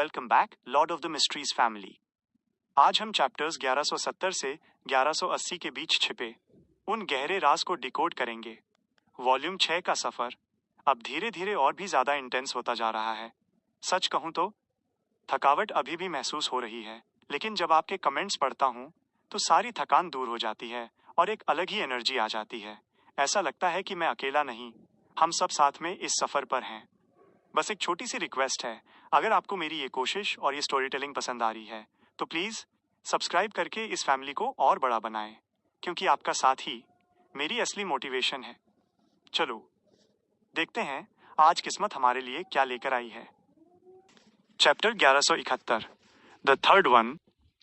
Welcome back Lord of the mysteries family. आज हम chapters 1170 से 1180 के बीच छिपे उन गहरे राज को डिकोड करेंगे। वॉल्यूम 6 का सफर अब धीरे धीरे और भी ज्यादा इंटेंस होता जा रहा है। सच कहूं तो थकावट अभी भी महसूस हो रही है, लेकिन जब आपके कमेंट्स पढ़ता हूं तो सारी थकान दूर हो जाती है और एक अलग ही एनर्जी आ जाती है। ऐसा लगता है कि मैं अकेला नहीं, हम सब साथ में इस सफर पर हैं। बस एक छोटी सी रिक्वेस्ट है, अगर आपको मेरी ये कोशिश और ये स्टोरी टेलिंग पसंद आ रही है तो प्लीज सब्सक्राइब करके इस फैमिली को और बड़ा बनाएं, क्योंकि आपका साथ ही मेरी असली मोटिवेशन है। चलो देखते हैं आज किस्मत हमारे लिए क्या लेकर आई है। Chapter 1171 the third one.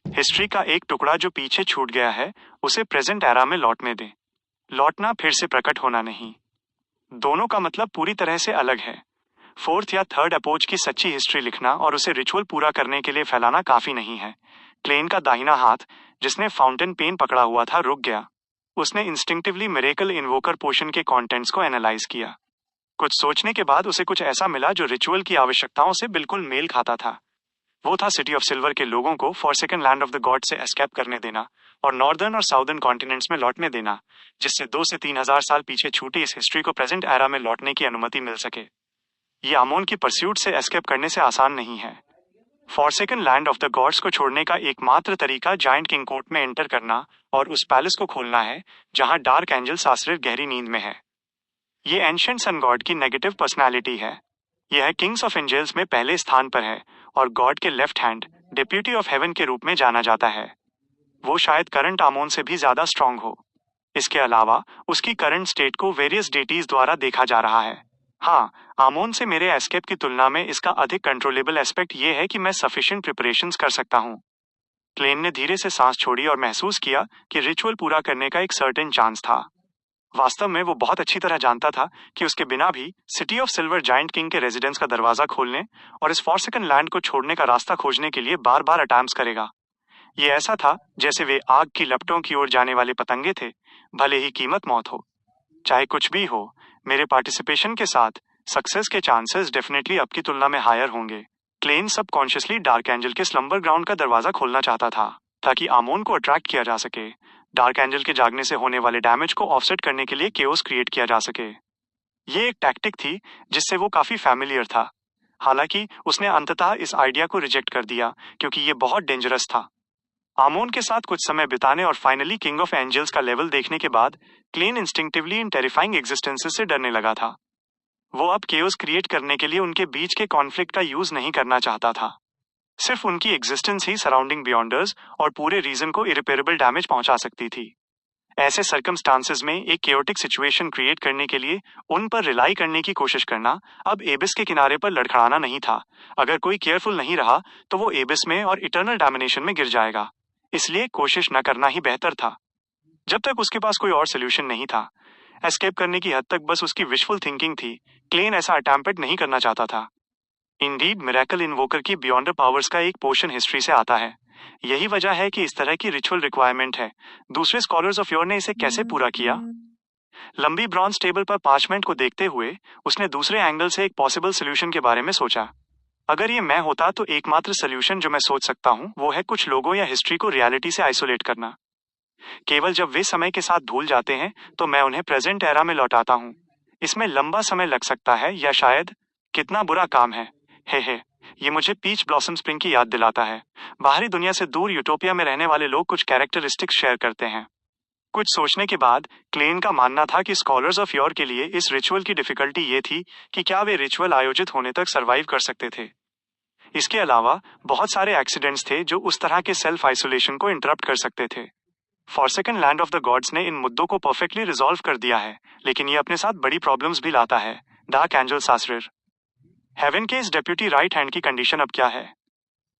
History का एक टुकड़ा जो पीछे छूट गया है उसे प्रेजेंट एरा में लौटने दें। लौटना फिर से प्रकट होना नहीं, दोनों का मतलब पूरी तरह से अलग है। फोर्थ या थर्ड अपोच की सच्ची हिस्ट्री लिखना और उसे रिचुअल पूरा करने के लिए फैलाना काफी नहीं है। क्लेन का दाहिना हाथ, जिसने फाउंटेन पेन पकड़ा हुआ था, रुक गया। उसने इंस्टिंक्टिवली मिरेकल इन्वोकर पोशन के कंटेंट्स को एनालाइज किया। कुछ सोचने के बाद उसे कुछ ऐसा मिला जो रिचुअल की आवश्यकताओं से बिल्कुल मेल खाता था। वो था सिटी ऑफ सिल्वर के लोगों को forsaken land of the God से एस्केप करने देना और नॉर्दर्न और साउदर्न कॉन्टिनेंट्स में लौटने देना, जिससे 2 से 3,000 साल पीछे छूटी इस हिस्ट्री को प्रेजेंट एरा में लौटने की अनुमति मिल सके। ये आमोन की परस्यूट से एस्केप करने से आसान नहीं है। Forsaken land of the God's को छोड़ने का एकमात्र तरीका जायंट किंग कोर्ट में एंटर करना और उस पैलेस को खोलना है जहां डार्क एंजल सासरिर गहरी नींद में है। ये एंशिएंट सन गॉड की नेगेटिव पर्सनालिटी है। यह किंग्स ऑफ एंजल्स में पहले स्थान पर है और गॉड के left hand deputy of haven के रूप में जाना जाता है। वो शायद करंट आमोन से भी ज्यादा स्ट्रांग हो। इसके अलावा उसकी करंट स्टेट को वेरियस डेटीज द्वारा देखा जा रहा है। हाँ, आमोन से मेरे एस्केप की तुलना में इसका अधिक कंट्रोलेबल एस्पेक्ट ये है कि मैं सफिशिएंट प्रिपरेशंस कर सकता हूँ। क्लेन ने धीरे से सांस छोड़ी और महसूस किया कि रिचुअल पूरा करने का एक सर्टेन चांस था। वास्तव में वो बहुत अच्छी तरह जानता था कि उसके बिना भी city of silver giant king के रेजिडेंस का दरवाजा खोलने और इस फॉरसेकन लैंड को छोड़ने का रास्ता खोजने के लिए बार बार अटैम्प्ट्स करेगा। ये ऐसा था जैसे वे आग की लपटों की ओर जाने वाले पतंगे थे, भले ही कीमत मौत हो। चाहे कुछ भी हो, मेरे पार्टिसिपेशन के साथ सक्सेस के चांसेस डेफिनेटली अब की तुलना में हायर होंगे। क्लेन सबकॉन्शियसली डार्क एंजल के स्लंबर ग्राउंड का दरवाजा खोलना चाहता था ताकि आमोन को अट्रैक्ट किया जा सके। डार्क एंजल के जागने से होने वाले डैमेज को ऑफसेट करने के लिए केओस क्रिएट किया जा सके। ये एक टैक्टिक थी जिससे वो काफी फैमिलियर था। हालांकि उसने अंततः इस आइडिया को रिजेक्ट कर दिया क्योंकि ये बहुत डेंजरस था। आमोन के साथ कुछ समय बिताने और फाइनली किंग ऑफ एंजल्स का लेवल देखने के बाद क्लेन इंस्टिंक्टिवली इन टेरिफाइंग एग्जिस्टेंसेस से डरने लगा था। वो अब केओस क्रिएट करने के लिए उनके बीच के कॉन्फ्लिक्ट का यूज नहीं करना चाहता था। सिर्फ उनकी एग्जिस्टेंस ही सराउंडिंग बियॉन्डर्स और पूरे रीजन को इरिपेरेबल डैमेज पहुंचा सकती थी। ऐसे सर्कमस्टांसेस में एक केओटिक सिचुएशन क्रिएट करने के लिए उन पर रिलाई करने की कोशिश करना अब एबिस के किनारे पर लड़खड़ाना नहीं था। अगर कोई केयरफुल नहीं रहा तो वो एबिस में और इटर्नल डैमिनेशन में गिर जाएगा। इसलिए कोशिश न करना ही बेहतर था। जब तक उसके पास कोई और सोल्यूशन नहीं था, एस्केप करने की हद तक बस उसकी विशफुल थिंकिंग थी। क्लेन ऐसा अटैम्प्ट नहीं करना चाहता था। इंडीड मिरेकल इन्वोकर की बियॉन्डर पावर्स का एक पोर्शन हिस्ट्री से आता है। यही वजह है कि इस तरह की रिचुअल रिक्वायरमेंट है। दूसरे स्कॉलर्स ऑफ योर ने इसे कैसे पूरा किया? लंबी ब्रॉन्ज टेबल पर पार्चमेंट को देखते हुए उसने दूसरे एंगल से एक पॉसिबल सोल्यूशन के बारे में सोचा। अगर ये मैं होता तो एकमात्र सोल्यूशन जो मैं सोच सकता हूँ वो है कुछ लोगों या हिस्ट्री को रियलिटी से आइसोलेट करना। केवल जब वे समय के साथ भूल जाते हैं तो मैं उन्हें प्रेजेंट एरा में लौटाता हूँ। इसमें लंबा समय लग सकता है या शायद कितना बुरा काम है। हे, ये मुझे पीच ब्लॉसम स्प्रिंग की याद दिलाता है। बाहरी दुनिया से दूर यूटोपिया में रहने वाले लोग कुछ कैरेक्टरिस्टिक्स शेयर करते हैं। कुछ सोचने के बाद क्लेन का मानना था कि स्कॉलर्स ऑफ योर के लिए इस रिचुअल की डिफिकल्टी ये थी कि क्या वे रिचुअल आयोजित होने तक सरवाइव कर सकते थे। इसके अलावा बहुत सारे एक्सीडेंट्स थे जो उस तरह के सेल्फ आइसोलेशन को इंटरप्ट कर सकते थे। Forsaken land of the God's ने इन मुद्दों को परफेक्टली रिजॉल्व कर दिया है, लेकिन ये अपने साथ बड़ी प्रॉब्लम्स भी लाता है। डार्क एंजल सासरिर हेवन के इस डेप्यूटी राइट हैंड की कंडीशन अब क्या है?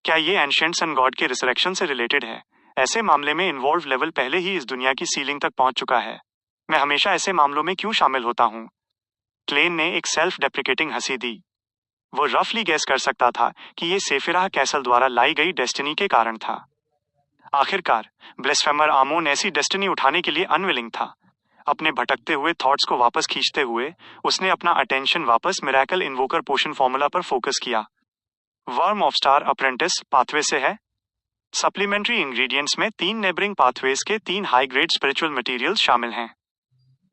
क्या ये एंशिएंट सन गॉड के रिसरेक्शन से रिलेटेड है? ऐसे मामले में इन्वॉल्व लेवल पहले ही इस दुनिया की सीलिंग तक पहुंच चुका है। मैं हमेशा ऐसे मामलों में क्यों शामिल होता हूं? क्लेन ने एक सेल्फ डेप्रिकेटिंग हंसी दी। वो रफली गेस कर सकता था कि ये सेफिराह कैसल द्वारा लाई गई डेस्टिनी के कारण था। आखिरकार ब्लेस्फेमर आमोन ऐसी डेस्टिनी उठाने के लिए अनविलिंग था। अपने भटकते हुए थॉट्स को वापस खींचते हुए उसने अपना अटेंशन वापस मिरेकल इन्वोकर पोशन फॉर्मूला पर फोकस किया। Worm of star apprentice pathway से है। सप्लीमेंट्री इंग्रेडिएंट्स में 3 नेबरिंग पाथवेज के 3 हाई ग्रेड स्पिरिचुअल मटेरियल्स शामिल हैं।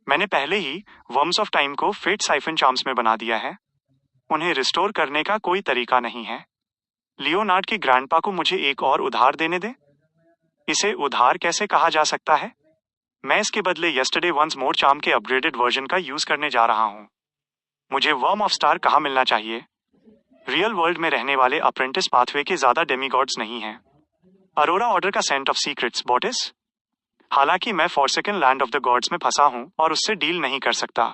मैंने पहले ही वर्म्स ऑफ टाइम को फेट साइफन चार्म्स में बना दिया है। उन्हें रिस्टोर करने का कोई तरीका नहीं है। लियोनार्ड के ग्रैंडपा को मुझे एक और उधार देने दे। इसे उधार कैसे कहा जा सकता है? मैं इसके बदले यस्टरडे वंस मोर चार्म के अपग्रेडेड वर्जन का यूज करने जा रहा हूं। मुझे वर्म ऑफ स्टार कहाँ मिलना चाहिए? रियल वर्ल्ड में रहने वाले अप्रेंटिस पाथवे के ज्यादा डेमीगॉड्स नहीं हैं। अरोरा ऑर्डर का सेंट ऑफ सीक्रेट्स बॉटिस। हालांकि मैं forsaken land of the gods में फंसा हूं और उससे डील नहीं कर सकता।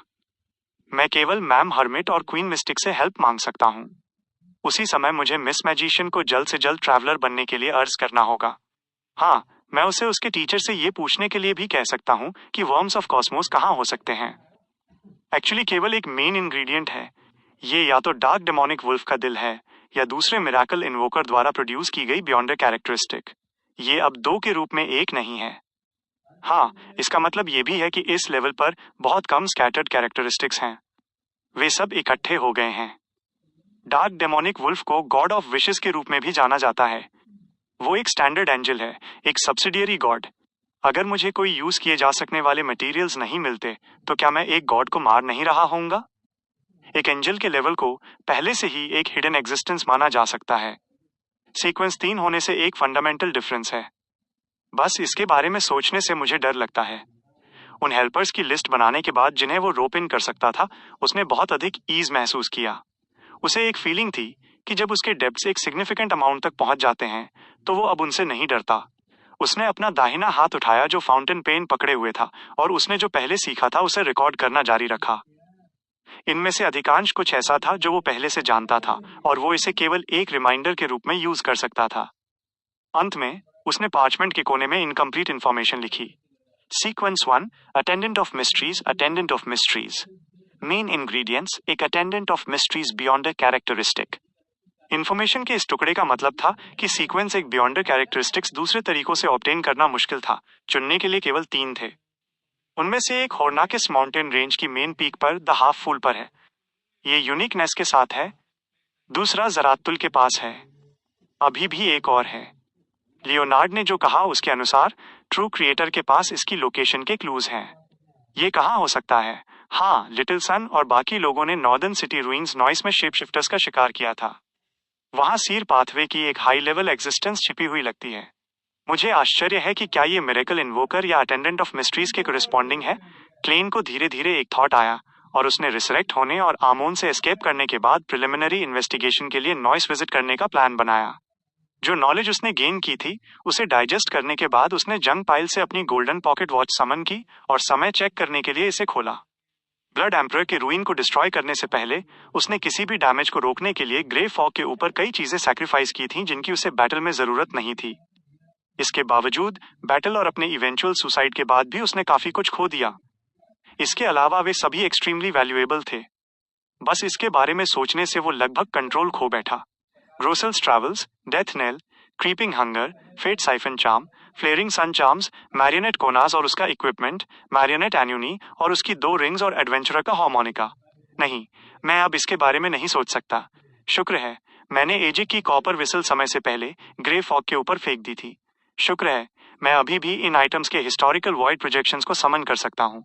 मैं केवल मैम हर्मिट और क्वीन मिस्टिक से हेल्प मांग सकता हूं। उसी समय मुझे मिस मैजिशियन को जल्द से जल्द ट्रैवलर बनने के लिए अर्ज करना होगा। हाँ, मैं उसे उसके टीचर से ये पूछने के लिए भी कह सकता हूँ कि वर्म्स ऑफ कॉस्मोस कहाँ हो सकते हैं। एक्चुअली केवल एक मेन इंग्रेडिएंट है। ये या तो डार्क डेमोनिक वुल्फ का दिल है या दूसरे मिराकल इन्वोकर द्वारा प्रोड्यूस की गई बियॉन्डर कैरेक्टरिस्टिक। ये अब 2 के रूप में 1 नहीं है। हाँ, इसका मतलब ये भी है कि इस लेवल पर बहुत कम स्कैटर्ड कैरेक्टरिस्टिक्स हैं। वे सब इकट्ठे हो गए हैं। डार्क डेमोनिक वुल्फ को गॉड ऑफ विशेस के रूप में भी जाना जाता है। वो एक स्टैंडर्ड एंजल है, एक सब्सिडियरी गॉड। अगर मुझे कोई यूज किए जा सकने वाले मटेरियल्स नहीं मिलते तो क्या मैं एक गॉड को मार नहीं रहा होऊंगा? एक एंजल के लेवल को पहले से ही एक हिडन एग्जिस्टेंस माना जा सकता है। सीक्वेंस 3 होने से एक फंडामेंटल डिफरेंस है। बस इसके बारे में सोचने से मुझे डर लगता है। उन हेल्पर्स की लिस्ट बनाने के बाद जिन्हें वो रोप इन कर सकता था, उसने बहुत अधिक ईज महसूस किया। उसे एक फीलिंग थी कि जब उसके डेप्थ्स एक सिग्निफिकेंट अमाउंट तक पहुंच जाते हैं तो वो अब उनसे नहीं डरता। उसने अपना दाहिना हाथ उठाया जो फाउंटेन पेन पकड़े हुए था और उसने जो पहले सीखा था उसे रिकॉर्ड करना जारी रखा। इनमें से अधिकांश कुछ ऐसा था जो वो पहले से जानता था और वो इसे केवल एक रिमाइंडर के रूप में यूज कर सकता था। अंत में उसने पार्चमेंट के कोने में इनकम्प्लीट इंफॉर्मेशन लिखी। Sequence 1, attendant of mysteries, attendant of mysteries. Main ingredients, एक attendant of mysteries beyonder characteristic. Information के इस टुकड़े का मतलब था कि सीक्वेंस एक बियॉन्डर कैरेक्टरिस्टिक्स दूसरे तरीकों से ऑब्टेन करना मुश्किल था। चुनने के लिए केवल 3 थे। उनमें से एक होर्नाकिस माउंटेन रेंज की मेन पीक पर द हाफ फूल पर है। ये यूनिकनेस के साथ है। दूसरा जरातुल के पास है। अभी भी एक और है। लियोनार्ड ने जो कहा उसके अनुसार ट्रू क्रिएटर के पास इसकी लोकेशन के क्लूज हैं। ये कहाँ हो सकता है? हाँ, लिटिल सन और बाकी लोगों ने नॉर्दर्न सिटी रूइंस नॉइस में शेप शिफ्टर्स का शिकार किया था। वहां सीर पाथवे की एक हाई लेवल एग्जिस्टेंस छिपी हुई लगती है। मुझे आश्चर्य है कि क्या ये मिरेकल इन्वोकर या अटेंडेंट ऑफ मिस्ट्रीज के कोरिस्पॉन्डिंग है। क्लेन को धीरे धीरे एक थॉट आया और उसने रिसरेक्ट होने और आमोन से एस्केप करने के बाद प्रिलिमिनरी इन्वेस्टिगेशन के लिए नॉइस विजिट करने का प्लान बनाया। जो नॉलेज उसने गेन की थी उसे डाइजेस्ट करने के बाद उसने जंग पाइल से अपनी गोल्डन पॉकेट वॉच समन की और समय चेक करने के लिए इसे खोला। ब्लड एम्परर के रूइन को डिस्ट्रॉय करने से पहले उसने किसी भी डैमेज को रोकने के लिए ग्रे फॉग के ऊपर कई चीजें सैक्रिफाइस की थीं जिनकी उसे बैटल में जरूरत नहीं थी। इसके बावजूद बैटल और अपने इवेंचुअल सुसाइड के बाद भी उसने काफी कुछ खो दिया। इसके अलावा वे सभी एक्सट्रीमली वैल्यूएबल थे। बस इसके बारे में सोचने से वो लगभग कंट्रोल खो बैठा। Grosselle's travels, death nail, creeping hunger, fate siphon charm, flaring sun charms, marionette कोनास और उसका इक्विपमेंट, मैरियनेट एन्यूनी और उसकी 2 रिंग्स और एडवेंचरर का हार्मोनिका। नहीं, मैं अब इसके बारे में नहीं सोच सकता। शुक्र है मैंने एजिक की कॉपर विसल समय से पहले ग्रे फॉग के ऊपर फेंक दी थी। शुक्र है मैं अभी भी इन आइटम्स के हिस्टोरिकल वॉइड प्रोजेक्शंस को समन कर सकता हूँ।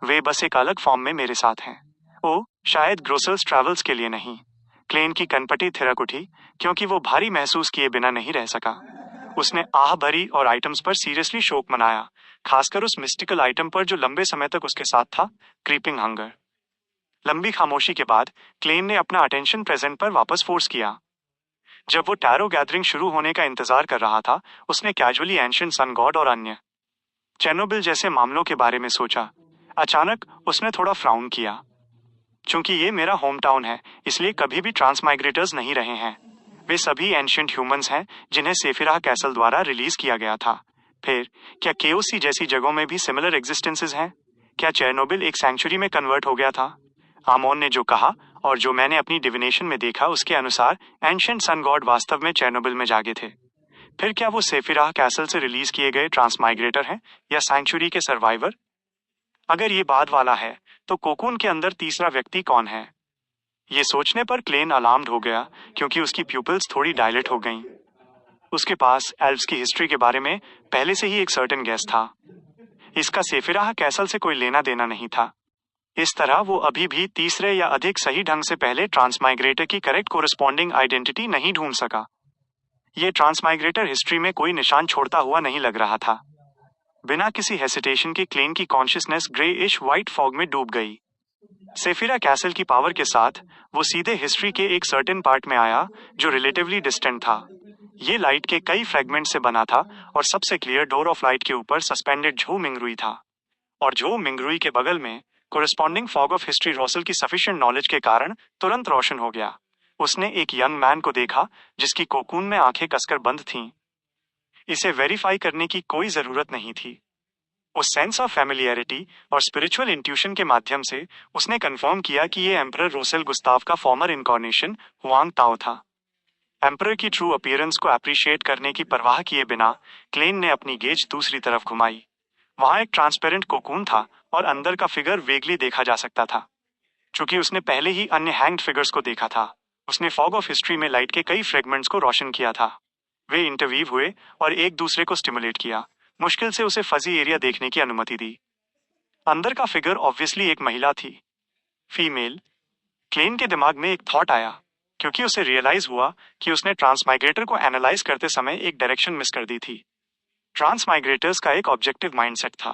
वे बस एक अलग फॉर्म में मेरे साथ हैं। ओ, शायद ग्रोसल्स ट्रैवल्स के लिए नहीं। क्लेन की कनपटी थिरक उठी क्योंकि वो भारी महसूस किए बिना नहीं रह सका। उसने आह भरी और आइटम्स पर सीरियसली शोक मनाया, खासकर उस मिस्टिकल आइटम पर जो लंबे समय तक उसके साथ था, क्रीपिंग हंगर। लंबी खामोशी के बाद क्लेन ने अपना अटेंशन प्रेजेंट पर वापस फोर्स किया। जब वो टैरो गैदरिंग शुरू होने का इंतजार कर रहा था उसने कैजुअली एंशिएंट सन गॉड और अन्य चेर्नोबिल जैसे मामलों के बारे में सोचा। अचानक उसने थोड़ा फ्राउन किया। चूंकि ये मेरा होम टाउन है इसलिए कभी भी ट्रांसमाइग्रेटर्स नहीं रहे हैं। वे सभी एंशिएंट ह्यूमंस हैं जिन्हें सेफिराह कैसल द्वारा रिलीज किया गया था। फिर क्या केओसी जैसी जगहों में भी सिमिलर एग्जिस्टेंसेस हैं? क्या चेर्नोबिल एक सैंक्चुरी में कन्वर्ट हो गया था? आमोन ने जो कहा और जो मैंने अपनी डिविनेशन में देखा उसके अनुसार एंशिएंट सन गॉड वास्तव में चेर्नोबिल में जागे थे। फिर क्या वो सेफिराह कैसल से रिलीज किए गए ट्रांसमाइग्रेटर हैं या सैंक्चुरी के सर्वाइवर? अगर ये बाद वाला है तो कोकून के अंदर तीसरा व्यक्ति कौन है? ये सोचने पर क्लेन अलार्म्ड हो गया क्योंकि उसकी प्यूपिल्स थोड़ी डायलेट हो गईं। उसके पास एल्व्स की हिस्ट्री के बारे में पहले से ही एक सर्टेन गेस था। इसका सेफिराह कैसल से कोई लेना देना नहीं था। इस तरह वो अभी भी तीसरे या अधिक सही ढंग से पहले ट्रांसमाइग्रेटर की करेक्ट कोरिस्पॉन्डिंग आइडेंटिटी नहीं ढूंढ सका। ये ट्रांसमाइग्रेटर हिस्ट्री में कोई निशान छोड़ता हुआ नहीं लग रहा था। बिना किसी हेसिटेशन के क्लेन की कॉन्शियसनेस ग्रे-इश व्हाइट फॉग में डूब गई। सेफिरा कैसल की पावर के साथ वो सीधे हिस्ट्री के एक सर्टेन पार्ट में आया जो रिलेटिवली डिस्टेंट था। ये लाइट के कई फ्रेगमेंट से बना था और सबसे क्लियर डोर ऑफ लाइट के ऊपर सस्पेंडेड झो मिंगरुई था, और झो मिंगरुई के बगल में कोरिस्पॉन्डिंग फॉग ऑफ हिस्ट्री रॉसल की सफिशिएंट नॉलेज के कारण तुरंत रोशन हो गया। उसने एक यंग मैन को देखा जिसकी कोकून में आंखें कसकर बंद थीं। इसे वेरीफाई करने की कोई जरूरत नहीं थी। उस सेंस ऑफ फैमिलियरिटी और स्पिरिचुअल इंट्यूशन के माध्यम से उसने कंफर्म किया कि ये एम्परर रोसेल गुस्ताव का फॉर्मर इनकॉर्नेशन हुआंग ताओ था। एम्परर की ट्रू अपीयरेंस को अप्रिशिएट करने की परवाह किए बिना क्लेन ने अपनी गेज दूसरी तरफ घुमाई। वहां एक ट्रांसपेरेंट कोकून था और अंदर का फिगर वेगली देखा जा सकता था। चूंकि उसने पहले ही अन्य हैंग्ड फिगर्स को देखा था, उसने फॉग ऑफ हिस्ट्री में लाइट के कई फ्रेगमेंट्स को रोशन किया था। वे इंटरवीव हुए और एक दूसरे को स्टिमुलेट किया, मुश्किल से उसे फजी एरिया देखने की अनुमति दी। अंदर का फिगर ऑब्वियसली एक महिला थी, फीमेल। क्लेन के दिमाग में एक थॉट आया क्योंकि उसे रियलाइज हुआ कि उसने ट्रांसमाइग्रेटर को एनालाइज करते समय एक डायरेक्शन मिस कर दी थी। ट्रांसमाइग्रेटर्स का एक ऑब्जेक्टिव माइंडसेट था।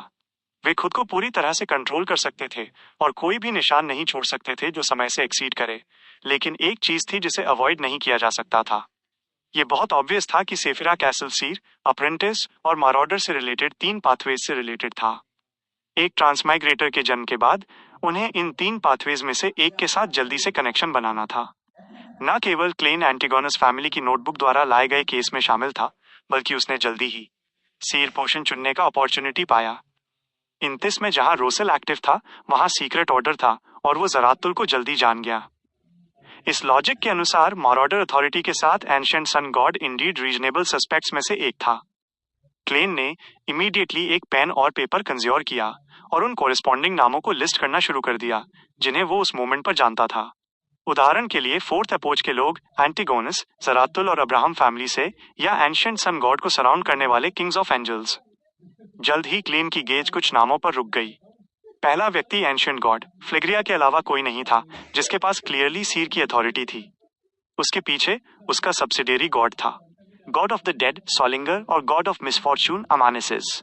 वे खुद को पूरी तरह से कंट्रोल कर सकते थे और कोई भी निशान नहीं छोड़ सकते थे जो समय से एक्सीड करे, लेकिन एक चीज थी जिसे अवॉइड नहीं किया जा सकता था। ये बहुत ऑब्वियस था कि सेफिरा कैसल सीर, अप्रेंटिस और मारॉडर से रिलेटेड 3 पाथवेज से रिलेटेड था। एक ट्रांसमाइग्रेटर के जन्म के बाद उन्हें इन 3 पाथवेज में से एक के साथ जल्दी से कनेक्शन बनाना था। न केवल क्लेन एंटिगोनस फैमिली की नोटबुक द्वारा लाए गए केस में शामिल था, बल्कि उसने जल्दी ही सीर पोर्शन चुनने का अपॉर्चुनिटी पाया। इंतिस में जहां रोसेल एक्टिव था, वहां सीक्रेट ऑर्डर था और वो जरातुल को जल्दी जान गया। इस लॉजिक के अनुसार मॉरॉडर अथॉरिटी के साथ ancient sun god indeed reasonable suspects में से एक था। क्लेन ने इमीडिएटली एक पेन और पेपर कंज्योर किया और उन कॉरेस्पॉन्डिंग नामों को लिस्ट करना शुरू कर दिया जिन्हें वो उस मोमेंट पर जानता था। उदाहरण के लिए 4th अपोच के लोग एंटिगोनस, जरातुल और अब्राहम फैमिली से, या एंशिएंट सन गॉड को सराउंड करने वाले किंग्स ऑफ एंजल्स। जल्द ही क्लेन की गेज कुछ नामों पर रुक गई। पहला व्यक्ति एंशिएंट गॉड फ्लिग्रिया के अलावा कोई नहीं था जिसके पास क्लियरली सीर की अथॉरिटी थी। उसके पीछे उसका सब्सिडियरी गॉड था, गॉड ऑफ द डेड सॉलिंगर और गॉड ऑफ मिसफॉर्चून अमानेसिस।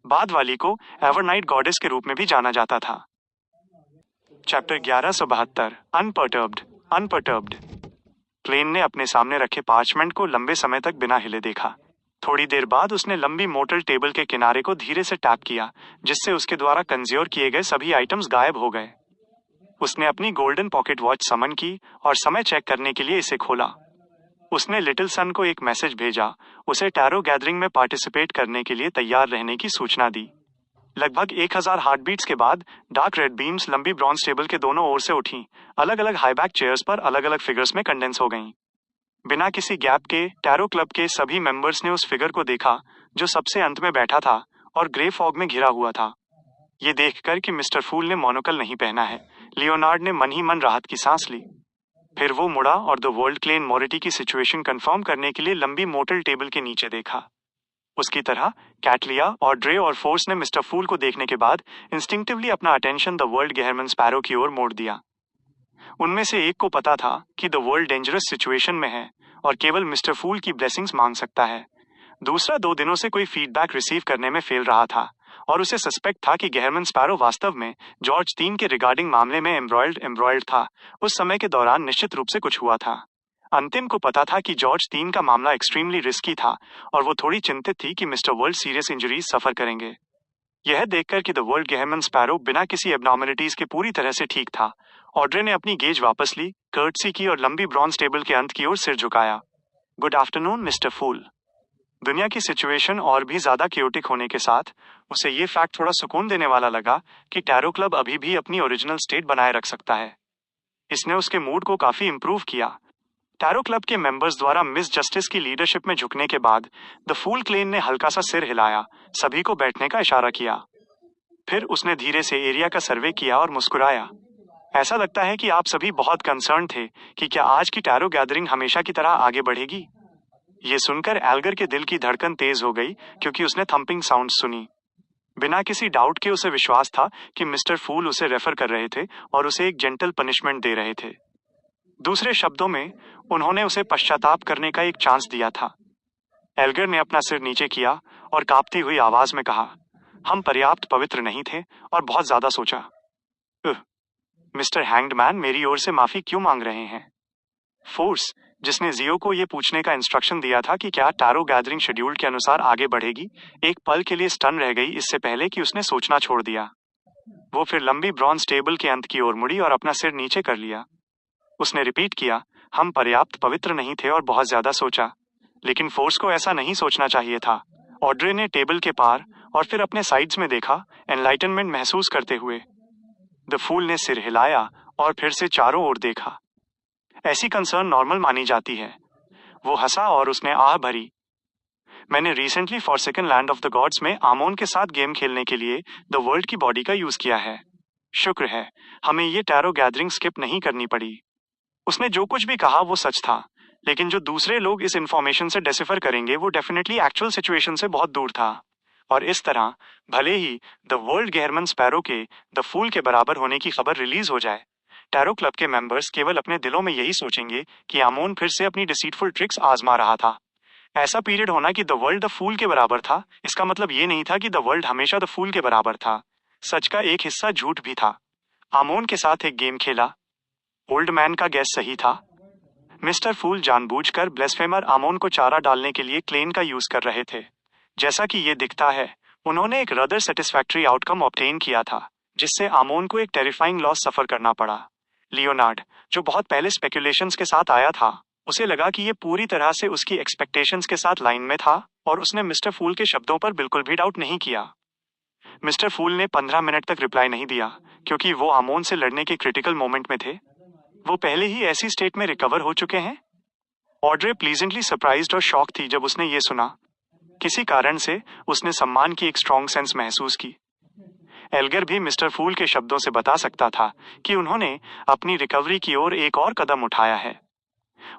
बाद वाली को एवरनाइट गॉडेस के रूप में भी जाना जाता था। Chapter 1172 unperturbed. क्लेन ने अपने सामने रखे पार्चमेंट को लंबे समय तक बिना हिले देखा। थोड़ी देर बाद उसने लंबी मोटल टेबल के किनारे को धीरे से टैप किया, जिससे उसके द्वारा कंज्योर किए गए सभी आइटम्स गायब हो गए। उसने अपनी गोल्डन पॉकेट वॉच समन की और समय चेक करने के लिए इसे खोला। उसने लिटिल सन को एक मैसेज भेजा, उसे टैरो गैदरिंग में पार्टिसिपेट करने के लिए तैयार रहने की सूचना दी। लगभग 1000 हार्टबीट्स के बाद डार्क रेड बीम्स लंबी ब्रॉन्ज टेबल के दोनों ओर से उठी, अलग अलग हाईबैक चेयर्स पर अलग अलग फिगर्स में कंडेंस हो गईं। बिना किसी गैप के टैरो क्लब के सभी मेंबर्स ने उस फिगर को देखा जो सबसे अंत में बैठा था और ग्रे फॉग में घिरा हुआ था। ये देखकर कि मिस्टर फूल ने मोनोकल नहीं पहना है, लियोनार्ड ने मन ही मन राहत की सांस ली। फिर वो मुड़ा और द वर्ल्ड क्लेन मोरिटी की सिचुएशन कंफर्म करने के लिए लंबी मोटल टेबल के नीचे देखा। उसकी तरह कैटलिया और ड्रे और फोर्स ने मिस्टर फूल को देखने के बाद इंस्टिंक्टिवली अपना attention the world Gehrman sparrow की ओर मोड़ दिया। उनमें से एक को पता था कि द वर्ल्ड डेंजरस सिचुएशन में है और केवल मिस्टर फूल की ब्लेसिंग्स मांग सकता है। दूसरा 2 दिनों से कोई फीडबैक रिसीव करने में फेल रहा था और उसे सस्पेक्ट था कि गेहरमन स्पैरो वास्तव में जॉर्ज 3 के रिगार्डिंग मामले में एम्ब्रॉयल्ड था। उस समय के दौरान निश्चित रूप से कुछ हुआ था। अंतिम को पता था कि जॉर्ज 3 का मामला एक्सट्रीमली रिस्की था और वो थोड़ी चिंतित थी कि मिस्टर वर्ल्ड सीरियस इंजरीज सफर करेंगे। यह देखकर कि द वर्ल्ड गेहरमन स्पैरो बिना किसी एबनॉर्मलिटीज के पूरी तरह से ठीक था, ऑड्रे ने अपनी गेज वापस ली, कर्टसी की और लंबी ब्रॉन्ज टेबल के अंत की ओर सिर झुकाया। गुड आफ्टरनून मिस्टर फूल। दुनिया की सिचुएशन और भी ज्यादा क्योटिक होने के साथ उसे ये फैक्ट थोड़ा सुकून देने वाला लगा कि टैरो क्लब अभी भी अपनी ओरिजिनल स्टेट बनाए रख सकता है। इसने उसके मूड को काफी इंप्रूव किया। टैरो क्लब के मेंबर्स द्वारा मिस जस्टिस की लीडरशिप में झुकने के बाद द फूल क्लेन ने हल्का सा सिर हिलाया, सभी को बैठने का इशारा किया। फिर उसने धीरे से एरिया का सर्वे किया और मुस्कुराया। ऐसा लगता है कि आप सभी बहुत कंसर्न थे कि क्या आज की टैरो गैदरिंग हमेशा की तरह आगे बढ़ेगी। ये सुनकर एल्गर के दिल की धड़कन तेज हो गई क्योंकि उसने थंपिंग साउंड सुनी। बिना किसी डाउट के उसे विश्वास था कि मिस्टर फूल उसे रेफर कर रहे थे और उसे एक जेंटल पनिशमेंट दे रहे थे। दूसरे शब्दों में, उन्होंने उसे पश्चाताप करने का एक चांस दिया था। एल्गर ने अपना सिर नीचे किया और कांपती हुई आवाज में कहा, हम पर्याप्त पवित्र नहीं थे और बहुत ज्यादा सोचा। मिस्टर हैंग्डमैन मेरी ओर से माफी क्यों मांग रहे हैं? फोर्स, जिसने जियो को यह पूछने का इंस्ट्रक्शन दिया था कि क्या टैरो गैदरिंग शेड्यूल के अनुसार आगे बढ़ेगी, एक पल के लिए स्टन रह गई इससे पहले कि उसने सोचना छोड़ दिया। वो फिर लंबी ब्रॉन्ज टेबल के अंत की ओर मुड़ी और अपना सिर नीचे कर लिया। उसने रिपीट किया, हम पर्याप्त पवित्र नहीं थे और बहुत ज्यादा सोचा। लेकिन फोर्स को ऐसा नहीं सोचना चाहिए था। ऑड्रे ने टेबल के पार और फिर अपने साइड्स में देखा, एनलाइटनमेंट महसूस करते हुए। द फूल ने सिर हिलाया और फिर से चारों ओर देखा। ऐसी कंसर्न नॉर्मल मानी जाती है। वो हंसा और उसने आह भरी। मैंने recently forsaken land of the gods में आमोन के साथ गेम खेलने के लिए द वर्ल्ड की बॉडी का यूज किया है। शुक्र है हमें ये टैरो गैदरिंग स्किप नहीं करनी पड़ी। उसने जो कुछ भी कहा वो सच था, लेकिन जो दूसरे लोग इस इंफॉर्मेशन से डिसिफर करेंगे वो डेफिनेटली एक्चुअल सिचुएशन से बहुत दूर था। और इस तरह, भले ही द वर्ल्ड गेहरमन स्पैरो के द फूल के बराबर होने की खबर रिलीज हो जाए, टैरो क्लब के मेंबर्स केवल अपने दिलों में यही सोचेंगे कि आमोन फिर से अपनी डिसीटफुल ट्रिक्स आजमा रहा था। ऐसा पीरियड होना कि द वर्ल्ड द फूल के बराबर था, इसका मतलब ये नहीं था कि द वर्ल्ड हमेशा द फूल के बराबर था। सच का एक हिस्सा झूठ भी था। आमोन के साथ एक गेम खेला। ओल्ड मैन का गैस सही था। मिस्टर फूल जानबूझकर ब्लेस्फेमर आमोन को चारा डालने के लिए क्लेन का यूज कर रहे थे। जैसा कि ये दिखता है, उन्होंने एक रदर सेटिस्फैक्ट्री आउटकम ऑब्टेन किया था, जिससे आमोन को एक टेरिफाइंग लॉस सफर करना पड़ा। लियोनार्ड, जो बहुत पहले स्पेकुलेशंस के साथ आया था, उसे लगा कि ये पूरी तरह से उसकी एक्सपेक्टेशंस के साथ लाइन में था और उसने मिस्टर फूल के शब्दों पर बिल्कुल भी डाउट नहीं किया। मिस्टर फूल ने 15 मिनट तक रिप्लाई नहीं दिया क्योंकि वो आमोन से लड़ने के क्रिटिकल मोमेंट में थे। वो पहले ही ऐसी स्टेट में रिकवर हो चुके हैं। ऑड्रे प्लीजेंटली सरप्राइज्ड और शॉक थी जब उसने ये सुना। किसी कारण से उसने सम्मान की एक स्ट्रॉन्ग सेंस महसूस की। एल्गर भी मिस्टर फूल के शब्दों से बता सकता था कि उन्होंने अपनी रिकवरी की ओर एक और कदम उठाया है।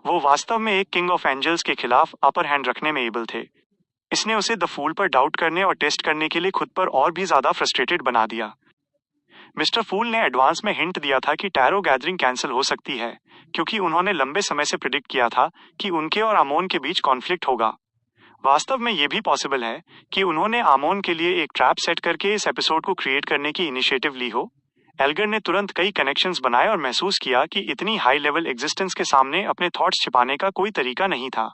वो वास्तव में एक किंग ऑफ एंजल्स के खिलाफ अपर हैंड रखने में एबल थे। इसने उसे द फूल पर डाउट करने और टेस्ट करने के लिए खुद पर और भी ज्यादा फ्रस्ट्रेटेड बना दिया। मिस्टर फूल ने एडवांस में हिंट दिया था कि टैरो गैदरिंग कैंसिल हो सकती है, क्योंकि उन्होंने लंबे समय से प्रिडिक्ट किया था कि उनके और आमोन के बीच कॉन्फ्लिक्ट होगा। वास्तव में ये भी पॉसिबल है कि उन्होंने आमोन के लिए एक ट्रैप सेट करके इस एपिसोड को क्रिएट करने की इनिशिएटिव ली हो। एल्गर ने तुरंत कई कनेक्शंस बनाए और महसूस किया कि इतनी हाई लेवल एग्जिस्टेंस के सामने अपने थॉट्स छिपाने का कोई तरीका नहीं था।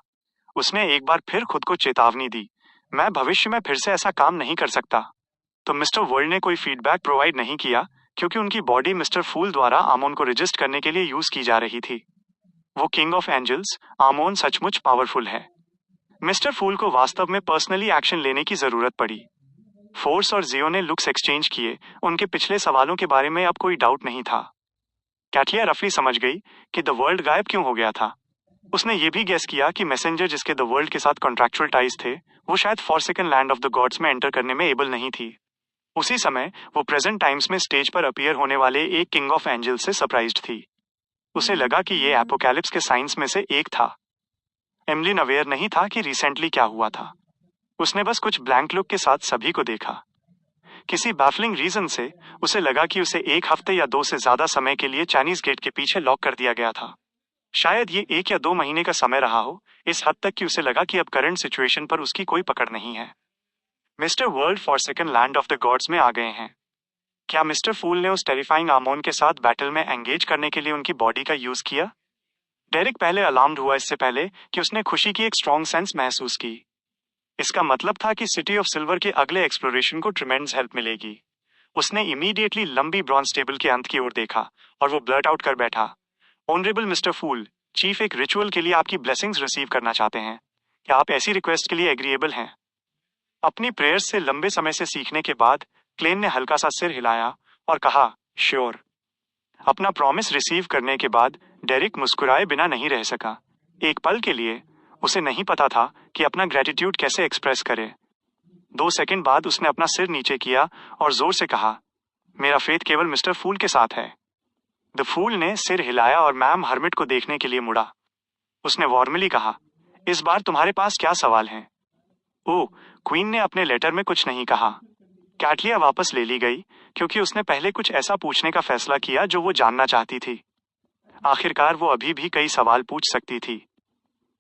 उसने एक बार फिर खुद को चेतावनी दी, मैं भविष्य में फिर से ऐसा काम नहीं कर सकता। तो मिस्टर वर्ल्ड ने कोई फीडबैक प्रोवाइड नहीं किया क्योंकि उनकी बॉडी मिस्टर फूल द्वारा आमोन को रजिस्ट करने के लिए यूज की जा रही थी। वो किंग ऑफ एंजल्स, आमोन सचमुच पावरफुल है। मिस्टर फूल को वास्तव में पर्सनली एक्शन लेने की जरूरत पड़ी। फोर्स और जियो ने लुक्स एक्सचेंज किए। उनके पिछले सवालों के बारे में अब कोई डाउट नहीं था। कैटलिया रफली समझ गई कि द वर्ल्ड गायब क्यों हो गया था। उसने ये भी गेस किया कि मैसेंजर जिसके द वर्ल्ड के साथ कॉन्ट्रैक्चुअल टाइज थे, वो शायद forsaken land of the gods में एंटर करने में एबल नहीं थी। उसी समय वो प्रेजेंट टाइम्स में स्टेज पर अपीयर होने वाले एक किंग ऑफ एंजल्स से सरप्राइज्ड थी। उसे लगा कि ये एपोकैलिप्स के साइंस में से एक था। एमलिन अवेयर नहीं था कि रिसेंटली क्या हुआ था। उसने बस कुछ ब्लैंक लुक के साथ सभी को देखा। किसी बैफलिंग रीजन से उसे लगा कि उसे 1 हफ्ते या 2 से ज्यादा समय के लिए चाइनीज गेट के पीछे लॉक कर दिया गया था। शायद ये 1 या 2 महीने का समय रहा हो, इस हद तक कि उसे लगा कि अब करंट सिचुएशन पर उसकी कोई पकड़ नहीं है। Mister world forsaken land of the gods में आ गए हैं। क्या मिस्टर फूल ने उस टेरिफाइंग आमोन के साथ बैटल में एंगेज करने के लिए उनकी बॉडी का यूज किया? डेरिक पहले अलार्म्ड हुआ इससे पहले कि उसने खुशी की एक स्ट्रॉन्ग सेंस महसूस की। इसका मतलब था कि सिटी ऑफ सिल्वर के अगले एक्सप्लोरेशन को ट्रिमेंडस हेल्प मिलेगी। उसने इमीडिएटली लंबी ब्रॉन्ज टेबल के अंत की ओर देखा और वो ब्लर्ट आउट कर बैठा, ऑनरेबल मिस्टर फूल, चीफ एक रिचुअल के लिए आपकी ब्लेसिंग्स रिसीव करना चाहते हैं। क्या आप ऐसी रिक्वेस्ट के लिए एग्रीएबल हैं? अपनी प्रेयर्स से लंबे समय से सीखने के बाद क्लेन ने हल्का सा सिर हिलाया और कहा, श्योर। अपना प्रॉमिस रिसीव करने के बाद डेरिक मुस्कुराए बिना नहीं रह सका। एक पल के लिए उसे नहीं पता था कि अपना ग्रेटिट्यूड कैसे एक्सप्रेस करे। 2 सेकंड बाद उसने अपना सिर नीचे किया और जोर से कहा, मेरा फेथ केवल मिस्टर फूल के साथ है। द फूल ने सिर हिलाया और मैम हर्मिट को देखने के लिए मुड़ा। उसने वार्मली कहा, इस बार तुम्हारे पास क्या सवाल हैं? ओह, क्वीन ने अपने लेटर में कुछ नहीं कहा। कैटलिया वापस ले ली गई क्योंकि उसने पहले कुछ ऐसा पूछने का फैसला किया जो वो जानना चाहती थी। आखिरकार वो अभी भी कई सवाल पूछ सकती थी।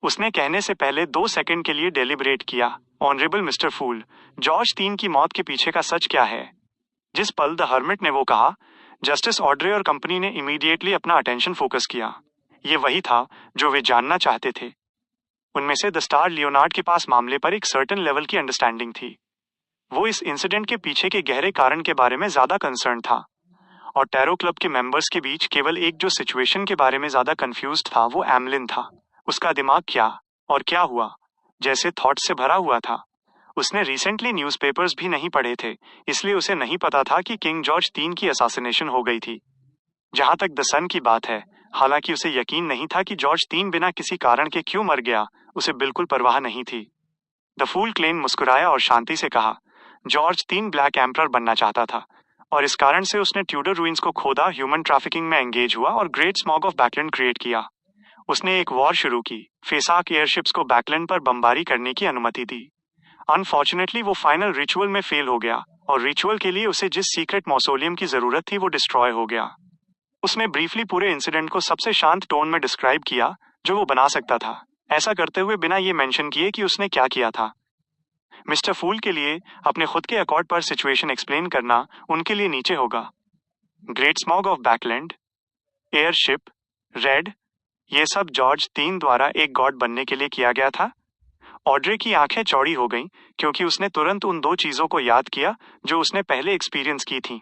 उसने कहने से पहले 2 सेकंड के लिए डेलिब्रेट किया। ऑनरेबल मिस्टर फूल, जॉर्ज 3 की मौत के पीछे का सच क्या है? जिस पल द हर्मिट ने वो कहा, जस्टिस ऑड्रे और कंपनी ने इमीडिएटली अपना अटेंशन फोकस किया। ये वही था जो वे जानना चाहते थे। उनमें से द स्टार लियोनार्ड के पास मामले पर एक सर्टेन लेवल की अंडरस्टैंडिंग थी। वो इस इंसिडेंट के पीछे के गहरे कारण के बारे में ज्यादा कंसर्न था, और टैरो क्लब के मेंबर्स के बीच केवल एक जो सिचुएशन के बारे में ज्यादा कंफ्यूज्ड था वो एमलिन था। उसका दिमाग क्या और क्या हुआ जैसे थॉट से भरा हुआ था। उसने रिसेंटली न्यूज़पेपर्स भी नहीं पढ़े थे, इसलिए उसे नहीं पता था कि किंग जॉर्ज 3 की असैसिनेशन हो गई थी। जहां तक द सन की बात है, हालांकि उसे यकीन नहीं था कि जॉर्ज 3 बिना किसी कारण के क्यों मर गया, उसे बिल्कुल परवाह नहीं थी। द फूल क्लेन मुस्कुराया और शांति से कहा, जॉर्ज 3 ब्लैक एम्परर बनना चाहता था, और इस कारण से उसने ट्यूडर रूइंस को खोदा, ह्यूमन ट्रैफिकिंग में एंगेज हुआ और ग्रेट स्मॉग ऑफ बैकलैंड क्रिएट किया। उसने एक वॉर शुरू की, फेसाक एयरशिप्स को बैकलैंड पर बमबारी करने की अनुमति दी। अनफॉर्चुनेटली वो फाइनल रिचुअल में फेल हो गया, और रिचुअल के लिए उसे जिस सीक्रेट मौसोलियम की जरूरत थी वो डिस्ट्रॉय हो गया। उसने ब्रीफली पूरे इंसिडेंट को सबसे शांत टोन में डिस्क्राइब किया जो वो बना सकता था, ऐसा करते हुए बिना ये मेंशन किए कि उसने क्या किया था। मिस्टर फूल के लिए अपने खुद के अकॉर्ड पर सिचुएशन एक्सप्लेन करना उनके लिए नीचे होगा। Great smog of बैकलैंड, airship, red, ये सब जॉर्ज 3 द्वारा एक गॉड बनने के लिए किया गया था। ऑड्रे की आंखें चौड़ी हो गईं क्योंकि उसने तुरंत उन 2 चीजों को याद किया जो उसने पहले एक्सपीरियंस की थी।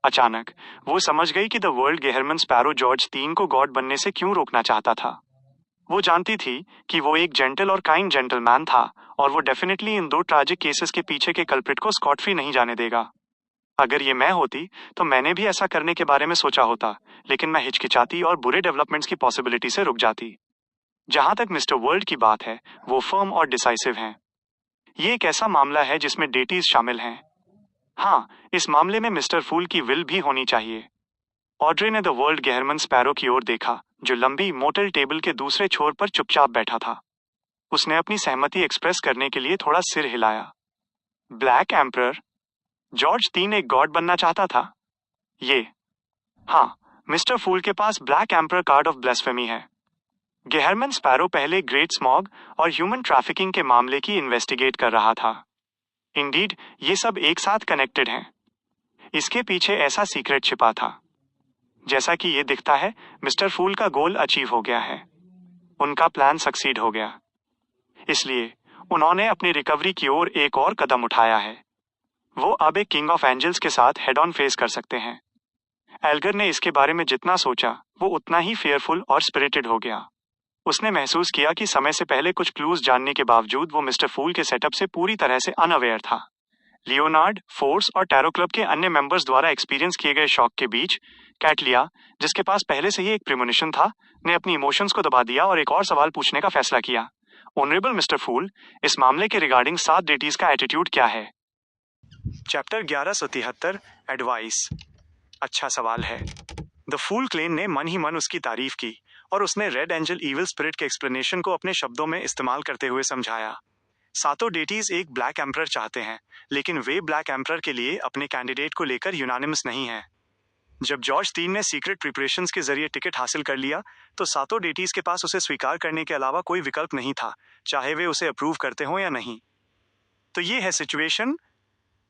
अचानक वो समझ गई कि the world Gehrman sparrow George 3 को गॉड बनने से क्यों रोकना चाहता था। वो जानती थी कि वो एक जेंटल और काइंड जेंटलमैन था, और वो डेफिनेटली इन 2 ट्रैजिक केसेस के पीछे के कल्प्रिट को स्कॉट फ्री नहीं जाने देगा। अगर ये मैं होती तो मैंने भी ऐसा करने के बारे में सोचा होता, लेकिन मैं हिचकिचाती और बुरे डेवलपमेंट्स की पॉसिबिलिटी से रुक जाती। जहां तक मिस्टर वर्ल्ड की बात है, वो फर्म और डिसाइसिव हैं। ये एक ऐसा मामला है जिसमें डेटीज शामिल हैं। हाँ, इस मामले में मिस्टर फूल की विल भी होनी चाहिए। ऑड्रे ने द वर्ल्ड गेहरमन स्पैरो की ओर देखा, जो लंबी मोटल टेबल के दूसरे छोर पर चुपचाप बैठा था। उसने अपनी सहमति एक्सप्रेस करने के लिए थोड़ा सिर हिलाया। ब्लैक एम्परर, जॉर्ज 3 एक गॉड बनना चाहता था? ये हाँ, मिस्टर फूल के पास ब्लैक एम्परर कार्ड ऑफ ब्लेस्फेमी है। गेहरमन स्पैरो पहले ग्रेट स्मॉग और ह्यूमन ट्रैफिकिंग के मामले की इन्वेस्टिगेट कर रहा था। इंडीड, ये सब एक साथ कनेक्टेड हैं। इसके पीछे ऐसा सीक्रेट छिपा था। जैसा कि ये दिखता है, मिस्टर फूल का गोल अचीव हो गया है। उनका प्लान सक्सीड हो गया। इसलिए उन्होंने अपनी रिकवरी की ओर एक और कदम उठाया है। वो अब एक किंग ऑफ एंजल्स के साथ हेड ऑन फेस कर सकते हैं। एल्गर ने इसके बारे में जितना सोचा, वो उतना ही फेयरफुल और स्पिरिटेड हो गया। उसने महसूस किया कि समय से पहले कुछ क्लूज जानने के बावजूद वो मिस्टर फूल के सेटअप से पूरी तरह से अनअवेयर था। लियोनार्ड, फोर्स और टैरो क्लब के अन्य मेंबर्स द्वारा एक्सपीरियंस किए गए शॉक के बीच, कैटलिया, जिसके पास पहले से ही एक प्रीमोनिशन था, ने अपनी इमोशंस को दबा दिया और एक और सवाल पूछने का फैसला किया। ऑनरेबल मिस्टर फूल, इस मामले के रिगार्डिंग 7 डेटीज का एटीट्यूड क्या है? Chapter 1173, advice. अच्छा सवाल है। द फूल क्लेन ने मन ही मन उसकी तारीफ की, और उसने रेड एंजल ईविल स्पिरिट के एक्सप्लेनेशन को अपने शब्दों में इस्तेमाल करते हुए समझाया। 7 डेटीज एक ब्लैक एम्परर चाहते हैं, लेकिन वे ब्लैक एम्परर के लिए अपने कैंडिडेट को लेकर यूनानिमस नहीं हैं। जब जॉर्ज 3 ने सीक्रेट प्रिपरेशंस के जरिए टिकट हासिल कर लिया, तो 7 डेटीज के पास उसे स्वीकार करने के अलावा कोई विकल्प नहीं था, चाहे वे उसे अप्रूव करते हों या नहीं। तो ये है सिचुएशन।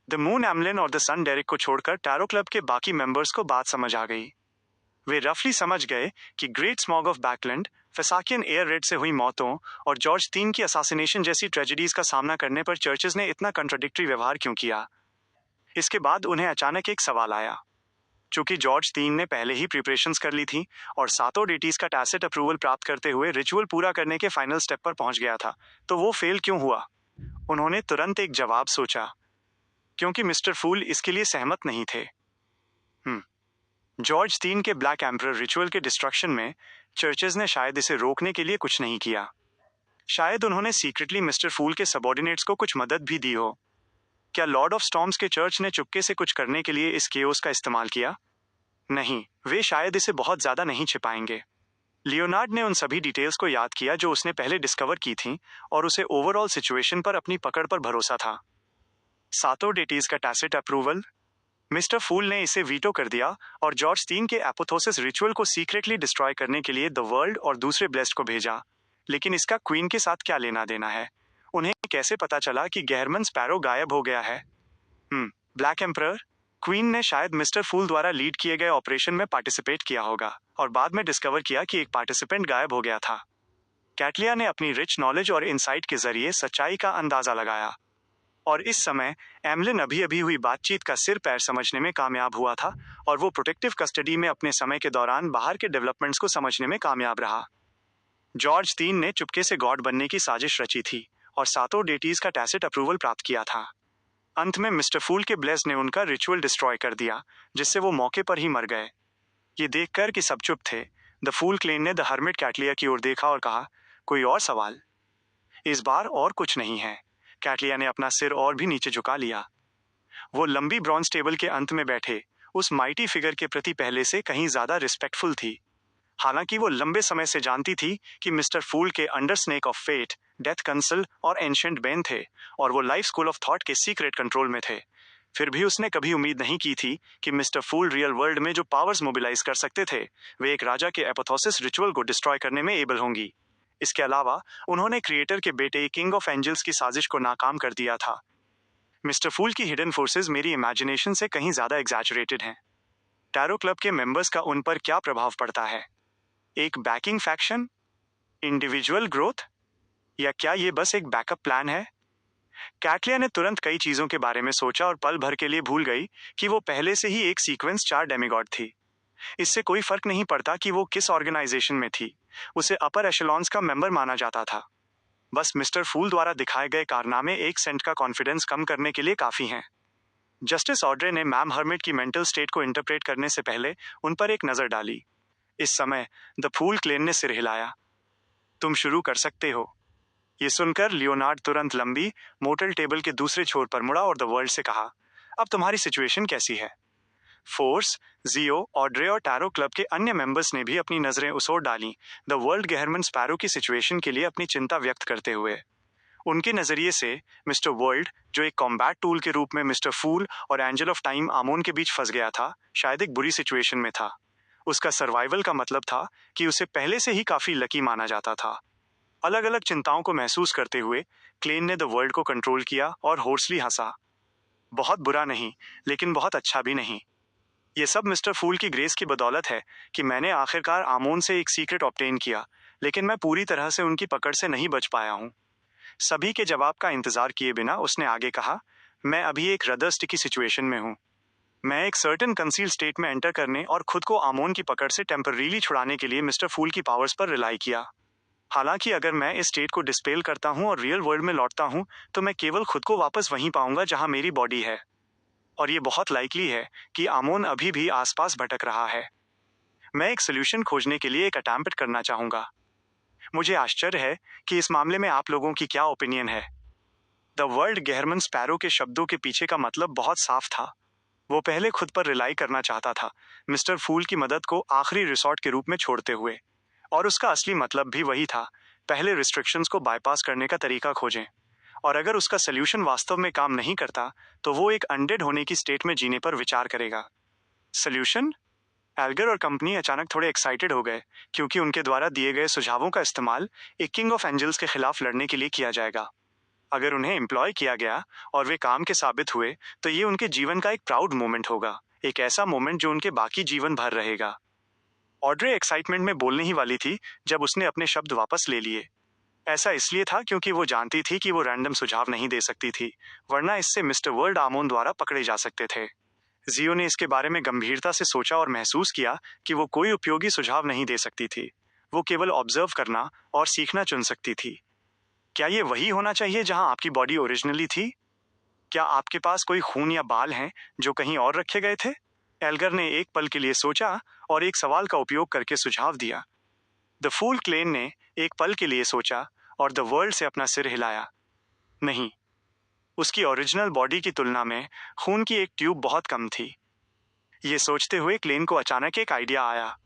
द मून एमलिन और द सन डेरिक को छोड़कर टैरो क्लब के बाकी मेंबर्स को बात समझ आ गई। वे रफली समझ गए कि great smog of Backlund, Feysacian air raid से हुई मौतों और जॉर्ज 3 की असैसिनेशन जैसी ट्रेजेडीज का सामना करने पर चर्चेस ने इतना कंट्राडिक्टरी व्यवहार क्यों किया। इसके बाद उन्हें अचानक एक सवाल आया। चूंकि जॉर्ज 3 ने पहले ही प्रिपरेशंस कर ली थी और 7 डेटीज का टैसिट अप्रूवल प्राप्त करते हुए रिचुअल पूरा करने के फाइनल स्टेप पर पहुंच गया था, तो वो फेल क्यों हुआ? उन्होंने तुरंत एक जवाब सोचा, क्योंकि मिस्टर फूल इसके लिए सहमत नहीं थे। जॉर्ज 3 के ब्लैक एम्परर रिचुअल के डिस्ट्रक्शन में चर्चेस ने शायद इसे रोकने के लिए कुछ नहीं किया। शायद उन्होंने सीक्रेटली मिस्टर फूल के सबऑर्डिनेट्स को कुछ मदद भी दी हो। क्या लॉर्ड ऑफ स्टॉर्म्स के चर्च ने चुपके से कुछ करने के लिए इस केओस का इस्तेमाल किया? नहीं, वे शायद इसे बहुत ज्यादा नहीं छिपाएंगे। लियोनार्ड ने उन सभी डिटेल्स को याद किया जो उसने पहले डिस्कवर की थीं और उसे ओवरऑल सिचुएशन पर अपनी पकड़ पर भरोसा था। सातो डेटीज का टैसिट अप्रूवल। मिस्टर फूल ने इसे वीटो कर दिया और जॉर्ज तीन के एपोथोसिस रिचुअल को सीक्रेटली डिस्ट्रॉय करने के लिए द वर्ल्ड और दूसरे ब्लेस्ड को भेजा। लेकिन इसका क्वीन के साथ क्या लेना देना है? उन्हें कैसे पता चला कि गैरमन स्पैरो गायब हो गया है? Black emperor. क्वीन ने शायद मिस्टर फूल द्वारा लीड किए गए ऑपरेशन में पार्टिसिपेट किया होगा और बाद में डिस्कवर किया कि एक पार्टिसिपेंट गायब हो गया था। कैटलिया ने अपनी रिच नॉलेज और इनसाइट के जरिए सच्चाई का अंदाजा लगाया और इस समय एमलिन अभी अभी हुई बातचीत का सिर पैर समझने में कामयाब हुआ था और वो प्रोटेक्टिव कस्टडी में अपने समय के दौरान बाहर के डेवलपमेंट्स को समझने में कामयाब रहा। जॉर्ज तीन ने चुपके से गॉड बनने की साजिश रची थी और सातों डेटीज का टैसिट अप्रूवल प्राप्त किया था। अंत में मिस्टर फूल के ब्लेस ने उनका रिचुअल डिस्ट्रॉय कर दिया, जिससे वो मौके पर ही मर गए। ये देखकर कि सब चुप थे, द फूल क्लेन ने द हर्मिट कैटलिया की ओर देखा और कहा, कोई और सवाल? इस बार और कुछ नहीं है। कैटलिया ने अपना सिर और भी नीचे झुका लिया। वो लंबी ब्रॉन्ज टेबल के अंत में बैठे उस माइटी फिगर के प्रति पहले से कहीं ज्यादा रिस्पेक्टफुल थी। हालांकि वो लंबे समय से जानती थी कि मिस्टर फूल के under snake of fate, death consul और एंशिएंट बेन थे और वो लाइफ स्कूल ऑफ थॉट के सीक्रेट कंट्रोल में थे। फिर भी उसने कभी उम्मीद नहीं की थी कि मिस्टर फूल रियल वर्ल्ड में जो पावर्स मोबिलाइज कर सकते थे वे एक राजा के एपोथोसिस रिचुअल को डिस्ट्रॉय करने में एबल होंगी। इसके अलावा उन्होंने क्रिएटर के बेटे किंग ऑफ एंजल्स की साजिश को नाकाम कर दिया था। मिस्टर फूल की हिडन फोर्सेस मेरी इमेजिनेशन से कहीं ज्यादा एग्जैजरेटेड हैं। टैरो क्लब के मेंबर्स का उन पर क्या प्रभाव पड़ता है? एक बैकिंग फैक्शन, इंडिविजुअल ग्रोथ, या क्या ये बस एक बैकअप प्लान है? कैटलिया ने तुरंत कई चीजों के बारे में सोचा और पल भर के लिए भूल गई कि वो पहले से ही एक सीक्वेंस 4 डेमिगॉड थी। इससे कोई फर्क नहीं पड़ता कि वो किस ऑर्गेनाइजेशन में थी, उसे अपर एशेलॉन्स का मेंबर माना जाता था। बस मिस्टर फूल द्वारा दिखाए गए कारनामे 1% का कॉन्फिडेंस कम करने के लिए काफी हैं। जस्टिस ऑड्रे ने मैम हर्मिट की मेंटल स्टेट को इंटरप्रेट करने से पहले उन पर एक नजर डाली। इस समय द फूल क्लेन ने सिर हिलाया। तुम शुरू कर सकते हो। ये सुनकर लियोनार्ड तुरंत लंबी मोटल टेबल के दूसरे छोर पर मुड़ा और द वर्ल्ड से कहा, अब तुम्हारी सिचुएशन कैसी है? फोर्स, जियो, ऑड्रे और टैरो क्लब के अन्य मेंबर्स ने भी अपनी नजरें उस ओर डाली, द वर्ल्ड गैरमन स्पैरो की सिचुएशन के लिए अपनी चिंता व्यक्त करते हुए। उनके नजरिए से मिस्टर वर्ल्ड, जो एक कॉम्बैट टूल के रूप में मिस्टर फूल और एंजल ऑफ टाइम आमोन के बीच फंस गया था, शायद एक बुरी सिचुएशन में था। उसका सर्वाइवल का मतलब था कि उसे पहले से ही काफी लकी माना जाता था। अलग अलग चिंताओं को महसूस करते हुए क्लेन ने द वर्ल्ड को कंट्रोल किया और होर्सली हंसा। बहुत बुरा नहीं, लेकिन बहुत अच्छा भी नहीं। ये सब मिस्टर फूल की ग्रेस की बदौलत है कि मैंने आखिरकार आमोन से एक सीक्रेट ऑब्टेन किया, लेकिन मैं पूरी तरह से उनकी पकड़ से नहीं बच पाया हूँ। सभी के जवाब का इंतजार किए बिना उसने आगे कहा, मैं अभी एक रदर स्टिकी सिचुएशन में हूँ। मैं एक सर्टेन कंसील स्टेट में एंटर करने और खुद को आमोन की पकड़ से टेम्पररीली छुड़ाने के लिए मिस्टर फूल की पावर्स पर रिलाई किया। हालांकि अगर मैं इस स्टेट को डिस्पेल करता हूँ और रियल वर्ल्ड में लौटता हूँ तो मैं केवल खुद को वापस वहीं पाऊंगा जहां मेरी बॉडी है, और ये बहुत लाइकली है कि आमोन अभी भी आसपास भटक रहा है। मैं एक सोल्यूशन खोजने के लिए एक अटेम्प्ट करना चाहूंगा। मुझे आश्चर्य है कि इस मामले में आप लोगों की क्या ओपिनियन है? द वर्ल्ड गैरमन स्पैरो के शब्दों के पीछे का मतलब बहुत साफ था। वो पहले खुद पर रिलाई करना चाहता था, मिस्टर फूल की मदद को आखिरी रिसोर्ट के रूप में छोड़ते हुए, और उसका असली मतलब भी वही था, पहले रिस्ट्रिक्शंस को बाईपास करने का तरीका खोजें, और अगर उसका सोल्यूशन वास्तव में काम नहीं करता तो वो एक अनडेड होने की स्टेट में जीने पर विचार करेगा। सोल्यूशन? एल्गर और कंपनी अचानक थोड़े एक्साइटेड हो गए क्योंकि उनके द्वारा दिए गए सुझावों का इस्तेमाल एक किंग ऑफ एंजल्स के खिलाफ लड़ने के लिए किया जाएगा। अगर उन्हें एम्प्लॉय किया गया और वे काम के साबित हुए तो ये उनके जीवन का एक प्राउड मोमेंट होगा, एक ऐसा मोमेंट जो उनके बाकी जीवन भर रहेगा। ऑड्रे एक्साइटमेंट में बोलने ही वाली थी जब उसने अपने शब्द वापस ले लिए। ऐसा इसलिए था क्योंकि वो जानती थी कि वो रैंडम सुझाव नहीं दे सकती थी, वरना इससे मिस्टर वर्ल्ड आमोन द्वारा पकड़े जा सकते थे। जियो ने इसके बारे में गंभीरता से सोचा और महसूस किया कि वो कोई उपयोगी सुझाव नहीं दे सकती थी। वो केवल ऑब्जर्व करना और सीखना चुन सकती थी। क्या ये वही होना चाहिए जहां आपकी बॉडी ओरिजिनली थी? क्या आपके पास कोई खून या बाल हैं जो कहीं और रखे गए थे? एल्गर ने एक पल के लिए सोचा और एक सवाल का उपयोग करके सुझाव दिया। द फूल क्लेन ने एक पल के लिए सोचा और द वर्ल्ड से अपना सिर हिलाया। नहीं, उसकी ओरिजिनल बॉडी की तुलना में खून की एक ट्यूब बहुत कम थी। ये सोचते हुए क्लेन को अचानक एक आइडिया आया।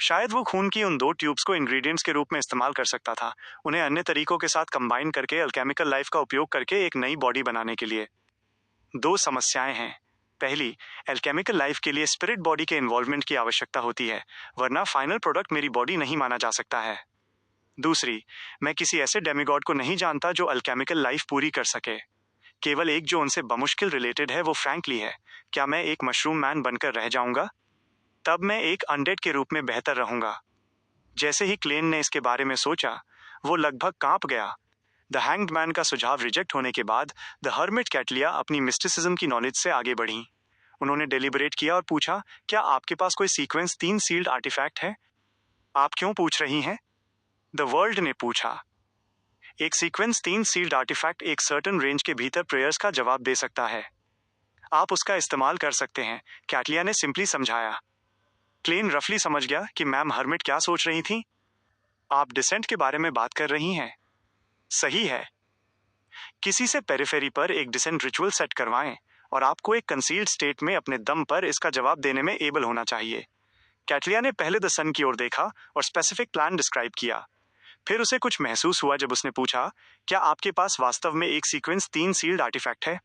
शायद वो खून की उन 2 ट्यूब्स को इंग्रेडिएंट्स के रूप में इस्तेमाल कर सकता था, उन्हें अन्य तरीकों के साथ कंबाइन करके अल्केमिकल लाइफ का उपयोग करके एक नई बॉडी बनाने के लिए। 2 समस्याएं हैं। पहली, एल्केमिकल लाइफ के लिए स्पिरिट बॉडी के इन्वॉल्वमेंट की आवश्यकता होती है, वरना फाइनल प्रोडक्ट मेरी बॉडी नहीं माना जा सकता है। दूसरी, मैं किसी ऐसे डेमिगॉड को नहीं जानता जो अल्केमिकल लाइफ पूरी कर सके। केवल एक जो उनसे बमुश्किल रिलेटेड है, वो फ्रैंकली है। क्या मैं एक मशरूम मैन बनकर रह जाऊंगा? तब मैं एक अनडेड के रूप में बेहतर रहूंगा। जैसे ही क्लेन ने इसके बारे में सोचा, वो लगभग कांप गया। द हैंग्ड मैन का सुझाव रिजेक्ट होने के बाद द हर्मिट कैटलिया अपनी मिस्टिसिज्म की नॉलेज से आगे बढ़ी। उन्होंने डेलिबरेट किया और पूछा, क्या आपके पास कोई सीक्वेंस 3 सील्ड आर्टिफैक्ट है? आप क्यों पूछ रही हैं? द वर्ल्ड ने पूछा। एक सीक्वेंस 3 सील्ड आर्टिफैक्ट एक सर्टेन रेंज के भीतर प्रेयर्स का जवाब दे सकता है। आप उसका इस्तेमाल कर सकते हैं, कैटलिया ने सिंपली समझाया। क्लेन रफली समझ गया कि मैम हर्मिट क्या सोच रही थी। आप डिसेंट के बारे में बात कर रही हैं। सही है। किसी से पेरिफेरी पर एक डिसेंट रिचुअल सेट करवाएं और आपको एक कंसील्ड स्टेट में अपने दम पर इसका जवाब देने में एबल होना चाहिए। कैटलिया ने पहले द सन की ओर देखा और स्पेसिफिक प्लान डिस्क्राइब किया। फिर उसे कुछ महसूस हुआ जब उसने पूछा, क्या आपके पास वास्तव में एक सीक्वेंस 3 सील्ड आर्टिफैक्ट है?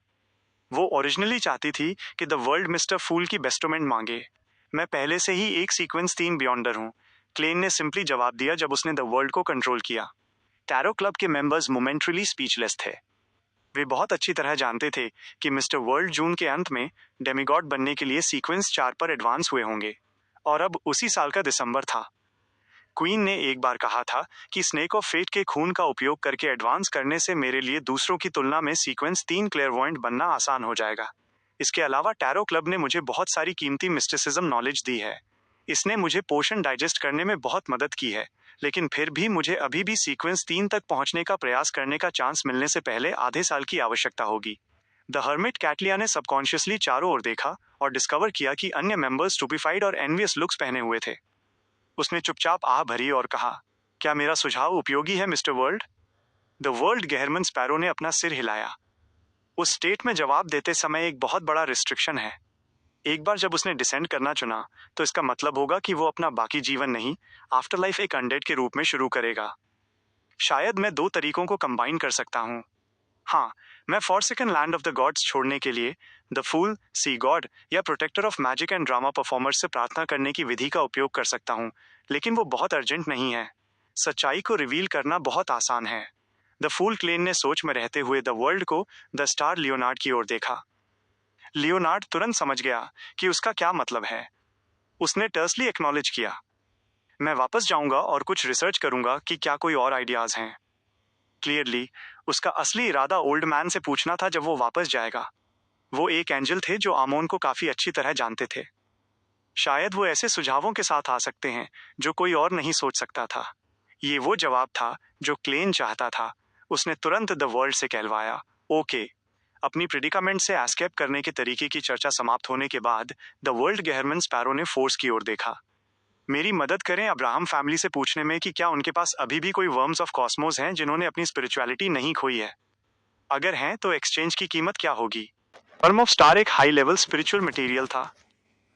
वो ओरिजिनली चाहती थी कि द वर्ल्ड मिस्टर फूल की बेस्टोमेंट मांगे। मैं पहले से ही एक सीक्वेंस 3 बियॉन्डर हूँ, क्लेन ने सिंपली जवाब दिया जब उसने द वर्ल्ड को कंट्रोल किया। टैरो क्लब के मेंबर्स मोमेंटरीली स्पीचलेस थे। वे बहुत अच्छी तरह जानते थे कि मिस्टर वर्ल्ड जून के अंत में डेमिगॉड बनने के लिए सीक्वेंस 4 पर एडवांस हुए होंगे, और अब उसी साल का दिसंबर था। क्वीन ने एक बार कहा था कि स्नेक ऑफ फेट के खून का उपयोग करके एडवांस करने से मेरे लिए दूसरों की तुलना में सीक्वेंस 3 क्लेयरवॉयंट बनना आसान हो जाएगा। इसके अलावा टैरो क्लब ने मुझे बहुत सारी कीमती मिस्टिसिज्म नॉलेज दी है। इसने मुझे पोशन डाइजेस्ट करने में बहुत मदद की है, लेकिन फिर भी मुझे अभी भी सीक्वेंस 3 तक पहुंचने का प्रयास करने का चांस मिलने से पहले आधे साल की आवश्यकता होगी। द हर्मिट कैटलिया ने सबकॉन्शियसली चारों ओर देखा और डिस्कवर किया कि अन्य मेंबर्स स्टूपिफाइड और एनवियस लुक्स पहने हुए थे। उसने चुपचाप आह भरी और कहा, क्या मेरा सुझाव उपयोगी है mister world? The world Gehrman Sparrow ने अपना सिर हिलाया। उस स्टेट में जवाब देते समय एक बहुत बड़ा रिस्ट्रिक्शन है। एक बार जब उसने डिसेंड करना चुना, तो इसका मतलब होगा कि वो अपना बाकी जीवन नहीं, आफ्टर लाइफ एक अनडेड के रूप में शुरू करेगा। शायद मैं 2 तरीकों को कंबाइन कर सकता हूँ। हाँ, मैं forsaken land of the gods छोड़ने के लिए द फूल, सी गॉड या protector of magic and drama performers से प्रार्थना करने की विधि का उपयोग कर सकता हूँ, लेकिन वो बहुत अर्जेंट नहीं है। सच्चाई को रिवील करना बहुत आसान है। द फूल क्लेन ने सोच में रहते हुए द वर्ल्ड को द स्टार लियोनार्ड की ओर देखा। लियोनार्ड तुरंत समझ गया कि उसका क्या मतलब है। उसने टर्सली एक्नॉलेज किया, मैं वापस जाऊंगा और कुछ रिसर्च करूंगा कि क्या कोई और आइडियाज हैं। क्लियरली उसका असली इरादा ओल्ड मैन से पूछना था जब वो वापस जाएगा। वो एक एंजल थे जो आमोन को काफी अच्छी तरह जानते थे। शायद वो ऐसे सुझावों के साथ आ सकते हैं जो कोई और नहीं सोच सकता था। ये वो जवाब था जो क्लेन चाहता था। उसने तुरंत द वर्ल्ड से कहलवाया, ओके। अपनी प्रिडिकामेंट से एस्केप करने के तरीके की चर्चा समाप्त होने के बाद द वर्ल्ड गहरमन स्पैरो ने फोर्स की ओर देखा। मेरी मदद करें अब्राहम फैमिली से पूछने में कि क्या उनके पास अभी भी कोई वर्म्स ऑफ कॉस्मोस हैं जिन्होंने अपनी स्पिरिचुअलिटी नहीं खोई है। अगर हैं तो एक्सचेंज की कीमत क्या होगी? वर्म ऑफ स्टार एक हाई लेवल स्पिरिचुअल मटेरियल था।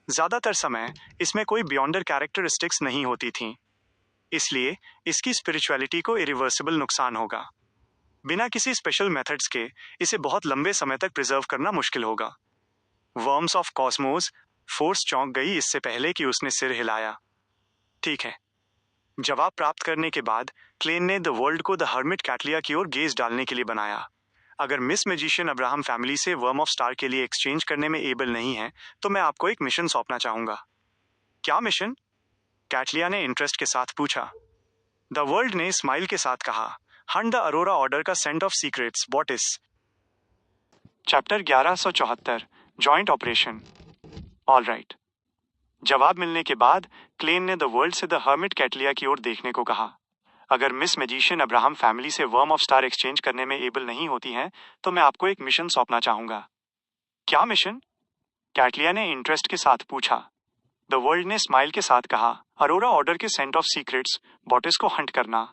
ज्यादातर समय इसमें कोई बियॉन्डर कैरेक्टरिस्टिक्स नहीं होती थीं, इसलिए इसकी स्पिरिचुअलिटी को इरिवर्सिबल नुकसान होगा। बिना किसी स्पेशल मेथड्स के इसे बहुत लंबे समय तक प्रिजर्व करना मुश्किल होगा। वर्म्स ऑफ कॉस्मोस, फोर्स चौंक गई इससे पहले कि उसने सिर हिलाया। ठीक है। जवाब प्राप्त करने के बाद क्लेन ने द वर्ल्ड को द हर्मिट कैटलिया की ओर गेज डालने के लिए बनाया। अगर मिस मैजिशियन अब्राहम फैमिली से वर्म ऑफ स्टार के लिए एक्सचेंज करने में एबल नहीं है, तो मैं आपको एक मिशन सौंपना चाहूंगा। क्या मिशन? कैटलिया ने इंटरेस्ट के साथ पूछा। द वर्ल्ड ने स्माइल के साथ कहा, हंट द अरोरा ऑर्डर का saint of secrets Botis. Chapter 1174, joint operation. All right. जवाब मिलने के बाद क्लेन ने द वर्ल्ड से द हर्मिट कैटलिया की ओर देखने को कहा। अगर मिस मैजिशियन अब्राहम फैमिली से वर्म ऑफ स्टार एक्सचेंज करने में एबल नहीं होती हैं, तो मैं आपको एक मिशन सौंपना चाहूंगा। क्या मिशन? कैटलिया ने इंटरेस्ट के साथ पूछा। द वर्ल्ड ने स्माइल के साथ कहा, अरोरा ऑर्डर के सेंट ऑफ सीक्रेट्स बॉटिस को हंट करना।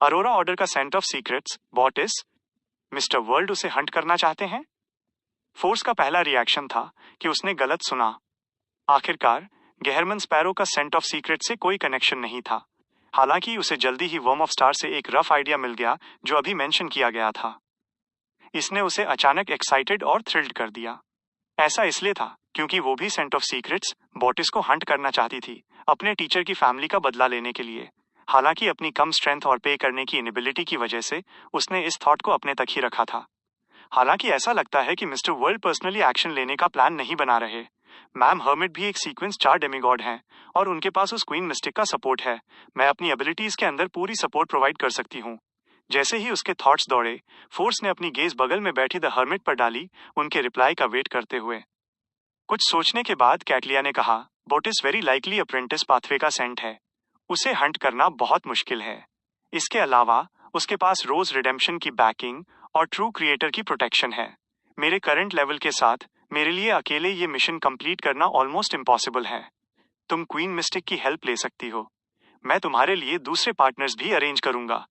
अरोरा ऑर्डर का saint of secrets Botis? Mister world उसे हंट करना चाहते हैं? फोर्स का पहला रिएक्शन था कि उसने गलत सुना। आखिरकार गेहरमन स्पैरो का सेंट ऑफ सीक्रेट से कोई कनेक्शन नहीं था। हालांकि उसे जल्दी ही वर्म ऑफ स्टार से एक रफ आइडिया मिल गया जो अभी मेंशन किया गया था। इसने उसे अचानक एक्साइटेड और थ्रिल्ड कर दिया। ऐसा इसलिए था क्योंकि वो भी सेंट ऑफ सीक्रेट्स बोटिस को हंट करना चाहती थी, अपने टीचर की फैमिली का बदला लेने के लिए। हालांकि अपनी कम स्ट्रेंथ और पे करने की इनेबिलिटी की वजह से उसने इस थॉट को अपने तक ही रखा था। हालांकि ऐसा लगता है कि मिस्टर वर्ल्ड पर्सनली एक्शन लेने का प्लान नहीं बना रहे। मैम हर्मिट भी एक सीक्वेंस 4 डेमीगॉड हैं और उनके पास उस क्वीन मिस्टिक का सपोर्ट है। मैं अपनी एबिलिटीज के अंदर पूरी सपोर्ट प्रोवाइड कर सकती हूँ। जैसे ही उसके थॉट्स दौड़े, फोर्स ने अपनी गेज बगल में बैठी द हर्मिट पर डाली, उनके रिप्लाई का वेट करते हुए। कुछ सोचने के बाद कैटलिया ने कहा, बोटिस वेरी लाइकली अप्रेंटिस पाथवे का सेंट है। उसे हंट करना बहुत मुश्किल है। इसके अलावा उसके पास रोज रिडेम्पशन की बैकिंग और ट्रू क्रिएटर की प्रोटेक्शन है। मेरे करंट लेवल के साथ मेरे लिए अकेले ये मिशन कंप्लीट करना ऑलमोस्ट इम्पॉसिबल है। तुम क्वीन मिस्टिक की हेल्प ले सकती हो। मैं तुम्हारे लिए दूसरे पार्टनर्स भी अरेंज करूंगा।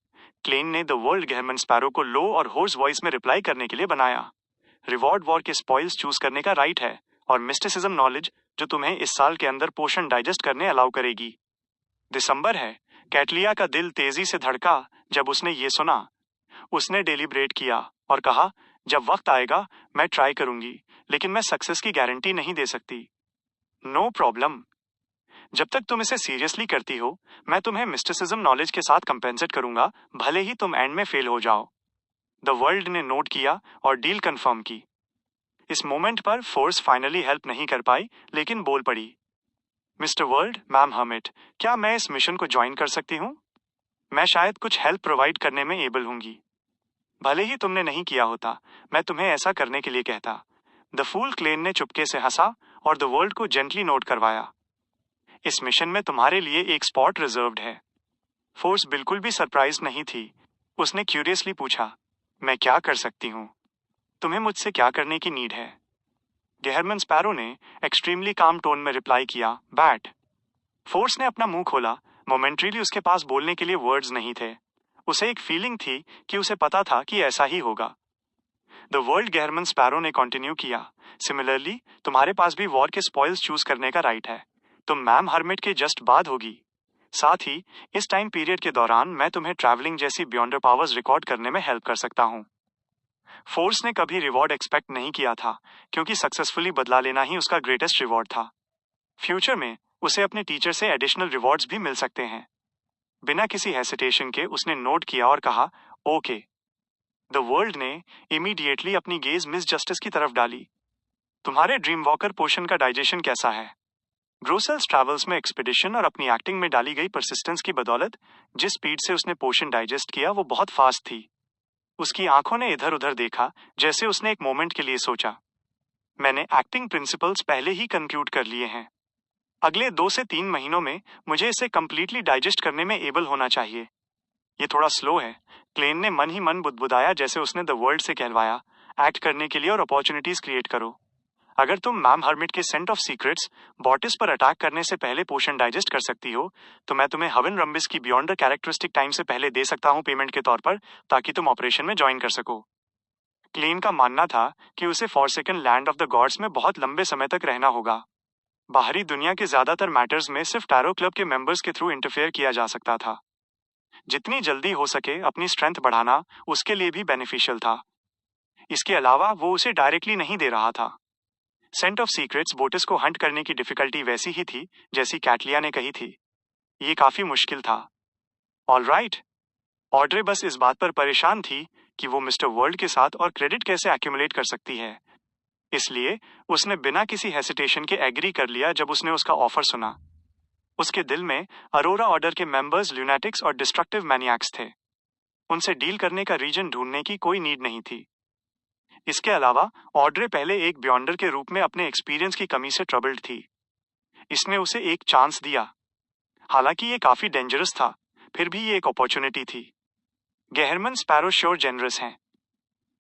क्लेन ने द वर्ल्ड गेहरमन स्पैरो को लो और होर्स वॉइस में रिप्लाई करने के लिए बनाया। रिवॉर्ड वॉर के स्पॉइल्स चूज करने का राइट है और मिस्टिसिज्म नॉलेज जो तुम्हें इस साल के अंदर पोषण डाइजेस्ट करने अलाउ करेगी। दिसंबर है। कैटलिया का दिल तेजी से धड़का जब उसने ये सुना। उसने डेलिब्रेट किया और कहा, जब वक्त आएगा मैं ट्राई करूंगी, लेकिन मैं सक्सेस की गारंटी नहीं दे सकती। No problem. जब तक तुम इसे सीरियसली करती हो, मैं तुम्हें मिस्टिसिज्म नॉलेज के साथ कंपेंसेट करूंगा, भले ही तुम एंड में फेल हो जाओ। द वर्ल्ड ने नोट किया और डील कंफर्म की। इस मोमेंट पर फोर्स फाइनली हेल्प नहीं कर पाई, लेकिन बोल पड़ी, मिस्टर वर्ल्ड, मैम हर्मिट, क्या मैं इस मिशन को ज्वाइन कर सकती हूँ? मैं शायद कुछ हेल्प प्रोवाइड करने में एबल होंगी। भले ही तुमने नहीं किया होता, मैं तुम्हें ऐसा करने के लिए कहता। द फूल क्लेन ने चुपके से हंसा और द वर्ल्ड को जेंटली नोट करवाया। इस मिशन में तुम्हारे लिए एक स्पॉट रिजर्व्ड है। फोर्स बिल्कुल भी सरप्राइज नहीं थी। उसने क्यूरियसली पूछा, मैं क्या कर सकती हूँ? तुम्हें मुझसे क्या करने की नीड है? गेहरमन स्पैरो ने एक्सट्रीमली काम टोन में रिप्लाई किया, बैट। फोर्स ने अपना मुंह खोला। मोमेंट्रीली उसके पास बोलने के लिए वर्ड्स नहीं थे। उसे एक फीलिंग थी कि उसे पता था कि ऐसा ही होगा। द वर्ल्ड गेहरमन स्पैरो ने कंटिन्यू किया, सिमिलरली तुम्हारे पास भी वॉर के स्पॉइल्स चूज करने का राइट है। तुम मैम हर्मिट के जस्ट बाद होगी। साथ ही इस टाइम पीरियड के दौरान मैं तुम्हें ट्रैवलिंग जैसी बियॉन्डर पावर्स रिकॉर्ड करने में हेल्प कर सकता हूँ। फोर्स ने कभी रिवॉर्ड एक्सपेक्ट नहीं किया था, क्योंकि सक्सेसफुली बदला लेना ही उसका ग्रेटेस्ट रिवॉर्ड था। फ्यूचर में उसे अपने टीचर से एडिशनल रिवॉर्ड्स भी मिल सकते हैं। बिना किसी हेसिटेशन के उसने नोट किया और कहा, ओके। द वर्ल्ड ने इमीडिएटली अपनी गेज मिस जस्टिस की तरफ डाली। तुम्हारे ड्रीम वॉकर पोशन का डाइजेशन कैसा है? ब्रूसेल्स ट्रैवल्स में एक्सपीडिशन और अपनी एक्टिंग में डाली गई परसिस्टेंस की बदौलत जिस स्पीड से उसने पोशन डाइजेस्ट किया वो बहुत फास्ट थी। उसकी आंखों ने इधर उधर देखा, जैसे उसने एक मोमेंट के लिए सोचा। मैंने एक्टिंग प्रिंसिपल्स पहले ही कंक्लूड कर लिए हैं। अगले 2 से 3 महीनों में मुझे इसे कंप्लीटली डाइजेस्ट करने में एबल होना चाहिए। ये थोड़ा स्लो है, क्लेन ने मन ही मन बुदबुदाया, जैसे उसने द वर्ल्ड से कहलवाया, एक्ट करने के लिए और अपॉर्चुनिटीज क्रिएट करो। अगर तुम मैम हर्मिट के सेंट ऑफ सीक्रेट्स बॉटिस पर अटैक करने से पहले पोशन डाइजेस्ट कर सकती हो, तो मैं तुम्हें हवन रंबिस की बियॉन्डर कैरेक्टरिस्टिक टाइम से पहले दे सकता हूँ पेमेंट के तौर पर, ताकि तुम ऑपरेशन में ज्वाइन कर सको। क्लेन का मानना था कि उसे forsaken land of the gods में बहुत लंबे समय तक रहना होगा। बाहरी दुनिया के ज्यादातर मैटर्स में सिर्फ टैरो क्लब के मेंबर्स के थ्रू इंटरफेयर किया जा सकता था। जितनी जल्दी हो सके अपनी स्ट्रेंथ बढ़ाना उसके लिए भी बेनिफिशियल था। इसके अलावा वो उसे डायरेक्टली नहीं दे रहा था। सेंट ऑफ सीक्रेट्स बोटिस को हंट करने की डिफिकल्टी वैसी ही थी जैसी कैटलिया ने कही थी। ये काफी मुश्किल था। ऑलराइट। ऑड्रे बस इस बात पर परेशान थी कि वो मिस्टर वर्ल्ड के साथ और क्रेडिट कैसे एक्यूमुलेट कर सकती है। इसलिए उसने बिना किसी हेसिटेशन के एग्री कर लिया जब उसने उसका ऑफर सुना। उसके दिल में अरोरा ऑर्डर के मेंबर्स ल्यूनेटिक्स और डिस्ट्रक्टिव मैनियाक्स थे। उनसे डील करने का रीजन ढूंढने की कोई नीड नहीं थी। इसके अलावा ऑड्रे पहले एक बियॉन्डर के रूप में अपने एक्सपीरियंस की कमी से ट्रबल्ड थी। इसने उसे एक चांस दिया। हालांकि ये काफी डेंजरस था, फिर भी ये एक अपॉर्चुनिटी थी। गेहरमन स्पैरो श्योर जेनरस हैं।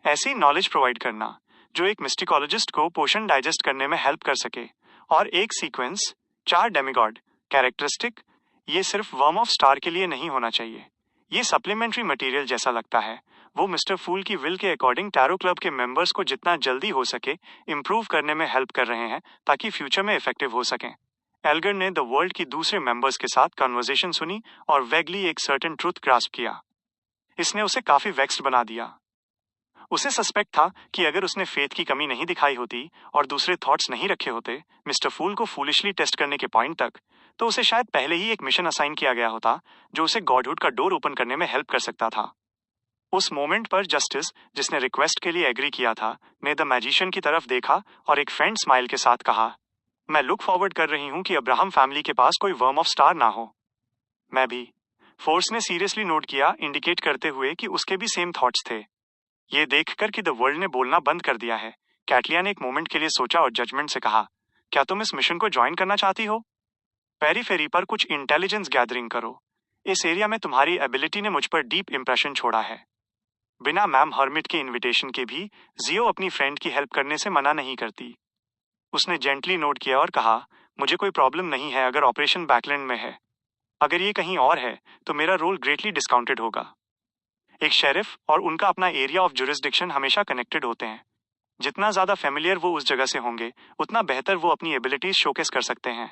ऐसी नॉलेज प्रोवाइड करना जो एक मिस्टिकोलॉजिस्ट को पोशन डाइजेस्ट करने में हेल्प कर सके, और एक सीक्वेंस 4 डेमिगॉड कैरेक्टरिस्टिक, ये सिर्फ वर्म ऑफ स्टार के लिए नहीं होना चाहिए। ये सप्लीमेंट्री मटेरियल जैसा लगता है। वो मिस्टर फूल की विल के अकॉर्डिंग टैरो क्लब के मेंबर्स को जितना जल्दी हो सके इम्प्रूव करने में हेल्प कर रहे हैं ताकि फ्यूचर में इफेक्टिव हो सकें। एल्गर ने द वर्ल्ड की दूसरे मेंबर्स के साथ कन्वर्सेशन सुनी और वैगली एक सर्टेन ट्रुथ ग्रास्प किया। इसने उसे काफी वेक्स्ड बना दिया। उसे सस्पेक्ट था कि अगर उसने फेथ की कमी नहीं दिखाई होती और दूसरे थॉट्स नहीं रखे होते मिस्टर फूल को फूलिशली टेस्ट करने के पॉइंट तक, तो उसे शायद पहले ही एक मिशन असाइन किया गया होता जो उसे गॉडहुड का डोर ओपन करने में हेल्प कर सकता था। उस मोमेंट पर जस्टिस, जिसने रिक्वेस्ट के लिए एग्री किया था, ने द मैजिशियन की तरफ देखा और एक फ्रेंड स्माइल के साथ कहा, मैं लुक फॉरवर्ड कर रही हूं कि अब्राहम फैमिली के पास कोई वर्म ऑफ स्टार ना हो। मैं भी। फोर्स ने सीरियसली नोट किया, इंडिकेट करते हुए कि उसके भी सेम थॉट्स थे। ये देखकर कि द वर्ल्ड ने बोलना बंद कर दिया है, कैटलिया ने एक मोमेंट के लिए सोचा और जजमेंट से कहा, क्या तुम इस मिशन को ज्वाइन करना चाहती हो? पेरीफेरी पर कुछ इंटेलिजेंस गैदरिंग करो। इस एरिया में तुम्हारी एबिलिटी ने मुझ पर डीप इंप्रेशन छोड़ा है। बिना मैम हर्मिट के इनविटेशन के भी जियो अपनी फ्रेंड की हेल्प करने से मना नहीं करती। उसने जेंटली नोट किया और कहा, मुझे कोई प्रॉब्लम नहीं है अगर ऑपरेशन बैकलैंड में है। अगर ये कहीं और है तो मेरा रोल ग्रेटली डिस्काउंटेड होगा। एक शेरिफ और उनका अपना एरिया ऑफ जुरिस्डिक्शन हमेशा कनेक्टेड होते हैं। जितना ज्यादा फेमिलियर वो उस जगह से होंगे उतना बेहतर वो अपनी एबिलिटीज शोकेस कर सकते हैं।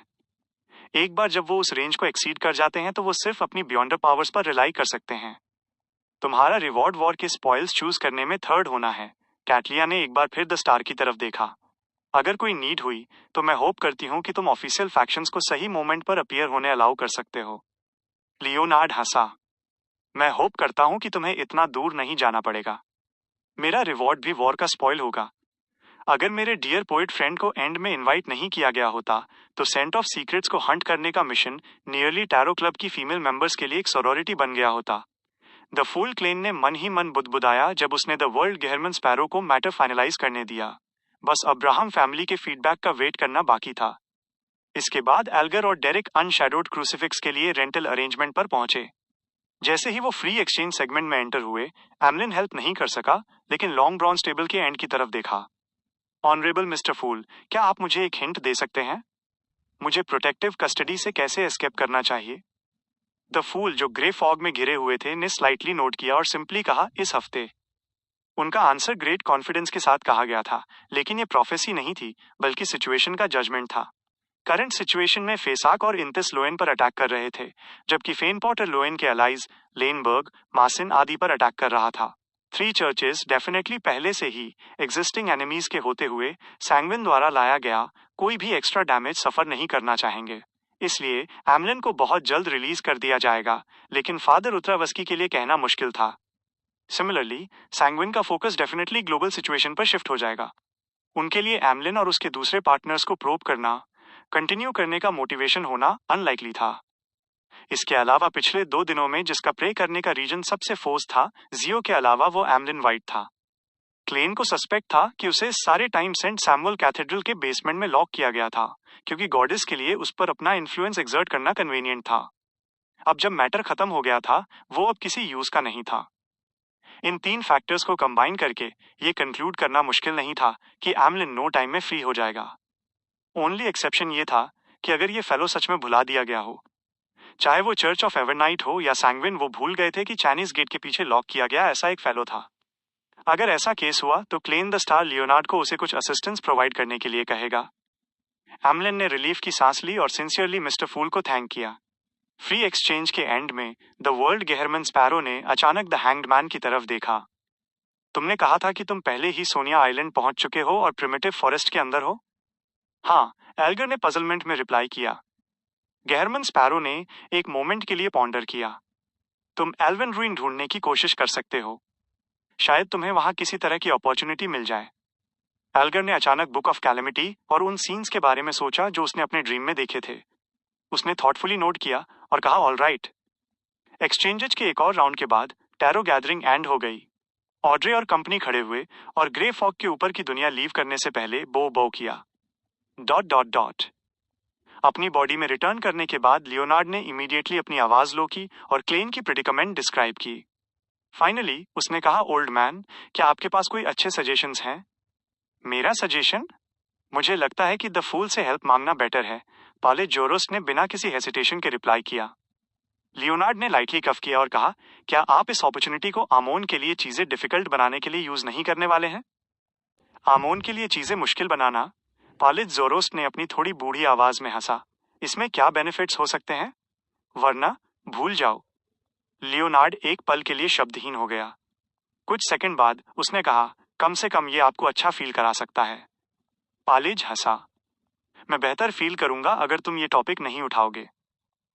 एक बार जब वो उस रेंज को एक्सीड कर जाते हैं तो वो सिर्फ अपनी बियॉन्डर पावर्स पर रिलाई कर सकते हैं। तुम्हारा रिवॉर्ड वॉर के स्पॉइल्स चूज करने में थर्ड होना है। कैटलिया ने एक बार फिर द स्टार की तरफ देखा। अगर कोई नीड हुई तो मैं होप करती हूँ कि तुम ऑफिशियल फैक्शंस को सही मोमेंट पर अपीयर होने अलाउ कर सकते हो। लियोनार्ड हंसा। मैं होप करता हूँ कि तुम्हें इतना दूर नहीं जाना पड़ेगा। मेरा रिवॉर्ड भी वॉर का स्पॉइल होगा। अगर मेरे डियर पोइट फ्रेंड को एंड में इनवाइट नहीं किया गया होता तो सेंट ऑफ सीक्रेट्स को हंट करने का मिशन नियरली टैरो क्लब की फीमेल मेंबर्स के लिए एक सोरोरिटी बन गया होता। द फूल क्लेन ने मन ही मन बुदबुदाया जब उसने द वर्ल्ड गेहरमन स्पैरो को मैटर फाइनलाइज करने दिया। बस अब्राहम फैमिली के फीडबैक का वेट करना बाकी था। इसके बाद एल्गर और डेरिक अनशैडोड क्रूसिफिक्स के लिए रेंटल अरेंजमेंट पर पहुंचे। जैसे ही वो फ्री एक्सचेंज सेगमेंट में एंटर हुए, एमलिन हेल्प नहीं कर सका लेकिन लॉन्ग ब्रॉन्ज टेबल के एंड की तरफ देखा। ऑनरेबल मिस्टर फूल, क्या आप मुझे एक हिंट दे सकते हैं? मुझे प्रोटेक्टिव कस्टडी से कैसे एस्केप करना चाहिए? द फूल, जो ग्रे फॉग में घिरे हुए थे, ने स्लाइटली नोट किया और सिंपली कहा, इस हफ्ते। उनका आंसर ग्रेट कॉन्फिडेंस के साथ कहा गया था, लेकिन ये प्रोफेसी नहीं थी बल्कि सिचुएशन का जजमेंट था। करंट सिचुएशन में फेसाक और इंतिस लोएन पर अटैक कर रहे थे, जबकि फेन पॉटर लोएन के अलाइज लेनबर्ग, मासिन आदि पर अटैक कर रहा था। थ्री चर्चेस डेफिनेटली पहले से ही एग्जिस्टिंग एनिमीज के होते हुए सैंगविन द्वारा लाया गया कोई भी एक्स्ट्रा डैमेज सफर नहीं करना चाहेंगे। इसलिए एमलिन को बहुत जल्द रिलीज कर दिया जाएगा, लेकिन फादर उत्तरावस्की के लिए कहना मुश्किल था। सिमिलरली सैंगविन का फोकस डेफिनेटली ग्लोबल सिचुएशन पर शिफ्ट हो जाएगा। उनके लिए एमलिन और उसके दूसरे पार्टनर्स को प्रोब करना, कंटिन्यू करने का मोटिवेशन होना अनलाइकली था। इसके अलावा पिछले 2 दिनों में जिसका प्रे करने का रीजन सबसे फोर्स था, जियो के अलावा वो एमलिन वाइट था। क्लेन को सस्पेक्ट था कि उसे सारे टाइम सेंट सैमुअल कैथेड्रल के बेसमेंट में लॉक किया गया था, क्योंकि गॉडेस के लिए उस पर अपना इन्फ्लुएंस एक्सर्ट करना कन्वीनियंट था। अब जब मैटर खत्म हो गया था, वो अब किसी यूज का नहीं था। इन 3 फैक्टर्स को कंबाइन करके ये कंक्लूड करना मुश्किल नहीं था कि एमलिन नो टाइम में फ्री हो जाएगा। ओनली एक्सेप्शन ये था कि अगर ये फेलो सच में भुला दिया गया हो, चाहे वो चर्च ऑफ एवरनाइट हो या सैंगविन, वो भूल गए थे कि चाइनीज गेट के पीछे लॉक किया गया ऐसा एक फेलो था। अगर ऐसा केस हुआ तो क्लेन द स्टार लियोनार्ड को उसे कुछ असिस्टेंस प्रोवाइड करने के लिए कहेगा। एमलिन ने रिलीफ की सांस ली और सिंसियरली मिस्टर फूल को थैंक किया। फ्री एक्सचेंज के एंड में द वर्ल्ड गेहरमन स्पैरो ने अचानक द हैंग्ड मैन की तरफ देखा। तुमने कहा था कि तुम पहले ही सोनिया आइलैंड पहुंच चुके हो और प्रिमिटिव फॉरेस्ट के अंदर हो? हाँ, एल्गर ने पजलमेंट में रिप्लाई किया। गेहरमन स्पैरो ने एक मोमेंट के लिए पॉन्डर किया। तुम एल्विन रूइन ढूंढने की कोशिश कर सकते हो। शायद तुम्हें वहां किसी तरह की अपॉर्चुनिटी मिल जाए। एल्गर ने अचानक बुक ऑफ कैलेमिटी और उन सीन्स के बारे में सोचा जो उसने अपने ड्रीम में देखे थे। उसने थॉटफुली नोट किया और कहा, ऑल राइट। एक्सचेंजेज के एक और राउंड के बाद टैरो गैदरिंग एंड हो गई। ऑड्रे और कंपनी खड़े हुए और ग्रे फॉग के ऊपर की दुनिया लीव करने से पहले बो बो किया। Dot dot dot. अपनी बॉडी में रिटर्न करने के बाद लियोनार्ड ने इमीडिएटली अपनी आवाज लो की और क्लेन की प्रेडिकमेंट डिस्क्राइब की। फाइनली उसने कहा, ओल्ड मैन, क्या आपके पास कोई अच्छे सजेशंस हैं? मेरा सजेशन? मुझे लगता है कि द फूल से हेल्प मांगना बेटर है, पाले जोरोस ने बिना किसी हेसिटेशन के रिप्लाई किया। लियोनार्ड ने लाइटली कफ किया और कहा, क्या आप इस अपॉर्चुनिटी को आमोन के लिए चीजें डिफिकल्ट बनाने के लिए यूज नहीं करने वाले हैं? आमोन के लिए चीजें मुश्किल बनाना? पालिज जोरोस्ट ने अपनी थोड़ी बूढ़ी आवाज में हंसा। इसमें क्या बेनिफिट्स हो सकते हैं? वरना भूल जाओ। लियोनार्ड एक पल के लिए शब्दहीन हो गया। कुछ सेकंड बाद उसने कहा, कम से कम ये आपको अच्छा फील करा सकता है। पालिज हंसा। मैं बेहतर फील करूंगा अगर तुम ये टॉपिक नहीं उठाओगे।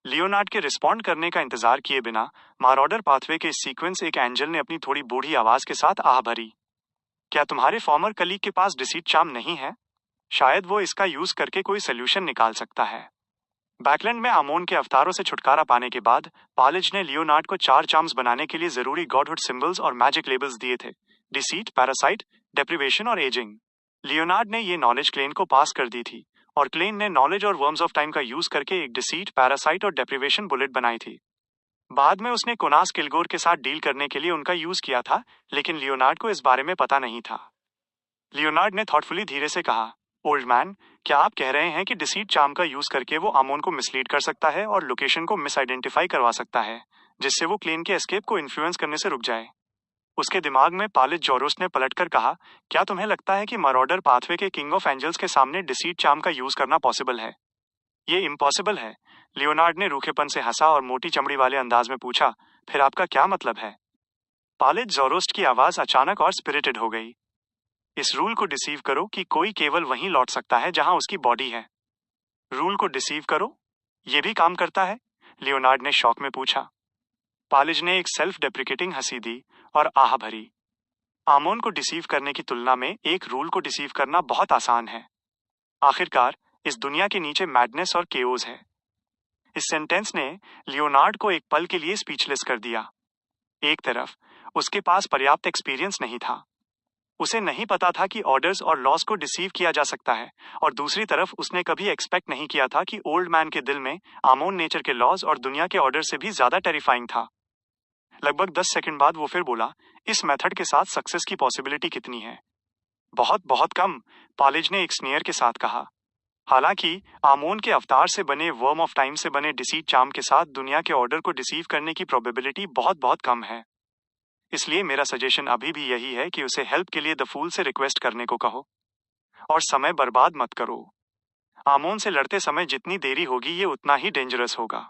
लियोनार्ड के रिस्पॉन्ड करने का इंतजार किए बिना मारॉडर पाथवे के इस सीक्वेंस एक एंजल ने अपनी थोड़ी बूढ़ी आवाज के साथ आह भरी। क्या तुम्हारे फॉर्मर कलीग के पास डिसीट चार्म नहीं है? शायद वो इसका यूज करके कोई सोल्यूशन निकाल सकता है। बैकलैंड में आमोन के अवतारों से छुटकारा पाने के बाद पालिज ने लियोनार्ड को 4 चार्म्स बनाने के लिए जरूरी गॉडहुड सिंबल्स और मैजिक लेबल्स दिए थे। डिसीट, पैरासाइट, डेप्रिवेशन और एजिंग। लियोनार्ड ने ये नॉलेज क्लेन को पास कर दी थी और क्लेन ने नॉलेज और वर्म्स ऑफ टाइम का यूज करके एक डिसीट, पैरासाइट और डेप्रिवेशन बुलेट बनाई थी। बाद में उसने कोनास किलगोर के साथ डील करने के लिए उनका यूज किया था, लेकिन लियोनार्ड को इस बारे में पता नहीं था। लियोनार्ड ने थॉटफुली धीरे से कहा, ओल्ड मैन, क्या आप कह रहे हैं कि डिसीट चार्म का यूज करके वो आमोन को मिसलीड कर सकता है और लोकेशन को मिस आइडेंटिफाई करवा सकता है, जिससे वो क्लेन के एस्केप को इन्फ्लुएंस करने से रुक जाए? उसके दिमाग में पालिज जोरोस्ट ने पलटकर कहा, क्या तुम्हें लगता है कि मरॉडर पाथवे के किंग ऑफ एंजल्स के सामने डिसीट चार्म का यूज करना पॉसिबल है? ये इम्पॉसिबल है। लियोनार्ड ने रूखेपन से हंसा और मोटी चमड़ी वाले अंदाज में पूछा, फिर आपका क्या मतलब है? पालिज जोरोस्ट की आवाज अचानक और स्पिरिटेड हो गई। इस रूल को डिसीव करो कि कोई केवल वहीं लौट सकता है जहां उसकी बॉडी है। रूल को डिसीव करो? ये भी काम करता है? लियोनार्ड ने शौक में पूछा। पालिज ने एक सेल्फ डेप्रिकेटिंग हंसी दी और आह भरी। आमोन को डिसीव करने की तुलना में एक रूल को डिसीव करना बहुत आसान है। आखिरकार इस दुनिया के नीचे मैडनेस और केओस है। इस सेंटेंस ने लियोनार्ड को एक पल के लिए स्पीचलेस कर दिया। एक तरफ उसके पास पर्याप्त एक्सपीरियंस नहीं था। उसे नहीं पता था कि ऑर्डर्स और लॉस को डिसीव किया जा सकता है, और दूसरी तरफ उसने कभी एक्सपेक्ट नहीं किया था कि ओल्ड मैन के दिल में आमोन नेचर के लॉज और दुनिया के ऑर्डर से भी ज्यादा टेरिफाइंग था। लगभग 10 सेकंड बाद वो फिर बोला, इस मेथड के साथ सक्सेस की पॉसिबिलिटी कितनी है? बहुत बहुत कम, पालिज ने एक स्नेयर के साथ कहा। हालांकि आमोन के अवतार से बने वर्म ऑफ टाइम से बने डिसीट चार्म के साथ दुनिया के ऑर्डर को डिसीव करने की प्रोबेबिलिटी बहुत बहुत कम है। इसलिए मेरा सजेशन अभी भी यही है कि उसे हेल्प के लिए द फूल से रिक्वेस्ट करने को कहो और समय बर्बाद मत करो। आमोन से लड़ते समय जितनी देरी होगी ये उतना ही डेंजरस होगा।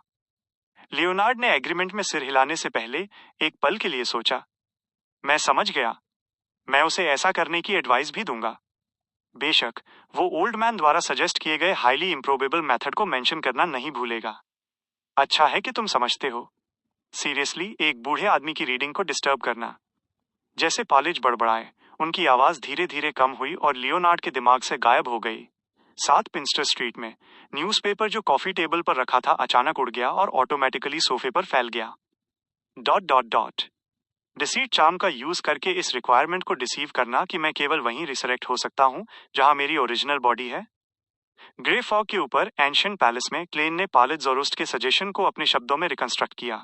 लियोनार्ड ने एग्रीमेंट में सिर हिलाने से पहले एक पल के लिए सोचा। मैं समझ गया। मैं उसे ऐसा करने की एडवाइस भी दूंगा। बेशक वो ओल्ड मैन द्वारा सजेस्ट किए गए हाईली इम्प्रोबेबल मेथड को मेंशन करना नहीं भूलेगा। अच्छा है कि तुम समझते हो। सीरियसली एक बूढ़े आदमी की रीडिंग को डिस्टर्ब करना। जैसे पालिज बड़बड़ाए, उनकी आवाज धीरे धीरे कम हुई और लियोनार्ड के दिमाग से गायब हो गई। 7 पिंस्टर स्ट्रीट में न्यूज़पेपर जो कॉफी टेबल पर रखा था अचानक उड़ गया और ऑटोमेटिकली सोफे पर फैल गया। Dot dot dot. Deceit charm का यूज करके इस रिक्वायरमेंट को डिसीव करना कि मैं केवल वहीं रिसरेक्ट हो सकता हूं जहां मेरी ओरिजिनल बॉडी है। ग्रे फॉग के ऊपर एंशिएंट पैलेस में क्लेन ने पालिज जोरोस्ट के सजेशन को अपने शब्दों में रिकंस्ट्रक्ट किया।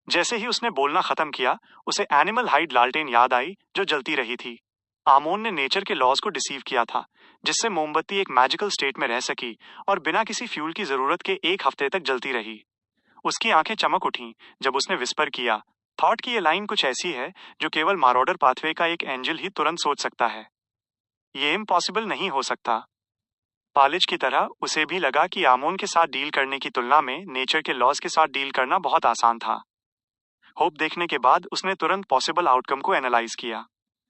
जैसे ही उसने बोलना खत्म किया, उसे एनिमल हाइड लालटेन याद आई जो जलती रही थी। आमोन ने नेचर के लॉज को डिसीव किया था, जिससे मोमबत्ती एक मैजिकल स्टेट में रह सकी और बिना किसी फ्यूल की जरूरत के 1 हफ्ते तक जलती रही। उसकी आंखें चमक उठीं जब उसने विस्पर किया, थॉट की ये लाइन कुछ ऐसी है जो केवल मारॉडर पाथवे का एक एंजल ही तुरंत सोच सकता है। ये इम्पॉसिबल नहीं हो सकता। पालिज की तरह उसे भी लगा कि आमोन के साथ डील करने की तुलना में नेचर के लॉज के साथ डील करना बहुत आसान था। होप देखने के बाद उसने तुरंत पॉसिबल आउटकम को एनालाइज किया।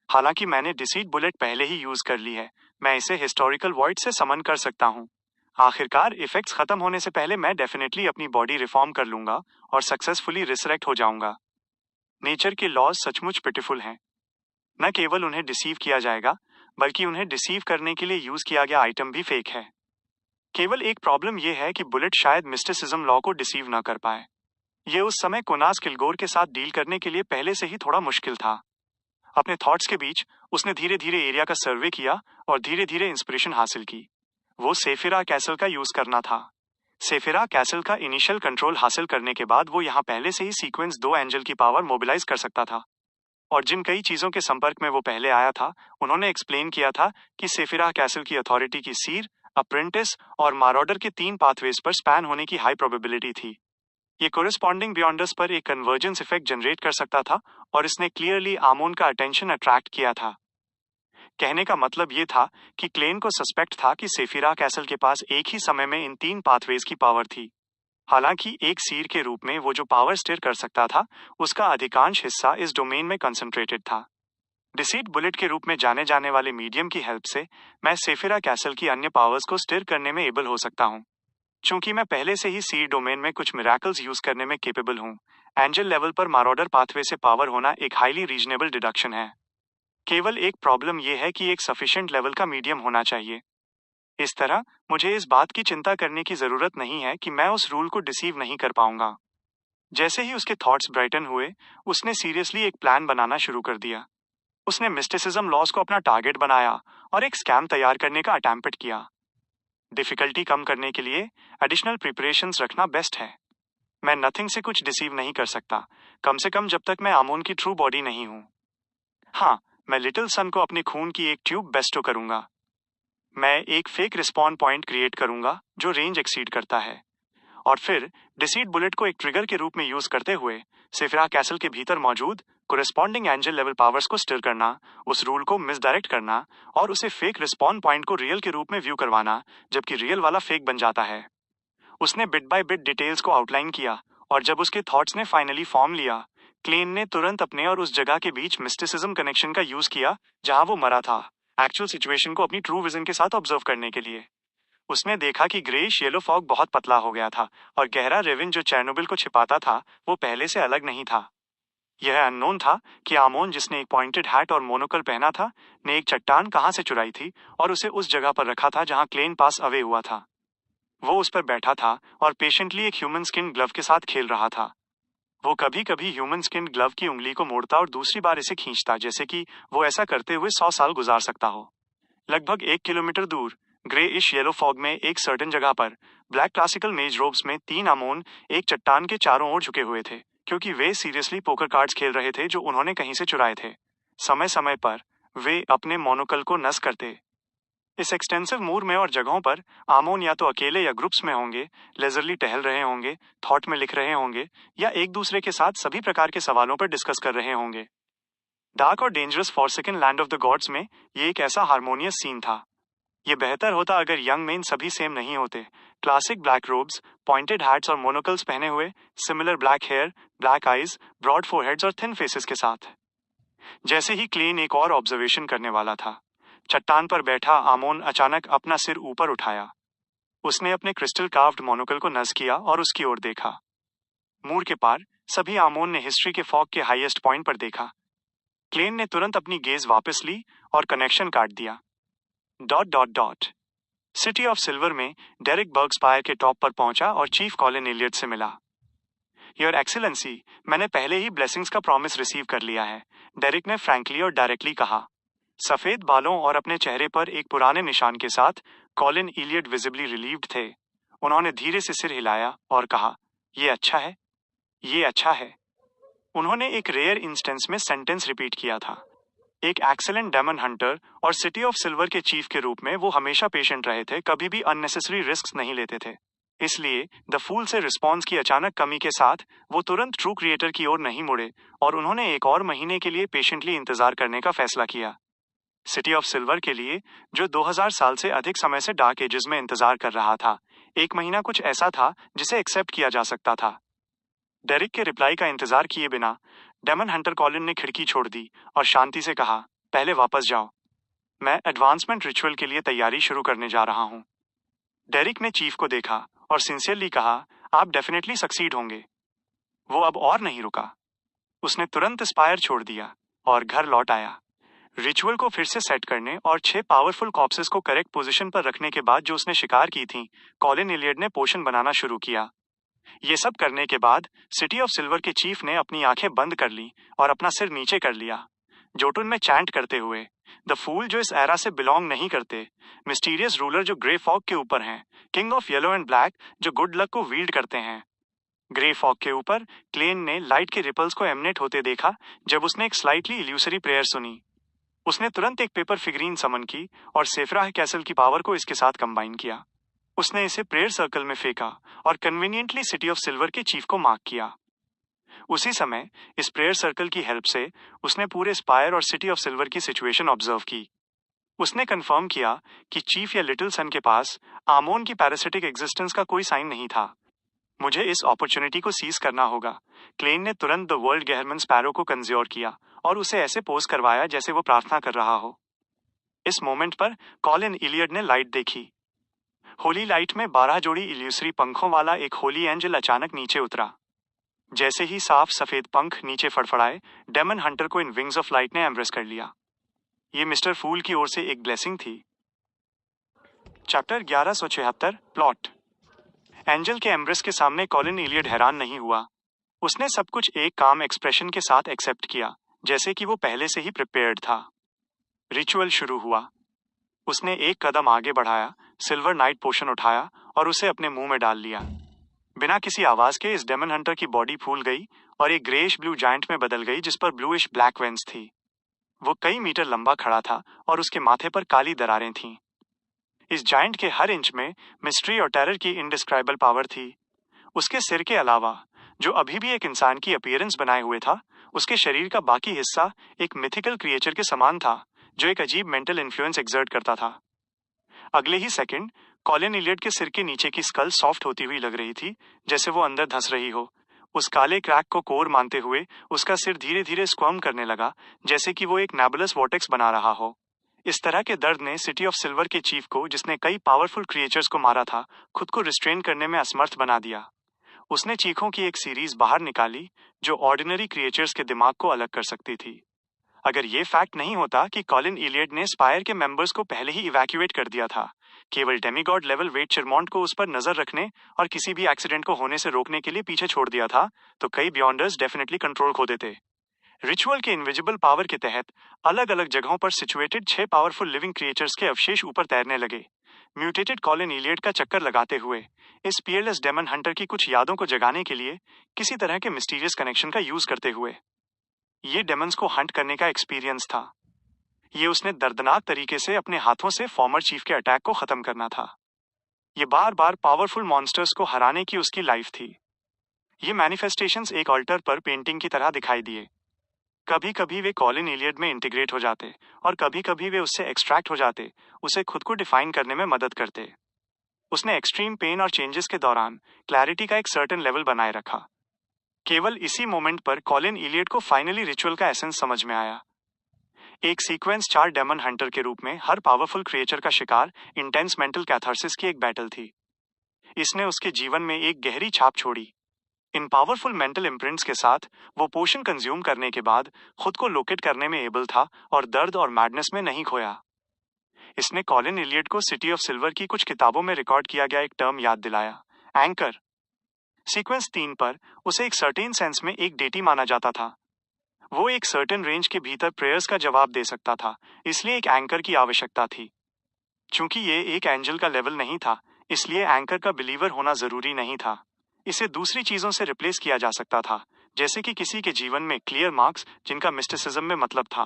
हालांकि मैंने डिसीट बुलेट पहले ही यूज कर ली है, मैं इसे हिस्टोरिकल वॉइड से समन कर सकता हूँ। आखिरकार इफेक्ट्स खत्म होने से पहले मैं डेफिनेटली अपनी बॉडी रिफॉर्म कर लूंगा और सक्सेसफुली रिसरेक्ट हो जाऊंगा। नेचर के लॉज सचमुच पिटिफुल हैं। न केवल उन्हें डिसीव किया जाएगा, बल्कि उन्हें डिसीव करने के लिए यूज किया गया आइटम भी फेक है। केवल एक प्रॉब्लम यह है कि बुलेट शायद मिस्टिसिज्म लॉ को डिसीव न कर पाए। ये उस समय कोनास किलगोर के साथ डील करने के लिए पहले से ही थोड़ा मुश्किल था। अपने थॉट्स के बीच उसने धीरे धीरे एरिया का सर्वे किया और धीरे धीरे इंस्पिरेशन हासिल की। वो सेफिरा कैसल का यूज करना था। सेफिरा कैसल का इनिशियल कंट्रोल हासिल करने के बाद वो यहाँ पहले से ही सीक्वेंस 2 एंजल की पावर मोबिलाइज कर सकता था। और जिन कई चीजों के संपर्क में वो पहले आया था, उन्होंने एक्सप्लेन किया था कि सेफिरा कैसल की अथॉरिटी की सीर, अप्रेंटिस और मारॉडर के 3 पाथवेज पर स्पैन होने की हाई प्रोबेबिलिटी थी। ये कोरिस्पॉन्डिंग बियॉन्डर्स पर एक कन्वर्जेंस इफेक्ट जनरेट कर सकता था और इसने क्लियरली आमोन का अटेंशन अट्रैक्ट किया था। कहने का मतलब ये था कि क्लेन को सस्पेक्ट था कि सेफिरा कैसल के पास एक ही समय में इन 3 पाथवेज की पावर थी। हालांकि एक सीर के रूप में वो जो पावर स्टिर कर सकता था, उसका अधिकांश हिस्सा इस डोमेन में कंसंट्रेटेड था। डिसीट बुलेट के रूप में जाने जाने वाले मीडियम की हेल्प से मैं सेफिरा कैसल की अन्य पावर्स को स्टिर करने में एबल हो सकता हूँ। चूंकि मैं पहले से ही सीर डोमेन में कुछ मिराकल्स यूज करने में केपेबल हूँ, एंजल लेवल पर मारॉडर पाथवे से पावर होना एक हाईली रीजनेबल डिडक्शन है। केवल एक प्रॉब्लम यह है कि एक सफिशिएंट लेवल का मीडियम होना चाहिए। इस तरह मुझे इस बात की चिंता करने की जरूरत नहीं है कि मैं उस रूल को डिसीव नहीं कर पाऊंगा। जैसे ही उसके थॉट्स ब्राइटन हुए, उसने सीरियसली एक प्लान बनाना शुरू कर दिया। उसने मिस्टिसिज्म लॉस को अपना टारगेट बनाया और एक स्कैम तैयार करने का अटेम्प्ट किया। डिफिकल्टी कम करने के लिए एडिशनल प्रिपरेशंस रखना बेस्ट है। मैं नथिंग से कुछ डिसीव नहीं कर सकता, कम से कम जब तक मैं आमोन की ट्रू बॉडी नहीं हूं। हाँ, मैं लिटिल सन को अपने खून की एक ट्यूब बेस्टो करूंगा। मैं एक फेक रिस्पॉन्ड पॉइंट क्रिएट करूंगा जो रेंज एक्सीड करता है, और फिर डिसीट बुलेट को एक ट्रिगर के रूप में यूज करते हुए सेफिरा कैसल के भीतर मौजूद कोरेस्पॉन्डिंग एंजल लेवल पावर्स को स्टिर करना, उस रूल को मिसडायरेक्ट करना और उसे फेक रिस्पॉन्ड पॉइंट को रियल के रूप में व्यू करवाना, जबकि रियल वाला फेक बन जाता है। उसने बिट बाय बिट डिटेल्स को आउटलाइन किया, और जब उसके थॉट्स ने फाइनली फॉर्म लिया, क्लेन ने तुरंत अपने और उस जगह के बीच मिस्टिसिज्म कनेक्शन का यूज किया जहां वो मरा था, एक्चुअल सिचुएशन को अपनी ट्रू विजन के साथ ऑब्जर्व करने के लिए। उसने देखा कि ग्रेइश येलो फॉग बहुत पतला हो गया था और गहरा रेविन जो चेरनोबिल को छिपाता था वो पहले से अलग नहीं था। यह अननोन था कि आमोन, जिसने एक पॉइंटेड हैट और मोनोकल पहना था, ने एक चट्टान कहां से चुराई थी और उसे उस जगह पर रखा था जहां क्लेन पास अवे हुआ था। वो उस पर बैठा था और पेशेंटली एक ह्यूमन स्किन ग्लव के साथ खेल रहा था। वो कभी कभी ह्यूमन स्किन ग्लव की उंगली को मोड़ता और दूसरी बार इसे खींचता, जैसे कि वो ऐसा करते हुए 100 साल गुजार सकता हो। लगभग 1 किलोमीटर दूर ग्रे इश येलो फॉग में एक सर्टेन जगह पर ब्लैक क्लासिकल मेज रोब्स में 3 आमोन एक चट्टान के चारों ओर झुके हुए थे, क्योंकि वे सीरियसली पोकर कार्ड्स खेल रहे थे जो उन्होंने कहीं से चुराए थे। समय समय पर वे अपने मोनोकल को नस करते। इस एक्सटेंसिव मूर में और जगहों पर आमोन या तो अकेले या ग्रुप्स में होंगे, लेजरली टहल रहे होंगे, थॉट में लिख रहे होंगे, या एक दूसरे के साथ सभी प्रकार के सवालों पर डिस्कस कर रहे होंगे। डार्क और dangerous forsaken land of the gods में ये एक ऐसा हार्मोनियस सीन था। ये बेहतर होता अगर यंग मेन सभी सेम नहीं होते, classic black robes, pointed hats और मोनोकल्स पहने हुए, similar black hair, black eyes, broad foreheads और थिन फेसेस के साथ। जैसे ही क्लेन एक और ऑब्जर्वेशन करने वाला था, चट्टान पर बैठा आमोन अचानक अपना सिर ऊपर उठाया। उसने अपने क्रिस्टल कार्व्ड मोनोकल को नज किया और उसकी ओर देखा। मूर के पार सभी आमोन ने हिस्ट्री के फॉग के हाईएस्ट पॉइंट पर देखा। क्लेन ने तुरंत अपनी गेज वापस ली और कनेक्शन काट दिया। Dot dot dot city of silver में डेरिक बर्गस्पायर के टॉप पर पहुंचा और चीफ कॉलिन एलियट से मिला। योर एक्सीलेंसी, मैंने पहले ही ब्लेसिंग्स का प्रॉमिस रिसीव कर लिया है, डेरिक ने फ्रैंकली और डायरेक्टली कहा। सफेद बालों और अपने चेहरे पर एक पुराने निशान के साथ कॉलिन एलियट विजिबली रिलीव्ड थे। उन्होंने धीरे से सिर हिलाया और कहा, ये अच्छा है, ये अच्छा है। उन्होंने एक रेयर इंस्टेंस में सेंटेंस रिपीट किया था। एक एक्सेलेंट डेमन हंटर और सिटी ऑफ सिल्वर के चीफ के रूप में वो हमेशा पेशेंट रहे थे, कभी भी अननेसेसरी रिस्क नहीं लेते थे। इसलिए द फूल से रिस्पॉन्स की अचानक कमी के साथ वो तुरंत ट्रू क्रिएटर की ओर नहीं मुड़े और उन्होंने एक और महीने के लिए पेशेंटली इंतजार करने का फैसला किया। सिटी ऑफ सिल्वर के लिए, जो 2000 साल से अधिक समय से डार्क एजेस में इंतजार कर रहा था, 1 महीना कुछ ऐसा था जिसे एक्सेप्ट किया जा सकता था। डेरिक के रिप्लाई का इंतजार किए बिना डेमन हंटर कॉलिन ने खिड़की छोड़ दी और शांति से कहा, पहले वापस जाओ, मैं एडवांसमेंट रिचुअल के लिए तैयारी शुरू करने जा रहा हूं। डेरिक ने चीफ को देखा और सिंसियरली कहा, आप डेफिनेटली सक्सीड होंगे। वो अब और नहीं रुका। उसने तुरंत स्पायर छोड़ दिया और घर लौट आया। रिचुअल को फिर से सेट करने और 6 पावरफुल कॉप्सेस को करेक्ट पोजीशन पर रखने के बाद जो उसने शिकार की थी, कॉलिन एलियट ने पोशन बनाना शुरू किया। ये सब करने के बाद सिटी ऑफ सिल्वर के चीफ ने अपनी आंखें बंद कर ली और अपना सिर नीचे कर लिया, जोटुन में चैंट करते हुए, द फूल जो इस एरा से बिलोंग नहीं करते, मिस्टीरियस रूलर जो ग्रे फॉग के ऊपर हैं, king of yellow and black जो गुड लक को वील्ड करते हैं। ग्रे फॉग के ऊपर क्लेन ने लाइट के रिपल्स को एमिनेट होते देखा जब उसने एक स्लाइटली इल्यूसरी प्रेयर सुनी। उसने तुरंत एक पेपर फिगरीन समन की और सेफरा कैसल की पावर को इसके साथ कंबाइन किया। उसने इसे प्रेयर सर्कल में फेंका और कन्वीनियंटली सिटी ऑफ सिल्वर के चीफ को मार्क किया। उसी समय इस प्रेयर सर्कल की हेल्प से उसने पूरे स्पायर और सिटी ऑफ सिल्वर की सिचुएशन ऑब्जर्व की। उसने कंफर्म किया कि चीफ या लिटिल सन के पास आमोन की पैरासिटिक एग्जिस्टेंस का कोई साइन नहीं था। मुझे इस अपॉर्चुनिटी को सीज करना होगा। क्लेन ने तुरंत द वर्ल्ड गेहरमन स्पैरो को कंज्योर किया और उसे ऐसे पोज करवाया जैसे वो प्रार्थना कर रहा हो। इस मोमेंट पर कॉलिन इलियड ने लाइट देखी। होली लाइट में 12 जोड़ी इल्यूसरी पंखों वाला एक होली एंजल अचानक नीचे उतरा। जैसे ही साफ सफेद पंख नीचे फड़फड़ाए, डेमन हंटर को इन विंग्स ऑफ लाइट ने एम्ब्रेस कर लिया। ये मिस्टर फूल की ओर से एक ब्लेसिंग थी। Chapter 1176 plot. एंजल के एम्ब्रेस के सामने कॉलिन इलियड हैरान नहीं हुआ। उसने सब कुछ एक काम एक्सप्रेशन के साथ एक्सेप्ट किया, जैसे कि वो पहले से ही प्रिपेयर्ड था। रिचुअल शुरू हुआ। उसने एक कदम आगे बढ़ाया, सिल्वर नाइट पोशन उठाया और उसे अपने मुंह में डाल लिया। बिना किसी आवाज के इस डेमन हंटर की बॉडी फूल गई और एक ग्रेइश ब्लू जायंट में बदल गई जिस पर ब्लूइश ब्लैक वेंस थी। वो कई मीटर लंबा खड़ा था और उसके माथे पर काली दरारें थीं। इस जायंट के हर इंच में मिस्ट्री और टेरर की इनडिस्क्राइबल पावर थी। उसके सिर के अलावा, जो अभी भी एक इंसान की अपीयरेंस बनाए हुए था, उसके शरीर का बाकी हिस्सा एक मिथिकल क्रिएचर के समान था जो एक अजीब मेंटल इन्फ्लुएंस एक्सर्ट करता था। अगले ही सेकंड कॉलिन इलियड के सिर के नीचे की स्कल सॉफ्ट होती हुई लग रही थी, जैसे वो अंदर धंस रही हो। उस काले क्रैक को कोर मानते हुए उसका सिर धीरे धीरे स्क्वर्म करने लगा, जैसे कि वो एक नेबुलस वॉर्टेक्स बना रहा हो। इस तरह के दर्द ने सिटी ऑफ सिल्वर के चीफ को, जिसने कई पावरफुल क्रिएचर्स को मारा था, खुद को रिस्ट्रेन करने में असमर्थ बना दिया। उसने चीखों की एक सीरीज बाहर निकाली जो ऑर्डिनरी क्रिएचर्स के दिमाग को अलग कर सकती थी। अगर ये फैक्ट नहीं होता कि कॉलिन इलियड ने स्पायर के मेंबर्स को पहले ही इवैक्यूएट कर दिया था, केवल डेमीगॉड लेवल वेट चिरमॉन्ट को उस पर नजर रखने और किसी भी एक्सीडेंट को होने से रोकने के लिए पीछे छोड़ दिया था, तो कई बियॉन्डर्स डेफिनेटली कंट्रोल खो देते। रिचुअल के इनविजिबल पावर के तहत अलग अलग जगहों पर सिचुएटेड 6 पावरफुल लिविंग क्रिएचर्स के अवशेष ऊपर तैरने लगे, म्यूटेटेड कॉलिन इलियड का चक्कर लगाते हुए, इस पियरलेस डेमन हंटर की कुछ यादों को जगाने के लिए किसी तरह के मिस्टीरियस कनेक्शन का यूज करते हुए। ये डेमन्स को हंट करने का एक्सपीरियंस था। ये उसने दर्दनाक तरीके से अपने हाथों से फॉर्मर चीफ के अटैक को खत्म करना था। ये बार बार पावरफुल मॉन्स्टर्स को हराने की उसकी लाइफ थी। ये मैनिफेस्टेशंस एक ऑल्टर पर पेंटिंग की तरह दिखाई दिए। कभी कभी वे कॉलिन इलियड में इंटीग्रेट हो जाते और कभी कभी वे उससे एक्सट्रैक्ट हो जाते, उसे खुद को डिफाइन करने में मदद करते। उसने एक्सट्रीम पेन और चेंजेस के दौरान क्लैरिटी का एक सर्टेन लेवल बनाए रखा। केवल इसी मोमेंट पर कॉलिन इलियड को फाइनली रिचुअल का एसेंस समझ में आया। एक सीक्वेंस 4 डेमन हंटर के रूप में हर पावरफुल क्रिएचर का शिकार इंटेंस मेंटल कैथार्सिस की एक बैटल थी। इसने उसके जीवन में एक गहरी छाप छोड़ी। इन पावरफुल मेंटल इम्प्रिंट्स के साथ वो पोशन कंज्यूम करने के बाद खुद को लोकेट करने में एबल था और दर्द और मैडनेस में नहीं खोया। इसने कॉलिन इलियड को सिटी ऑफ सिल्वर की कुछ किताबों में रिकॉर्ड किया गया एक टर्म याद दिलाया, एंकर। सीक्वेंस 3 पर उसे एक सर्टेन सेंस में एक डेटी माना जाता था। वो एक सर्टेन रेंज के भीतर प्रेयर्स का जवाब दे सकता था, इसलिए एक एंकर की आवश्यकता थी। चूंकि ये एक एंजल का लेवल नहीं था, इसलिए एंकर का बिलीवर होना जरूरी नहीं था। इसे दूसरी चीजों से रिप्लेस किया जा सकता था, जैसे कि किसी के जीवन में क्लियर मार्क्स जिनका मिस्टिसिज्म में मतलब था।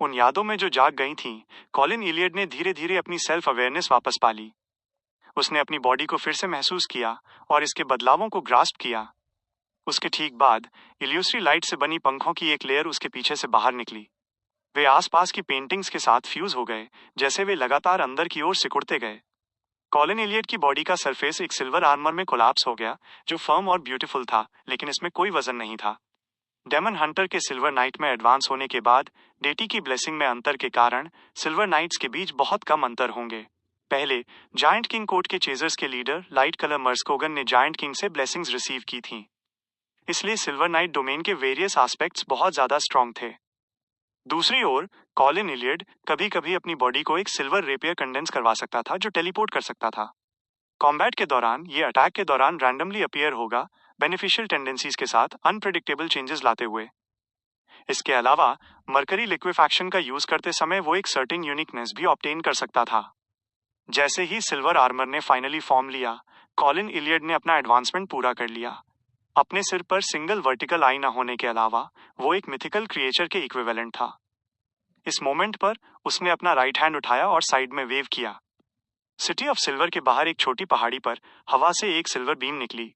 उन यादों में जो जाग गई थीं, कॉलिन इलियड ने धीरे धीरे अपनी सेल्फ अवेयरनेस वापस पा ली। उसने अपनी बॉडी को फिर से महसूस किया और इसके बदलावों को ग्रास्प किया। उसके ठीक बाद इल्यूसरी लाइट से बनी पंखों की एक लेयर उसके पीछे से बाहर निकली। वे आसपास की पेंटिंग्स के साथ फ्यूज हो गए, जैसे वे लगातार अंदर की ओर सिकुड़ते गए। कॉलिन इलियड की बॉडी का सरफेस एक सिल्वर आर्मर में कोलैप्स हो गया, जो फर्म और ब्यूटीफुल था, लेकिन इसमें कोई वजन नहीं था। डेमन हंटर के सिल्वर नाइट में एडवांस होने के बाद डेटी की ब्लेसिंग में अंतर के कारण सिल्वर नाइट्स के बीच बहुत कम अंतर होंगे। पहले जायंट किंग कोर्ट के चेजर्स के लीडर लाइट कलर मर्स्कोगन ने जायंट किंग से ब्लेसिंग्स रिसीव की थीं। इसलिए सिल्वर नाइट डोमेन के वेरियस एस्पेक्ट्स बहुत ज्यादा स्ट्रॉन्ग थे। दूसरी ओर कॉलिन इलियड कभी कभी अपनी बॉडी को एक सिल्वर रेपियर कंडेंस करवा सकता था, जो टेलीपोर्ट कर सकता था। कॉम्बैट के दौरान ये अटैक के दौरान रैंडमली अपीयर होगा, बेनिफिशियल टेंडेंसीज के साथ अनप्रेडिक्टेबल चेंजेस लाते हुए। इसके अलावा मरकरी लिक्विफैक्शन का यूज करते समय वो एक सर्टेन यूनिकनेस भी ऑब्टेन कर सकता था। जैसे ही सिल्वर आर्मर ने फाइनली फॉर्म लिया, कॉलिन इलियड ने अपना एडवांसमेंट पूरा कर लिया। अपने सिर पर सिंगल वर्टिकल आई न होने के अलावा वो एक मिथिकल क्रिएचर के इक्विवेलेंट था। इस मोमेंट पर उसने अपना राइट हैंड उठाया और साइड में वेव किया। सिटी ऑफ सिल्वर के बाहर एक छोटी पहाड़ी पर हवा से एक सिल्वर बीम निकली।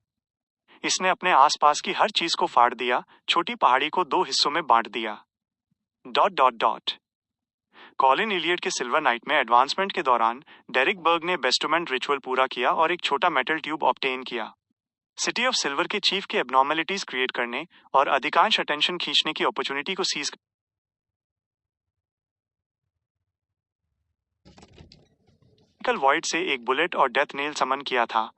इसने अपने आसपास की हर चीज को फाड़ दिया, छोटी पहाड़ी को दो हिस्सों में बांट दिया। Dot dot dot. Colin Elliot के सिल्वर नाइट में एडवांसमेंट के दौरान डेरिक बर्ग ने बेस्टोमेंट रिचुअल पूरा किया और एक छोटा मेटल ट्यूब ऑब्टेन किया। सिटी ऑफ सिल्वर के चीफ के एबनॉर्मेलिटीज क्रिएट करने और अधिकांश अटेंशन खींचने की अपॉर्चुनिटी को सीज वॉइड से एक बुलेट और डेथ नेल समन किया था।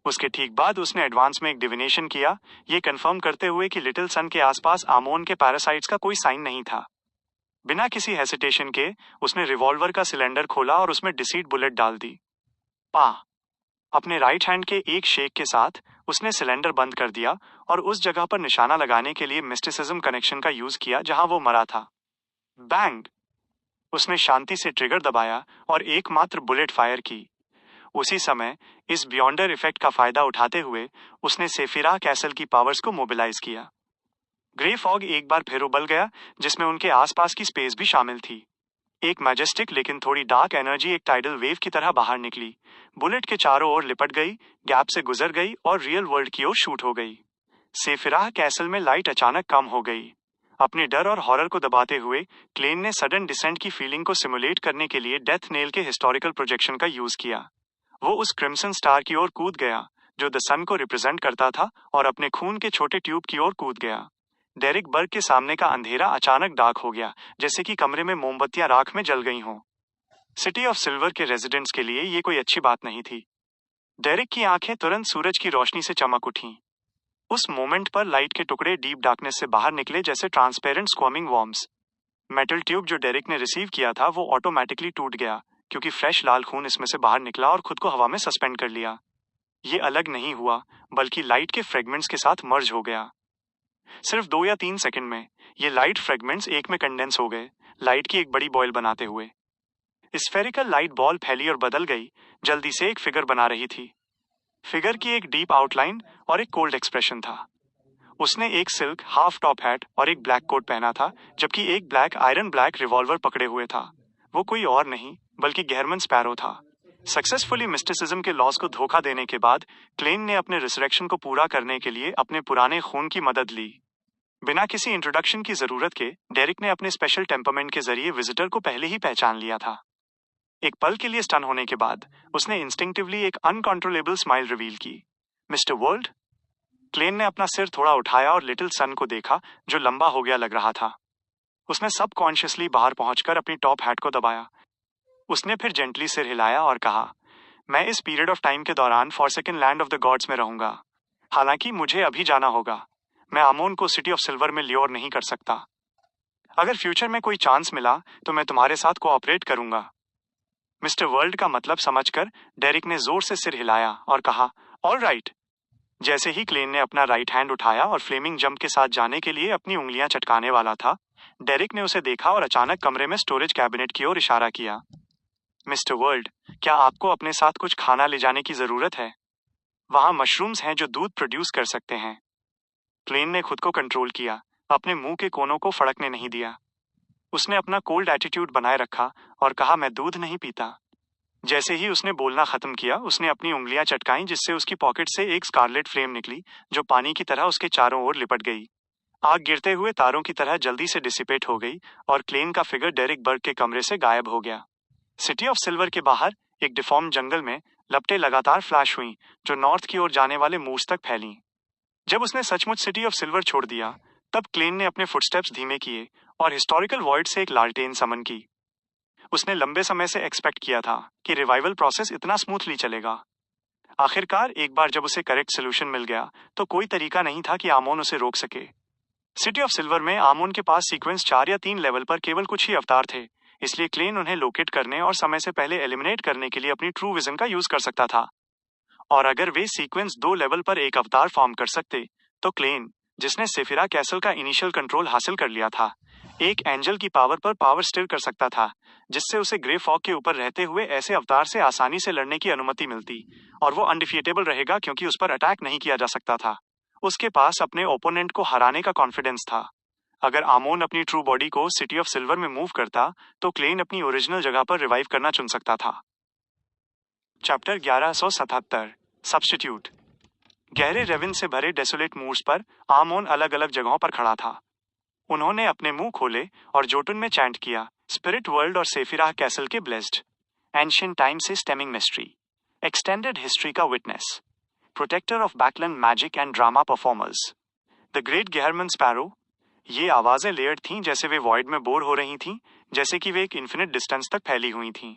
उसके ठीक बाद उसने एडवांस में एक डिविनेशन किया, ये कंफर्म करते हुए कि लिटिल सन के आसपास आमोन के पैरासाइट्स का कोई साइन नहीं था। बिना किसी हेसिटेशन के उसने रिवॉल्वर का सिलेंडर खोला और उसमें डिसीट बुलेट डाल दी। पा अपने राइट हैंड के एक शेक के साथ उसने सिलेंडर बंद कर दिया और उस जगह पर निशाना लगाने के लिए मिस्टिसिज्म कनेक्शन का यूज किया जहां वो मरा था। बैंग। उसने शांति से ट्रिगर दबाया और एकमात्र बुलेट फायर की। उसी समय इस बियॉन्डर इफेक्ट का फायदा उठाते हुए उसने सेफिरा कैसल की पावर्स को मोबिलाइज किया। ग्रे फॉग एक बार फिर उबल गया, जिसमें उनके आसपास की स्पेस भी शामिल थी। एक मैजेस्टिक लेकिन थोड़ी डार्क एनर्जी एक टाइडल वेव की तरह बाहर निकली, बुलेट के चारों ओर लिपट गई, गैप से गुजर गई और रियल वर्ल्ड की ओर शूट हो गई। सेफिराह कैसल में लाइट अचानक कम हो गई। अपने डर और हॉरर को दबाते हुए क्लेन ने सडन डिसेंट की फीलिंग को सिमुलेट करने के लिए डेथ नेल के हिस्टोरिकल प्रोजेक्शन का यूज किया। वो उस क्रिम्सन स्टार की ओर कूद गया जो द सन को रिप्रेजेंट करता था और अपने खून के छोटे ट्यूब की ओर कूद गया। डेरिक बर्ग के सामने का अंधेरा अचानक डार्क हो गया, जैसे कि कमरे में मोमबत्तियां राख में जल गई हों। सिटी ऑफ सिल्वर के रेजिडेंट्स के लिए ये कोई अच्छी बात नहीं थी। डेरिक की आंखें तुरंत सूरज की रोशनी से चमक उठीं। उस मोमेंट पर लाइट के टुकड़े डीप डार्कनेस से बाहर निकले जैसे ट्रांसपेरेंट स्क्वामिंग वॉर्म्स। मेटल ट्यूब जो डेरिक ने रिसीव किया था वो ऑटोमेटिकली टूट गया, क्योंकि फ्रेश लाल खून इसमें से बाहर निकला और खुद को हवा में सस्पेंड कर लिया। ये अलग नहीं हुआ, बल्कि लाइट के फ्रेगमेंट्स के साथ मर्ज हो गया। सिर्फ 2 या 3 सेकंड में ये लाइट फ्रेगमेंट्स एक में कंडेंस हो गए, लाइट की एक बड़ी बॉयल बनाते हुए। स्फेरिकल लाइट बॉल फैली और बदल गई, जल्दी से एक फिगर बना रही थी। फिगर की एक डीप आउटलाइन और एक कोल्ड एक्सप्रेशन था। उसने एक सिल्क हाफ टॉप हैट और एक ब्लैक कोट पहना था, जबकि एक ब्लैक आयरन ब्लैक रिवॉल्वर पकड़े हुए था। वो कोई और नहीं बल्कि गहरमन स्पैरो था। सक्सेसफुली मिस्टिसिज्म के लॉस को धोखा देने के बाद क्लेन ने अपने रिसरेक्शन को पूरा करने के लिए अपने पुराने खून की मदद ली। बिना किसी इंट्रोडक्शन की जरूरत के डेरिक ने अपने स्पेशल टेम्परमेंट के जरिए विजिटर को पहले ही पहचान लिया था। एक पल के लिए स्टन होने के बाद उसने इंस्टिंक्टिवली एक अनकंट्रोलेबल स्माइल रिवील की। Mister world. क्लेन ने अपना सिर थोड़ा उठाया और लिटिल सन को देखा, जो लंबा हो गया लग रहा था। उसने सबकॉन्शियसली बाहर पहुंचकर अपनी टॉप हैट को दबाया। उसने फिर जेंटली सिर हिलाया और कहा, मैं इस पीरियड ऑफ टाइम के दौरान forsaken land of the gods में रहूंगा। हालांकि मुझे अभी जाना होगा। मैं आमोन को सिटी ऑफ सिल्वर में ल्योर नहीं कर सकता। अगर फ्यूचर में कोई चांस मिला तो मैं तुम्हारे साथ कोऑपरेट करूंगा। मिस्टर वर्ल्ड का मतलब समझकर डेरिक ने जोर से सिर हिलाया और कहा, ऑल राइट। जैसे ही क्लेन ने अपना राइट हैंड उठाया और फ्लेमिंग जंप के साथ जाने के लिए अपनी उंगलियां चटकाने वाला था, डेरिक ने उसे देखा और अचानक कमरे में स्टोरेज कैबिनेट की ओर इशारा किया। मिस्टर वर्ल्ड, क्या आपको अपने साथ कुछ खाना ले जाने की जरूरत है? वहां मशरूम्स हैं जो दूध प्रोड्यूस कर सकते हैं। क्लेन ने खुद को कंट्रोल किया, अपने मुंह के कोनों को फड़कने नहीं दिया। उसने अपना कोल्ड एटीट्यूड बनाए रखा और कहा, मैं दूध नहीं पीता। जैसे ही उसने बोलना खत्म किया, उसने अपनी उंगलियां चटकाई, जिससे उसकी पॉकेट से एक स्कारलेट फ्लेम निकली जो पानी की तरह उसके चारों ओर लिपट गई। आग गिरते हुए तारों की तरह जल्दी से डिसिपेट हो गई और क्लेन का फिगर डेरिक बर्ग के कमरे से गायब हो गया। सिटी ऑफ सिल्वर के बाहर एक डिफॉर्म जंगल में लपटें लगातार फ्लैश हुई, जो नॉर्थ की ओर जाने वाले मूव्स तक फैली। जब उसने सचमुच सिटी ऑफ सिल्वर छोड़ दिया, तब क्लेन ने अपने फुटस्टेप्स धीमे किए और हिस्टोरिकल वॉइड से एक लालटेन समन की। उसने लंबे समय से एक्सपेक्ट किया था कि रिवाइवल प्रोसेस इतना स्मूथली चलेगा। आखिरकार एक बार जब उसे करेक्ट सोल्यूशन मिल गया, तो कोई तरीका नहीं था कि आमोन उसे रोक सके। सिटी ऑफ सिल्वर में आमोन के पास सीक्वेंस 4 या 3 लेवल पर केवल कुछ ही अवतार थे, इसलिए क्लेन उन्हें लोकेट करने और समय से पहले एलिमिनेट करने के लिए अपनी ट्रू विजन का यूज कर सकता था। और अगर वे सीक्वेंस 2 लेवल पर एक अवतार फॉर्म कर सकते, तो क्लेन, जिसने सेफिरा कैसल का इनिशियल कंट्रोल हासिल कर लिया था, एक एंजल की पावर पर पावर स्टिल कर सकता था, जिससे उसे ग्रे फॉग के ऊपर रहते हुए ऐसे अवतार से आसानी से लड़ने की अनुमति मिलती, और वो अनडिफिएटेबल रहेगा क्योंकि उस पर अटैक नहीं किया जा सकता था। उसके पास अपने ओपोनेंट को हराने का कॉन्फिडेंस था। अगर आमोन अपनी ट्रू बॉडी को सिटी ऑफ सिल्वर में मूव करता, तो क्लेन अपनी ओरिजिनल जगह पर रिवाइव करना चुन सकता था। Chapter 1177 substitute. गहरे रेविन से भरे डेसोलेट मूर्स पर आमोन अलग अलग जगहों पर खड़ा था। उन्होंने अपने मुंह खोले और जोटुन में चैंट किया, स्पिरिट वर्ल्ड और सेफिराह कैसल के ब्लेस्ड, एंशियंट टाइम से स्टेमिंग मिस्ट्री, एक्सटेंडेड हिस्ट्री का witness, protector of Backlund magic and drama performers, the great Gehrman Sparrow. ये आवाजें लेयर्ड थीं, जैसे वे वॉइड में बोर हो रही थीं, जैसे कि वे एक इन्फिनिट डिस्टेंस तक फैली हुई थीं।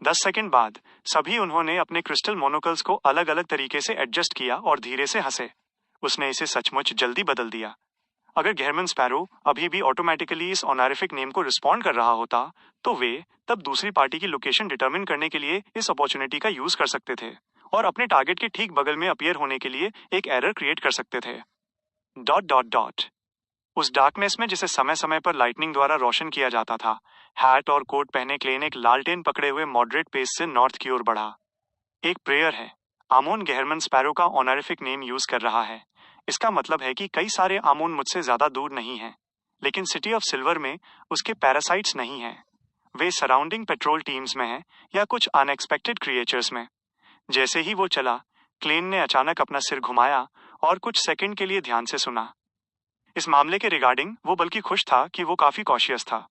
10 सेकंड बाद सभी उन्होंने अपने क्रिस्टल मोनोकल्स को अलग अलग तरीके से एडजस्ट किया और धीरे से हंसे। उसने इसे सचमुच जल्दी बदल दिया। अगर गेहरमन स्पैरो अभी भी ऑटोमेटिकली इस ऑनरिफिक नेम को रिस्पॉन्ड कर रहा होता, तो वे तब दूसरी पार्टी की लोकेशन डिटरमिन करने के लिए इस अपॉर्चुनिटी का यूज कर सकते थे और अपने टारगेट के ठीक बगल में अपीयर होने के लिए एक एरर क्रिएट कर सकते थे। Dot dot dot. उस डार्कनेस में जिसे समय समय पर लाइटनिंग द्वारा रोशन किया जाता था, हैट और कोट पहने क्लेन एक लालटेन पकड़े हुए मॉडरेट पेस से नॉर्थ की ओर बढ़ा। एक प्रेयर है। आमोन गेहरमन स्पैरो का ऑनरिफिक नेम यूज कर रहा है। इसका मतलब है कि कई सारे आमोन मुझसे ज्यादा दूर नहीं हैं, लेकिन सिटी ऑफ सिल्वर में उसके पैरासाइट्स नहीं हैं। वे सराउंडिंग पेट्रोल टीम्स में हैं या कुछ अनएक्सपेक्टेड क्रिएचर्स में। जैसे ही वो चला, क्लेन ने अचानक अपना सिर घुमाया और कुछ सेकंड के लिए ध्यान से सुना। इस मामले के रिगार्डिंग वो बल्कि खुश था कि वो काफी कॉशियस था।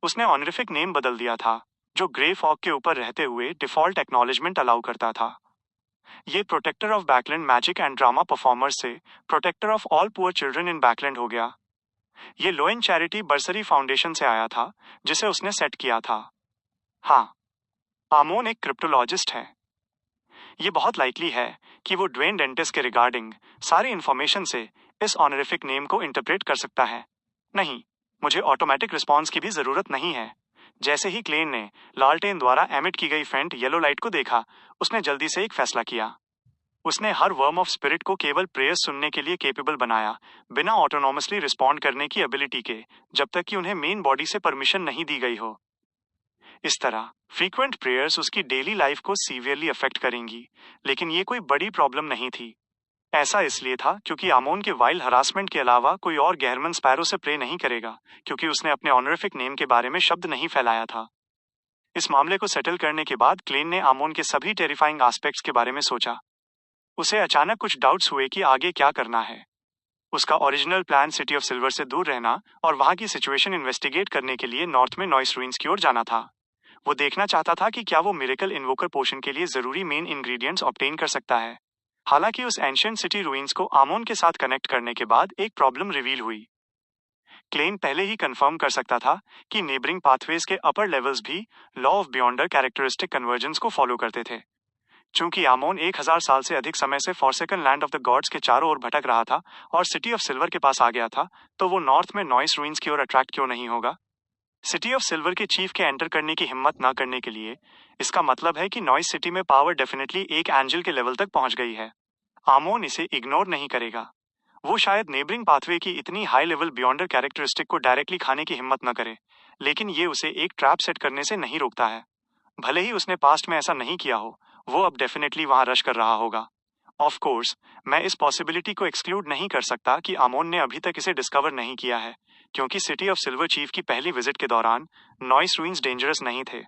उसने ऑनरिफिक नेम बदल दिया था, जो ग्रे फॉग के ऊपर रहते हुए डिफॉल्ट एक्नॉलेजमेंट अलाउ करता था। ये protector of Backlund magic and drama performers से protector of all poor children in Backlund हो गया। ये लोएन चैरिटी बर्सरी फाउंडेशन से आया था, जिसे उसने सेट किया था। हाँ, आमोन एक क्रिप्टोलॉजिस्ट है। ये बहुत लाइकली है कि वो ड्वेन डेंटिस के रिगार्डिंग सारी इंफॉर्मेशन से इस ऑनरिफिक नेम को इंटरप्रेट कर सकता है। नहीं, मुझे ऑटोमेटिक रिस्पॉन्स की भी जरूरत नहीं है। जैसे ही क्लेन ने लालटेन द्वारा एमिट की गई फेंट येलो लाइट को देखा, उसने जल्दी से एक फैसला किया। उसने हर वर्म ऑफ स्पिरिट को केवल प्रेयर्स सुनने के लिए केपेबल बनाया, बिना ऑटोनॉमसली रिस्पॉन्ड करने की एबिलिटी के, जब तक कि उन्हें मेन बॉडी से परमिशन नहीं दी गई हो। इस तरह फ्रीक्वेंट प्रेयर्स उसकी डेली लाइफ को सीवियरली अफेक्ट करेंगी, लेकिन ये कोई बड़ी प्रॉब्लम नहीं थी। ऐसा इसलिए था क्योंकि आमोन के वाइल्ड हरासमेंट के अलावा कोई और गेहरमन स्पैरो से प्रे नहीं करेगा, क्योंकि उसने अपने ऑनरिफिक नेम के बारे में शब्द नहीं फैलाया था। इस मामले को सेटल करने के बाद क्लेन ने आमोन के सभी टेरिफाइंग एस्पेक्ट्स के बारे में सोचा। उसे अचानक कुछ डाउट्स हुए कि आगे क्या करना है। उसका original plan city of silver से दूर रहना और वहां की सिचुएशन इन्वेस्टिगेट करने के लिए नॉर्थ में नॉइस रूइंस की ओर जाना था। वो देखना चाहता था कि क्या वो मिरेकल इन्वोकर पोशन के लिए जरूरी मेन इंग्रेडिएंट्स ऑब्टेन कर सकता है। हालांकि उस एंशिएंट सिटी रूइंस को आमोन के साथ कनेक्ट करने के बाद एक प्रॉब्लम रिवील हुई। क्लेन पहले ही कंफर्म कर सकता था कि नेबरिंग पाथवेज के अपर लेवल्स भी लॉ ऑफ बियॉन्डर कैरेक्टरिस्टिक कन्वर्जेंस को फॉलो करते थे। चूंकि आमोन 1000 साल से अधिक समय से forsaken land of the God's के चारों ओर भटक रहा था और सिटी ऑफ सिल्वर के पास आ गया था, तो वो नॉर्थ में नॉइस रूइंस की ओर अट्रैक्ट क्यों नहीं होगा। सिटी ऑफ सिल्वर के चीफ के एंटर करने की हिम्मत न करने के लिए इसका मतलब है कि नॉइस सिटी में पावर डेफिनेटली एक एंजल के लेवल तक पहुंच गई है। आमोन इसे इग्नोर नहीं करेगा। वो शायद नेबरिंग पाथवे की इतनी हाई लेवल बियॉन्डर कैरेक्टरिस्टिक को डायरेक्टली खाने की हिम्मत न करे, लेकिन ये उसे एक ट्रैप सेट करने से नहीं रोकता है। भले ही उसने पास्ट में ऐसा नहीं किया हो, वो अब डेफिनेटली वहां रश कर रहा होगा। ऑफ कोर्स, मैं इस पॉसिबिलिटी को एक्सक्लूड नहीं कर सकता कि आमोन ने अभी तक इसे डिस्कवर नहीं किया है, क्योंकि सिटी ऑफ सिल्वर चीफ की पहली विजिट के दौरान नॉइस रूइंस डेंजरस नहीं थे।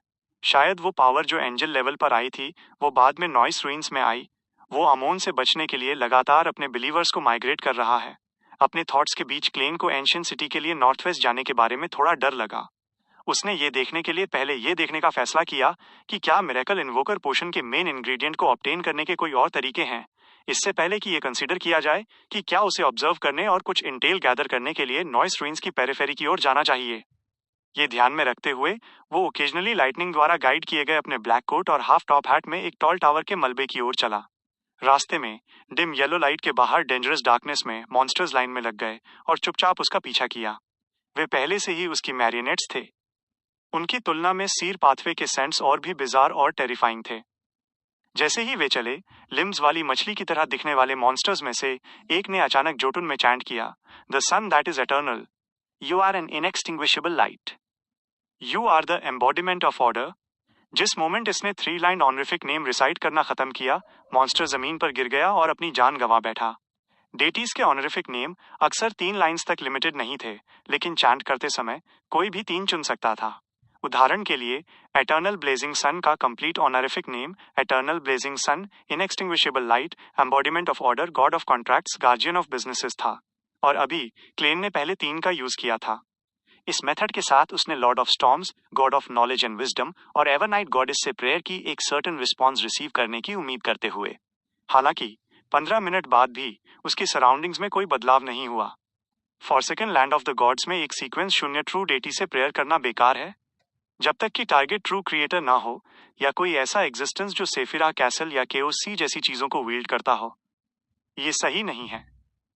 शायद वो पावर जो एंजल लेवल पर आई थी, वो बाद में नॉइस रूइंस में आई। वो आमोन से बचने के लिए लगातार अपने बिलीवर्स को माइग्रेट कर रहा है। अपने थॉट्स के बीच क्लेन को एंशिएंट सिटी के लिए नॉर्थ वेस्ट जाने के बारे में थोड़ा डर लगा। उसने ये देखने के लिए पहले ये देखने का फैसला किया कि क्या मिरेकल इन्वोकर पोशन के मेन इंग्रेडिएंट को ऑब्टेन करने के कोई और तरीके हैं, इससे पहले कि ये कंसीडर किया जाए कि क्या उसे ऑब्जर्व करने और कुछ इंटेल गैदर करने के लिए नॉइस रूइंस की पेरिफेरी की ओर जाना चाहिए। ये ध्यान में रखते हुए वो ओकेजनली लाइटनिंग द्वारा गाइड किए गए अपने ब्लैक कोट और हाफ टॉप हैट में एक टॉल टावर के मलबे की ओर चला। रास्ते में डिम येलो लाइट के बाहर डेंजरस डार्कनेस में मॉन्स्टर्स लाइन में लग गए और चुपचाप उसका पीछा किया। वे पहले से ही उसकी मैरियनेट्स थे। उनकी तुलना में सीर पाथवे के सेंट्स और भी बिजार और टेरिफाइंग थे। जैसे ही वे चले, लिम्स वाली मछली की तरह दिखने वाले मॉन्स्टर्स में से एक ने अचानक जोटुन में चैंट किया, the sun that is eternal, you are an inextinguishable light, you are the embodiment of order. जिस मोमेंट इसने 3 लाइन ऑनरिफिक नेम रिसाइट करना खत्म किया, मॉन्स्टर जमीन पर गिर गया और अपनी जान गंवा बैठा। डेटीज के ऑनरिफिक नेम अक्सर 3 लाइन्स तक लिमिटेड नहीं थे, लेकिन चैंट करते समय कोई भी 3 चुन सकता था। उदाहरण के लिए एटर्नल ब्लेजिंग सन का complete honorific name eternal blazing sun, inextinguishable light, embodiment of order, god of contracts, guardian of businesses था। और अभी क्लेन ने पहले 3 का यूज किया था। इस मेथड के साथ उसने Lord of storms, God of knowledge and wisdom और एवरनाइट गॉडेस से प्रेयर की एक सर्टेन रिस्पॉन्स रिसीव करने की उम्मीद करते हुए। हालांकि 15 मिनट बाद भी उसकी सराउंडिंग्स में कोई बदलाव नहीं हुआ। Forsaken land of the gods में एक सीक्वेंस 0 ट्रू डेटी से प्रेयर करना बेकार है जब तक कि टारगेट ट्रू क्रिएटर ना हो या कोई ऐसा एग्जिस्टेंस जो सेफिरा कैसल या केओस सी जैसी चीजों को वील्ड करता हो। ये सही नहीं है।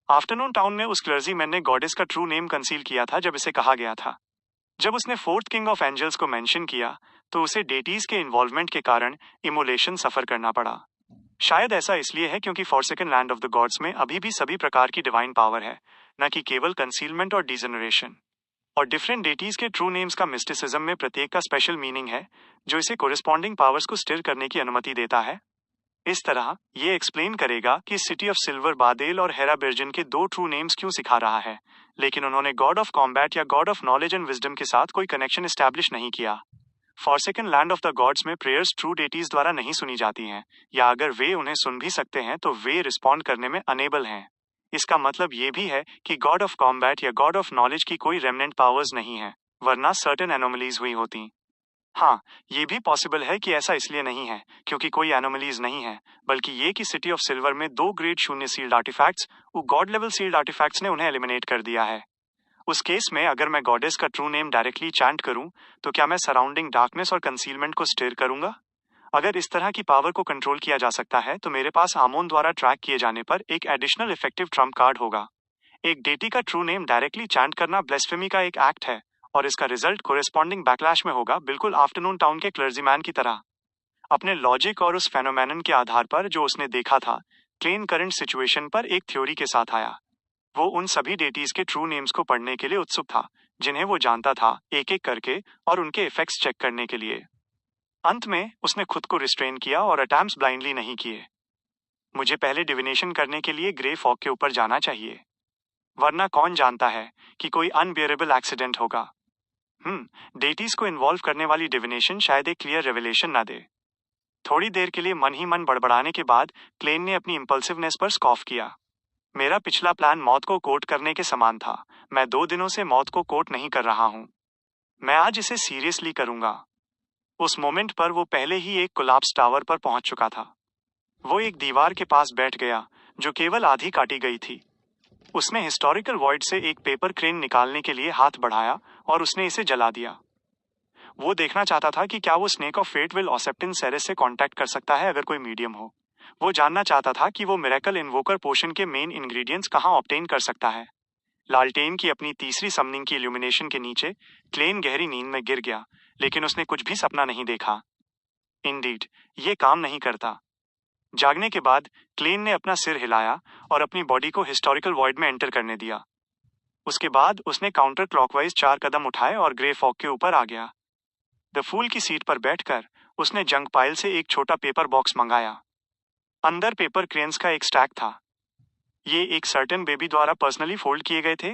आफ्टरनून टाउन में उस क्लर्जीमैन ने गॉडेस का ट्रू नेम कंसील किया था जब इसे कहा गया था। जब उसने फोर्थ किंग ऑफ एंजल्स को मेंशन किया तो उसे डेटीज के इन्वॉल्वमेंट के कारण इमोलेशन सफर करना पड़ा। शायद ऐसा इसलिए है क्योंकि forsaken land of the gods में अभी भी सभी प्रकार की डिवाइन पावर है, न कि केवल कंसीलमेंट और डिजेनरेशन। और डिफरेंट डेटीज के ट्रू नेम्स का मिस्टिसिज्म में प्रत्येक का स्पेशल मीनिंग है जो इसे कोरिस्पॉन्डिंग पावर्स को स्टिर करने की अनुमति देता है। इस तरह ये एक्सप्लेन करेगा कि सिटी ऑफ सिल्वर बादेल और हेरा बिर्जन के 2 ट्रू नेम्स क्यों सिखा रहा है, लेकिन उन्होंने गॉड ऑफ कॉम्बैट या God of knowledge and wisdom के साथ कोई कनेक्शन एस्टैब्लिश नहीं किया। Forsaken land of the gods में प्रेयर्स ट्रू डेटीज द्वारा नहीं सुनी जाती हैं, या अगर वे उन्हें सुन भी सकते हैं तो वे रिस्पॉन्ड करने में अनेबल हैं। इसका मतलब ये भी है कि गॉड ऑफ कॉम्बैट या गॉड ऑफ नॉलेज की कोई रेमनेंट पावर्स नहीं है, वरना सर्टेन एनोमलीज हुई होती। हाँ, ये भी पॉसिबल है कि ऐसा इसलिए नहीं है क्योंकि कोई एनोमलीज नहीं है, बल्कि ये कि सिटी ऑफ सिल्वर में 2 ग्रेड 0 सील्ड आर्टिफैक्ट्स, वो गॉड लेवल सील्ड आर्टिफैक्ट्स ने उन्हें एलिमिनेट कर दिया है। उस केस में अगर मैं गॉडेस का ट्रू नेम डायरेक्टली चैंट करूं तो क्या मैं सराउंडिंग डार्कनेस और कंसीलमेंट को स्टिर करूंगा? अगर इस तरह की पावर को कंट्रोल किया जा सकता है तो मेरे पास आमोन द्वारा ट्रैक किए जाने पर एक एडिशनल इफेक्टिव ट्रम्प कार्ड होगा। एक डेटी का ट्रू नेम डायरेक्टली चैंट करना ब्लेस्फेमी का एक एक्ट है और इसका रिजल्ट कोरेस्पॉन्डिंग बैकलैश में होगा, बिल्कुल आफ्टरनून टाउन के क्लर्जीमैन की तरह। अपने लॉजिक और उस फेनोमेनन के आधार पर जो उसने देखा था, क्लेन करंट सिचुएशन पर एक थ्योरी के साथ आया। वो उन सभी डेटीज के ट्रू नेम्स को पढ़ने के लिए उत्सुक था जिन्हें वो जानता था, एक एक करके और उनके इफेक्ट्स चेक करने के लिए। अंत में उसने खुद को रिस्ट्रेन किया और अटैम्प्ट्स ब्लाइंडली नहीं किए। मुझे पहले डिविनेशन करने के लिए ग्रे फॉग के ऊपर जाना चाहिए, वरना कौन जानता है कि कोई अनबियरेबल एक्सीडेंट होगा। डेटीज को इन्वॉल्व करने वाली डिविनेशन शायद एक क्लियर रेवलेशन ना दे। थोड़ी देर के लिए मन ही मन बड़बड़ाने के बाद क्लेन ने अपनी इंपल्सिवनेस पर स्कॉफ किया। मेरा पिछला प्लान मौत को कोट करने के समान था। मैं 2 दिनों से मौत को कोट नहीं कर रहा हूं। मैं आज इसे सीरियसली करूंगा। उस मोमेंट पर वो पहले ही एक कोलैप्स टावर पर पहुंच चुका था। वो एक दीवार के पास बैठ गया जो केवल आधी काटी गई थी। उसने हिस्टोरिकल वॉइड से एक पेपर क्रेन निकालने के लिए हाथ बढ़ाया और उसने इसे जला दिया। वो देखना चाहता था कि क्या वो snake of fate Will Auceptin सेरेस से कांटेक्ट कर सकता है अगर कोई मीडियम हो। वो जानना चाहता था कि वो मिरेकल इन्वोकर पोशन के मेन इंग्रेडिएंट्स कहां ऑब्टेन कर सकता है। लालटेन की अपनी तीसरी समनिंग की इल्यूमिनेशन के नीचे क्लेन गहरी नींद में गिर गया, लेकिन उसने कुछ भी सपना नहीं देखा। इंडीड, ये काम नहीं करता। जागने के बाद क्लेन ने अपना सिर हिलाया और अपनी बॉडी को हिस्टोरिकल वॉइड में एंटर करने दिया। उसके बाद उसने काउंटर क्लॉकवाइज 4 कदम उठाए और ग्रे फॉग के ऊपर आ गया। द फूल की सीट पर बैठकर उसने जंक पाइल से एक छोटा पेपर बॉक्स मंगाया। अंदर पेपर क्रेन्स का एक स्टैक था। ये एक सर्टेन बेबी द्वारा पर्सनली फोल्ड किए गए थे।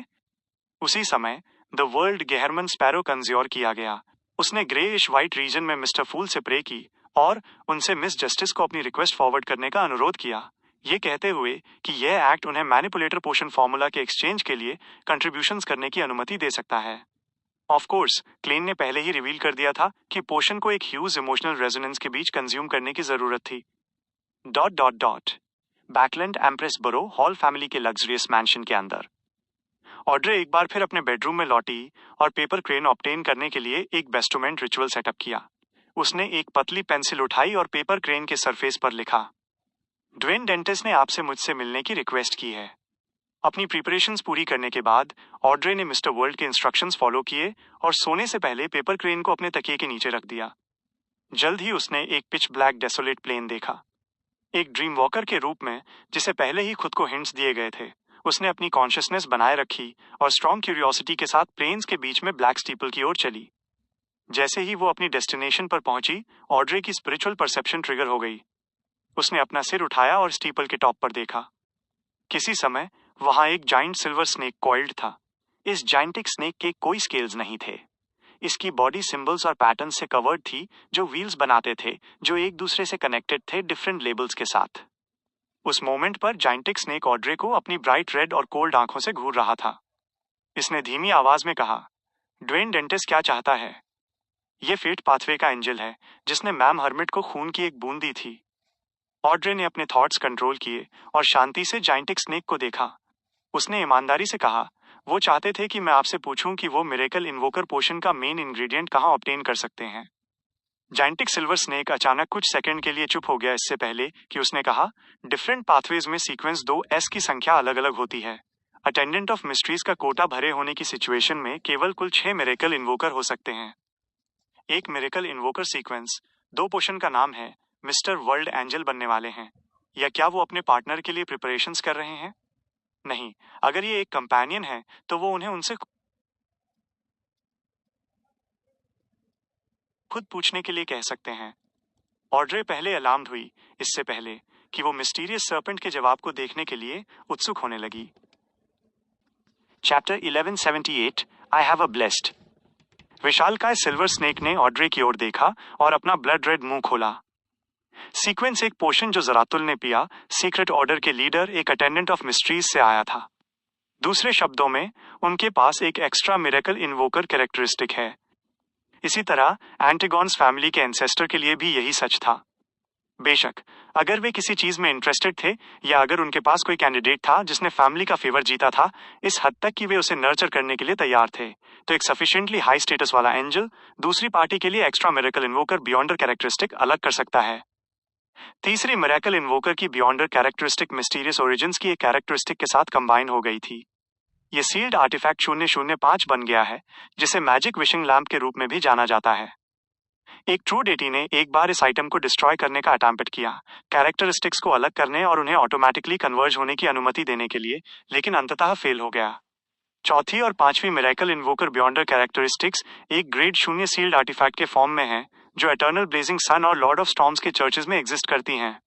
उसी समय द वर्ल्ड गेहरमन स्पैरो कंज्योर किया गया। उसने ग्रेइश व्हाइट रीजन में मिस्टर फूल से प्रे की और उनसे मिस जस्टिस को अपनी रिक्वेस्ट फॉरवर्ड करने का अनुरोध किया, ये कहते हुए कि यह एक्ट उन्हें मैनिपुलेटर पोशन फॉर्मूला के एक्सचेंज के लिए कंट्रीब्यूशंस करने की अनुमति दे सकता है। ऑफ कोर्स क्लेन ने पहले ही रिवील कर दिया था कि पोशन को एक ह्यूज इमोशनल रेजोनेंस के बीच कंज्यूम करने की जरूरत थी। ... बैकलैंड एम्प्रेस बरो हॉल फैमिली के लग्जरियस मैंशन के अंदर ऑड्रे एक बार फिर अपने बेडरूम में लौटी और पेपर क्रेन ऑब्टेन करने के लिए एक बेस्टोमेंट रिचुअल सेटअप किया। उसने एक पतली पेंसिल उठाई और पेपर क्रेन के सरफेस पर लिखा, ड्वेन डेंटिस ने आपसे मुझसे मिलने की रिक्वेस्ट की है। अपनी प्रिपरेशंस पूरी करने के बाद ऑड्रे ने मिस्टर वर्ल्ड के इंस्ट्रक्शंस फॉलो किए और सोने से पहले पेपर क्रेन को अपने तकिए के नीचे रख दिया। जल्द ही उसने एक पिच ब्लैक डेसोलेट प्लेन देखा। एक ड्रीम वॉकर के रूप में जिसे पहले ही खुद को हिंट्स दिए गए थे, उसने अपनी कॉन्शियसनेस बनाए रखी और स्ट्रॉन्ग क्यूरियोसिटी के साथ प्लेन्स के बीच में ब्लैक स्टीपल की ओर चली। जैसे ही वो अपनी डेस्टिनेशन पर पहुंची, ऑड्रे की स्पिरिचुअल परसेप्शन ट्रिगर हो गई। उसने अपना सिर उठाया और स्टीपल के टॉप पर देखा। किसी समय वहां एक जाइंट सिल्वर स्नेक कॉइल्ड था। इस जाइंटिक स्नेक के कोई स्केल्स नहीं थे। इसकी बॉडी सिंबल्स और पैटर्न्स से कवर्ड थी जो व्हील्स बनाते थे, जो एक दूसरे से कनेक्टेड थे डिफरेंट लेबल्स के साथ। उस मोमेंट पर जाइंटिक स्नेक ऑड्रे को अपनी ब्राइट रेड और कोल्ड आंखों से घूर रहा था। इसने धीमी आवाज में कहा, ड्वेन डेंटिस क्या चाहता है? ये फेट पाथवे का एंजल है जिसने मैम हर्मिट को खून की एक बूंद दी थी। ऑड्रे ने अपने थॉट्स कंट्रोल किए और शांति से जाइंटिक स्नेक को देखा। उसने ईमानदारी से कहा, वो चाहते थे कि मैं आपसे पूछूं कि वो मिरेकल इन्वोकर पोशन का मेन इंग्रेडिएंट कहां ऑब्टेन कर सकते हैं। जाइंटिक सिल्वर स्नेक अचानक कुछ सेकंड के लिए चुप हो गया, इससे पहले कि उसने कहा, डिफरेंट पाथवेज में सीक्वेंस 2S की संख्या अलग अलग होती है। अटेंडेंट ऑफ मिस्ट्रीज का कोटा भरे होने की सिचुएशन में केवल कुल 6 मिरेकल इन्वोकर हो सकते हैं। एक मिरेकल इन्वोकर सीक्वेंस 2 पोशन का नाम है मिस्टर वर्ल्ड एंजल बनने वाले हैं। या क्या वो अपने पार्टनर के लिए प्रिपरेशंस कर रहे हैं? नहीं, अगर ये एक कंपेनियन है तो वो उन्हें उनसे खुद पूछने के लिए कह सकते हैं। ऑड्रे पहले अलार्म्ड हुई, इससे पहले कि वो मिस्टीरियस सर्पेंट के जवाब को देखने के लिए उत्सुक होने लगी। Chapter 1178 I have a blessed. विशालकाय सिल्वर स्नेक ने ऑड्रे की ओर देखा और अपना ब्लड रेड मुंह खोला। सीक्वेंस एक पोशन जो जरातुल ने पिया, सीक्रेट ऑर्डर के लीडर एक अटेंडेंट ऑफ मिस्ट्रीज से आया था। दूसरे शब्दों में, उनके पास एक एक्स्ट्रा मिरेकल इन्वोकर कैरेक्टरिस्टिक है। इसी तरह एंटिगॉन्स फैमिली के एंसेस्टर के लिए भी यही सच था। बेशक, अगर वे किसी चीज में इंटरेस्टेड थे या अगर उनके पास कोई कैंडिडेट था जिसने फैमिली का फेवर जीता था, इस हद तक कि वे उसे नर्चर करने के लिए तैयार थे, तो एक सफिशिएंटली हाई स्टेटस वाला एंजल दूसरी पार्टी के लिए extra miracle invoker beyonder characteristic अलग कर सकता है। तीसरी मिरेकल इन्वोकर की बियॉन्डर कैरेक्टरिस्टिक मिस्टीरियस ओरिजिन्स की एक कैरेक्टरिस्टिक के साथ कंबाइन हो गई थी। ये सील्ड आर्टिफैक्ट 005 बन गया है, जिसे मैजिक विशिंग लैम्प के रूप में भी जाना जाता है। एक ट्रू डेटी ने एक बार इस आइटम को डिस्ट्रॉय करने का अटेम्प्ट किया, कैरेक्टरिस्टिक्स को अलग करने और उन्हें ऑटोमेटिकली कन्वर्ज होने की अनुमति देने के लिए, लेकिन अंततः फेल हो गया। चौथी और पांचवी मिरेकल इन्वोकर बियॉन्डर कैरेक्टरिस्टिक्स एक ग्रेड 0 सील्ड आर्टिफैक्ट के फॉर्म में है, जो एटर्नल ब्लेजिंग सन और लॉर्ड ऑफ स्टॉर्म्स के चर्चेज में एग्जिस्ट करती हैं।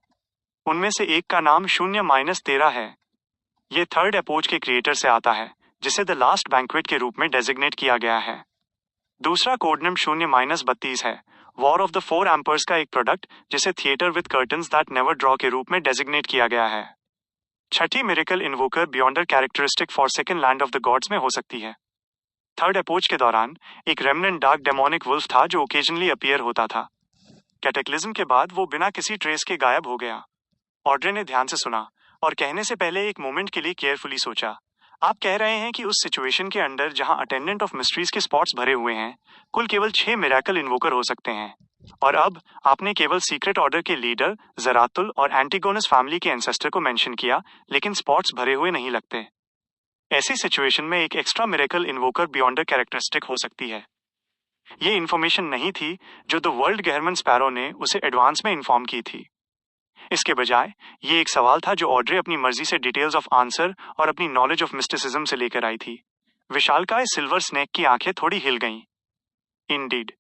उनमें से एक का नाम 0-13 है। ये थर्ड एपोच के क्रिएटर से आता है, जिसे द लास्ट बैंक्वेट के रूप में डेजिग्नेट किया गया है। दूसरा कोडनेम 0-32 है, वॉर ऑफ द 4 एम्पर्स का एक प्रोडक्ट, जिसे theatre with curtains that never draw के रूप में डेजिग्नेट किया गया है। छठी miracle invoker beyonder characteristic forsaken land of the gods में हो सकती है। थर्ड एपोच के दौरान एक रेमनेंट डार्क डेमोनिक वुल्फ था जो ओकेजनली अपीयर होता था। कैटेक्लिज्म के बाद वो बिना किसी ट्रेस के गायब हो गया। ऑड्रे ने ध्यान से सुना और कहने से पहले एक मोमेंट के लिए केयरफुली सोचा। आप कह रहे हैं कि उस सिचुएशन के अंदर जहां अटेंडेंट ऑफ मिस्ट्रीज के स्पॉट्स भरे हुए हैं, कुल केवल 6 मिरेकल इन्वोकर हो सकते हैं। और अब आपने केवल सीक्रेट ऑर्डर के लीडर जरातुल और एंटिगोनस फैमिली के एंसेस्टर को मेंशन किया, लेकिन स्पॉट्स भरे हुए नहीं लगते। ऐसी सिचुएशन में एक extra miracle invoker beyonder characteristic हो सकती है। ये इन्फॉर्मेशन नहीं थी जो द वर्ल्ड गहरमन स्पैरो ने उसे एडवांस में इन्फॉर्म की थी। इसके बजाय ये एक सवाल था जो ऑड्रे अपनी मर्जी से डिटेल्स ऑफ आंसर और अपनी नॉलेज ऑफ मिस्टिसिज्म से लेकर आई थी। विशालकाय सिल्वर स्नेक की आंखें थोड़ी हिल गईं। इंडीड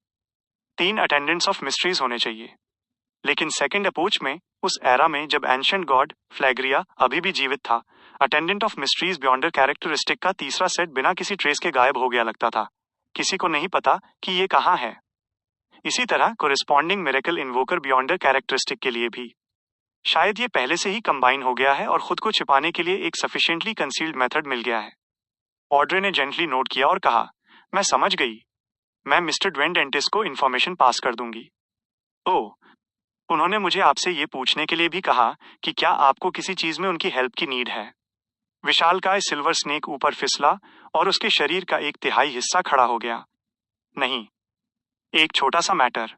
3 अटेंडेंट्स ऑफ मिस्ट्रीज होने चाहिए, लेकिन सेकंड अपोच में, उस एरा में जब एंशिएंट गॉड फ्लैग्रिया अभी भी जीवित था, attendant of mysteries beyonder characteristic का तीसरा सेट बिना किसी ट्रेस के गायब हो गया लगता था। किसी को नहीं पता कि ये कहाँ है। इसी तरह corresponding miracle invoker beyonder characteristic के लिए भी शायद ये पहले से ही कंबाइन हो गया है और खुद को छिपाने के लिए एक सफिशिएंटली कंसील्ड मेथड मिल गया है। ऑड्रे ने जेंटली नोट किया और कहा, मैं समझ गई, मैं मिस्टर ड्वेन डेंटिस को इन्फॉर्मेशन पास कर दूंगी। ओह, उन्होंने मुझे आपसे ये पूछने के लिए भी कहा कि क्या आपको किसी चीज में उनकी हेल्प की नीड है। विशालकाय सिल्वर स्नेक ऊपर फिसला और उसके शरीर का 1/3 हिस्सा खड़ा हो गया। नहीं, एक छोटा सा मैटर।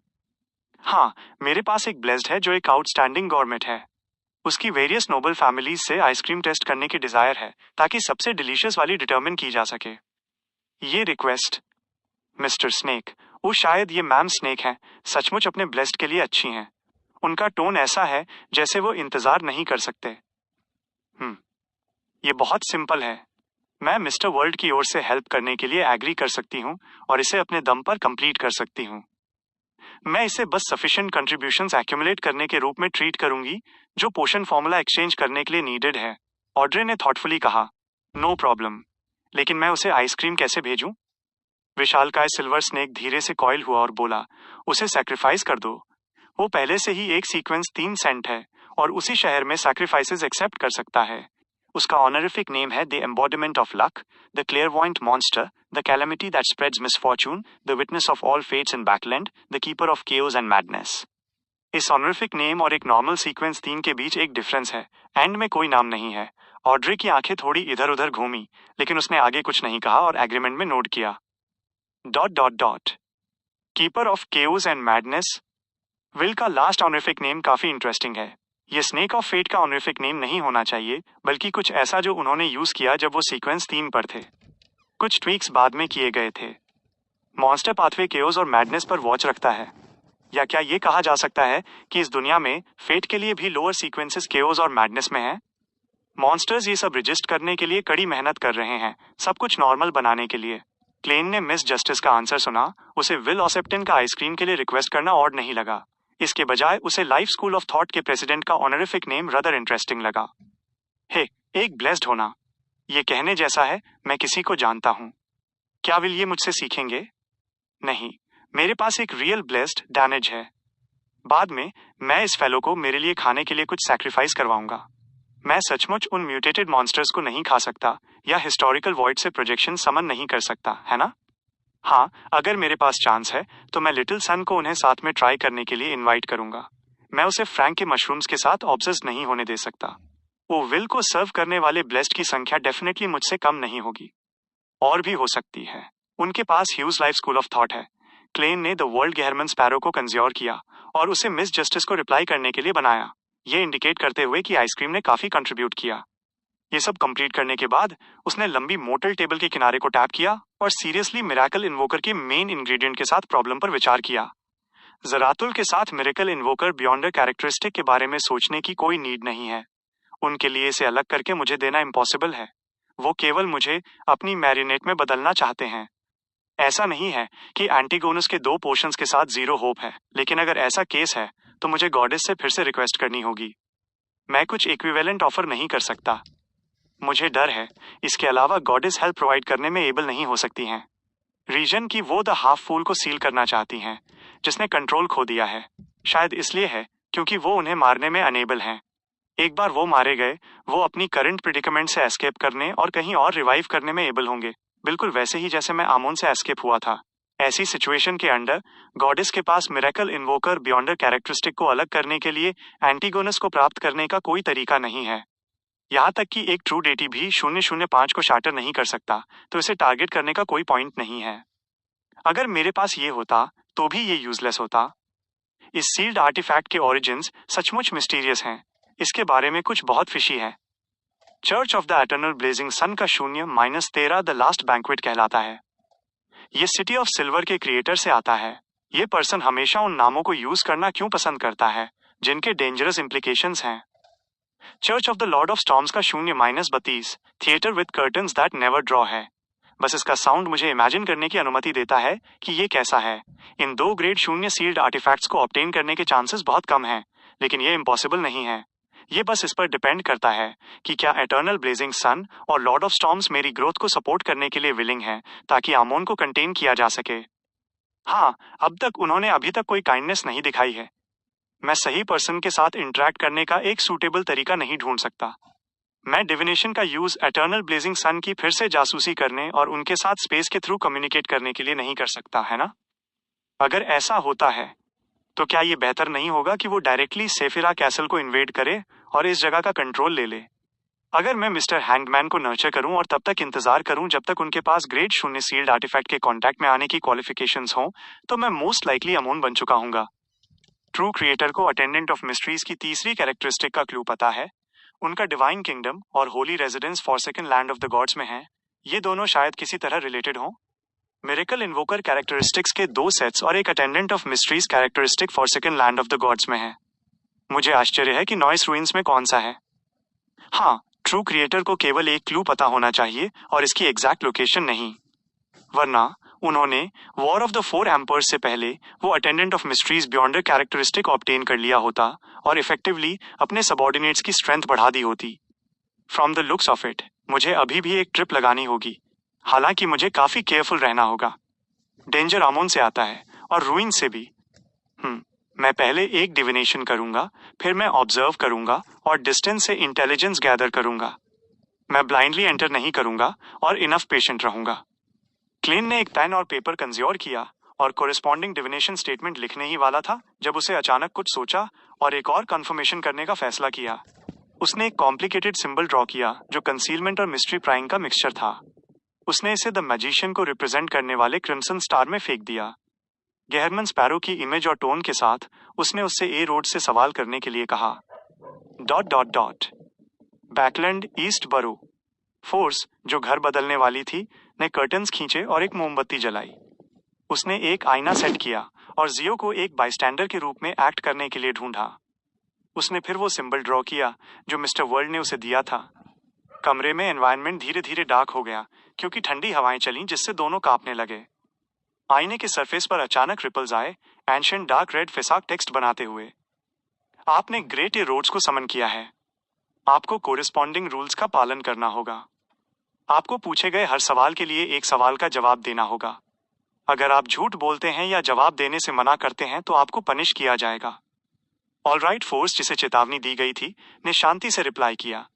हाँ, मेरे पास एक ब्लेस्ड है जो एक आउटस्टैंडिंग गॉर्मेट है। उसकी वेरियस नोबल फैमिलीज से आइसक्रीम टेस्ट करने की डिजायर है, ताकि सबसे डिलीशियस वाली डिटर्मिन की जा सके। ये रिक्वेस्ट मिस्टर स्नेक, वो शायद ये मैम स्नेक हैं, सचमुच अपने ब्लेस्ड के लिए अच्छी हैं। उनका टोन ऐसा है जैसे वो इंतजार नहीं कर सकते। ये बहुत सिंपल है। मैं मिस्टर वर्ल्ड की ओर से हेल्प करने के लिए एग्री कर सकती हूँ और इसे अपने दम पर कंप्लीट कर सकती हूँ। मैं इसे बस सफिशिएंट कंट्रीब्यूशंस एक्यूमुलेट करने के रूप में ट्रीट करूंगी, जो पोशन फॉर्मूला एक्सचेंज करने के लिए नीडेड है। ऑड्रे ने थॉटफुली कहा, नो प्रॉब्लम, लेकिन मैं उसे आइसक्रीम कैसे भेजूं? विशालकाय सिल्वर स्नेक धीरे से कॉइल हुआ और बोला, उसे सैक्रिफाइस कर दो। वो पहले से ही एक सीक्वेंस 3 सेंट है और उसी शहर में सैक्रिफाइसेस एक्सेप्ट कर सकता है। उसका ऑनरिफिक नेम है the embodiment of luck, the clairvoyant monster, the calamity that spreads misfortune, the witness of all fates in Backlund, the keeper of chaos and madness. इस ऑनरिफिक नेम और एक normal sequence 3 के बीच एक difference है, and में कोई नाम नहीं है। ऑड्रे की आंखें थोड़ी इधर उधर घूमी, लेकिन उसने आगे कुछ नहीं कहा और एग्रीमेंट में नोट किया। Keeper of chaos and madness. Will का लास्ट ऑनरिफिक नेम काफी इंटरेस्टिंग है। ये स्नेक ऑफ फेट का ऑनरिफिक नेम नहीं होना चाहिए, बल्कि कुछ ऐसा जो उन्होंने यूज किया जब वो सीक्वेंस 3 पर थे। कुछ ट्वीक्स बाद में किए गए थे। मॉन्स्टर पाथवे केओस और मैडनेस पर वॉच रखता है। या क्या ये कहा जा सकता है कि इस दुनिया में फेट के लिए भी लोअर सीक्वेंसेस केओस और मैडनेस में है? मॉन्स्टर्स ये सब रजिस्ट करने के लिए कड़ी मेहनत कर रहे हैं, सब कुछ नॉर्मल बनाने के लिए। क्लेन ने मिस जस्टिस का आंसर सुना। उसे विल ऑसेप्टिन का आइसक्रीम के लिए रिक्वेस्ट करना ऑड नहीं लगा। इसके बजाय उसे लाइफ स्कूल ऑफ थॉट के प्रेसिडेंट का ऑनरिफिक नेम रदर इंटरेस्टिंग लगा। हे, एक ब्लेस्ड होना। ये कहने जैसा है, मैं किसी को जानता हूं। क्या विल ये मुझसे सीखेंगे? नहीं, मेरे पास एक रियल ब्लेस्ड डैमेज है। बाद में मैं इस फेलो को मेरे लिए खाने के लिए कुछ सैक्रिफाइस करवाऊंगा। मैं सचमुच उन म्यूटेटेड मॉन्स्टर्स को नहीं खा सकता या हिस्टोरिकल वॉइड से प्रोजेक्शन समन नहीं कर सकता, है ना? हाँ, अगर मेरे पास चांस है तो मैं लिटिल सन को उन्हें साथ में ट्राई करने के लिए इनवाइट करूंगा। मैं उसे फ्रैंक के मशरूम्स के साथ ऑब्सेस्ड नहीं होने दे सकता। वो विल को सर्व करने वाले ब्लेस्ड की संख्या डेफिनेटली मुझसे कम नहीं होगी। और भी हो सकती है। उनके पास huge life school of thought है। क्लेन ने द वर्ल्ड गेहरमन स्पैरो को कंज्योर किया और उसे मिस जस्टिस को रिप्लाई करने के लिए बनाया, ये इंडिकेट करते हुए कि आइसक्रीम ने काफी कंट्रीब्यूट किया। ये सब कंप्लीट करने के बाद उसने लंबी मोटल टेबल के किनारे को टैप किया और सीरियसली मिरेकल इन्वोकर के मेन इंग्रेडिएंट के साथ प्रॉब्लम पर विचार किया। जरातुल के साथ मिरेकल इन्वोकर बियॉन्डर कैरेक्टरिस्टिक के बारे में सोचने की कोई नीड नहीं है। उनके लिए इसे अलग करके मुझे देना इम्पॉसिबल है। वो केवल मुझे अपनी मैरिनेट में बदलना चाहते हैं। ऐसा नहीं है कि एंटीगोनस के 2 पोर्शंस के साथ 0 होप है, लेकिन अगर ऐसा केस है तो मुझे गॉडेस से फिर से रिक्वेस्ट करनी होगी। मैं कुछ इक्विवेलेंट ऑफर नहीं कर सकता। मुझे डर है, इसके अलावा गॉडेस हेल्प प्रोवाइड करने में एबल नहीं हो सकती हैं। रीजन की वो द हाफ फूल को सील करना चाहती हैं, जिसने कंट्रोल खो दिया है। शायद इसलिए है क्योंकि वो उन्हें मारने में अनेबल हैं। एक बार वो मारे गए, वो अपनी करंट प्रिडिकमेंट से एस्केप करने और कहीं और रिवाइव करने में एबल होंगे, बिल्कुल वैसे ही जैसे मैं आमोन से एस्केप हुआ था। ऐसी सिचुएशन के अंडर गॉडेस के पास मिरेकल इन्वोकर बियॉन्डर कैरेक्टरिस्टिक को अलग करने के लिए एंटीगोनस को प्राप्त करने का कोई तरीका नहीं है। यहाँ तक कि एक ट्रू डेटी भी 005 को शाटर नहीं कर सकता, तो इसे टारगेट करने का कोई पॉइंट नहीं है। अगर मेरे पास ये होता तो भी ये यूजलेस होता। इस सील्ड आर्टिफैक्ट के ओरिजिन्स सचमुच मिस्टीरियस हैं। इसके बारे में कुछ बहुत फिशी है। Church of the eternal blazing sun का 0-13 द लास्ट बैंक्वेट कहलाता है। ये सिटी ऑफ सिल्वर के क्रिएटर से आता है। ये पर्सन हमेशा उन नामों को यूज करना क्यों पसंद करता है जिनके डेंजरस इम्प्लीकेशंस हैं। Church of the Lord of storms का 0-32 theatre with curtains that never draw है। बस इसका साउंड मुझे इमेजिन करने की अनुमति देता है कि ये कैसा है। इन 2 ग्रेड 0 सील्ड आर्टिफैक्ट्स को ऑब्टेन करने के चांसेस बहुत कम हैं, लेकिन ये इम्पॉसिबल नहीं है। ये बस इस पर डिपेंड करता है कि क्या एटर्नल ब्लेजिंग सन और लॉर्ड ऑफ स्टॉर्म्स मेरी ग्रोथ को सपोर्ट करने के लिए विलिंग है, ताकि आमोन को कंटेन किया जा सके। हाँ, अब तक उन्होंने अभी तक कोई काइंडनेस नहीं दिखाई है। मैं सही पर्सन के साथ इंटरेक्ट करने का एक सूटेबल तरीका नहीं ढूंढ सकता। मैं डिविनेशन का यूज एटर्नल ब्लेजिंग सन की फिर से जासूसी करने और उनके साथ स्पेस के थ्रू कम्युनिकेट करने के लिए नहीं कर सकता, है ना? अगर ऐसा होता है तो क्या ये बेहतर नहीं होगा कि वो डायरेक्टली सेफिरा कैसल को इन्वेड करे और इस जगह का कंट्रोल ले ले? अगर मैं मिस्टर हैंगमैन को नर्चर करूं और तब तक इंतजार करूं जब तक उनके पास ग्रेड 0 सील्ड आर्टिफैक्ट के कांटेक्ट में आने की क्वालिफिकेशंस हों, तो मैं मोस्ट लाइकली अमोन बन चुका हूंगा। ट्रू क्रिएटर को अटेंडेंट ऑफ मिस्ट्रीज की तीसरी कैरेक्टरिस्टिक का क्लू पता है। उनका डिवाइन किंगडम और Holi residence forsaken land of the gods में है। ये दोनों शायद किसी तरह रिलेटेड हों। मिरेकल इन्वोकर कैरेक्टरिस्टिक्स के 2 सेट्स और एक attendant of mysteries characteristic forsaken land of the gods में है। मुझे आश्चर्य है कि नॉइस रूइंस में कौन सा है। हाँ, ट्रू क्रिएटर को केवल एक क्लू पता होना चाहिए और इसकी एग्जैक्ट लोकेशन नहीं, वरना उन्होंने वॉर ऑफ द 4 एम्पर्स से पहले वो attendant of mysteries beyonder characteristic obtain कर लिया होता और इफेक्टिवली अपने सबऑर्डिनेट्स की स्ट्रेंथ बढ़ा दी होती। From the looks of it, मुझे अभी भी एक ट्रिप लगानी होगी, हालांकि मुझे काफी केयरफुल रहना होगा। डेंजर अमोन से आता है और रूइन से भी। मैं पहले एक डिविनेशन करूंगा, फिर मैं ऑब्जर्व करूंगा और डिस्टेंस से इंटेलिजेंस गैदर करूंगा। मैं ब्लाइंडली एंटर नहीं करूंगा और इनफ पेशेंट रहूंगा। क्लेन ने एक पेन और पेपर कंज्योर किया और कोरिस्पॉन्डिंग डिविनेशन स्टेटमेंट लिखने ही वाला था जब उसे अचानक कुछ सोचा और एक और कंफर्मेशन करने का फैसला किया। उसने एक कॉम्प्लिकेटेड सिंबल ड्रॉ किया जो कंसीलमेंट और मिस्ट्री प्राइंग का मिक्सचर था। उसने इसे द मैजिशियन को रिप्रेजेंट करने वाले क्रिम्सन स्टार में फेंक दिया। गेहरमन स्पैरो की इमेज और टोन के साथ उसने उससे ए रोड से सवाल करने के लिए कहा। ... बैकलैंड ईस्ट बरो। फोर्स, जो घर बदलने वाली थी, ने कर्टन्स खींचे और एक मोमबत्ती जलाई। उसने एक आईना सेट किया और जियो को एक बाइस्टैंडर के रूप में एक्ट करने के लिए ढूंढा। उसने फिर वो सिंबल ड्रॉ किया जो मिस्टर वर्ल्ड ने उसे दिया था। कमरे में एनवायरनमेंट धीरे धीरे डार्क हो गया क्योंकि ठंडी हवाएं चलीं जिससे दोनों कांपने लगे। आईने के सरफेस पर अचानक रिपल्स आए, एंशिएंट डार्क रेड फिसाक टेक्स्ट बनाते हुए। आपने ग्रेट ए रोड्स को समन किया है। आपको कोरिस्पॉन्डिंग रूल्स का पालन करना होगा। आपको पूछे गए हर सवाल के लिए एक सवाल का जवाब देना होगा। अगर आप झूठ बोलते हैं या जवाब देने से मना करते हैं तो आपको पनिश किया जाएगा। ऑलराइट फोर्स, जिसे चेतावनी दी गई थी, ने शांति से रिप्लाई किया।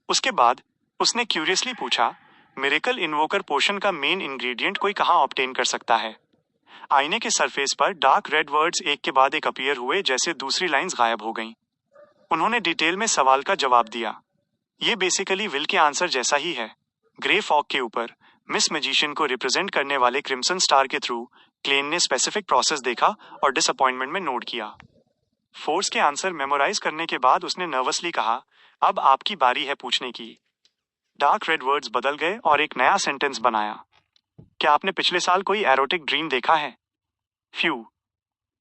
उसके बाद उसने क्यूरियसली पूछा, मिरेकल इन्वोकर पोशन का मेन इंग्रेडिएंट कोई कहाँ ऑब्टेन कर सकता है? आईने के सरफेस पर डार्क रेड वर्ड्स एक के बाद एक अपीयर हुए जैसे दूसरी लाइंस गायब हो गईं। उन्होंने डिटेल में सवाल का जवाब दिया। ये बेसिकली विल के आंसर जैसा ही है। ग्रे फॉग के ऊपर मिस मैजिशियन को रिप्रेजेंट करने वाले क्रिम्सन स्टार के थ्रू क्लेन ने स्पेसिफिक प्रोसेस देखा और डिसअपॉइंटमेंट में नोट किया। फोर्स के आंसर मेमोराइज करने के बाद उसने नर्वसली कहा, अब आपकी बारी है पूछने की। डार्क रेड वर्ड्स बदल गए और एक नया सेंटेंस बनाया। क्या आपने पिछले साल कोई एरोटिक ड्रीम देखा है? फ्यू।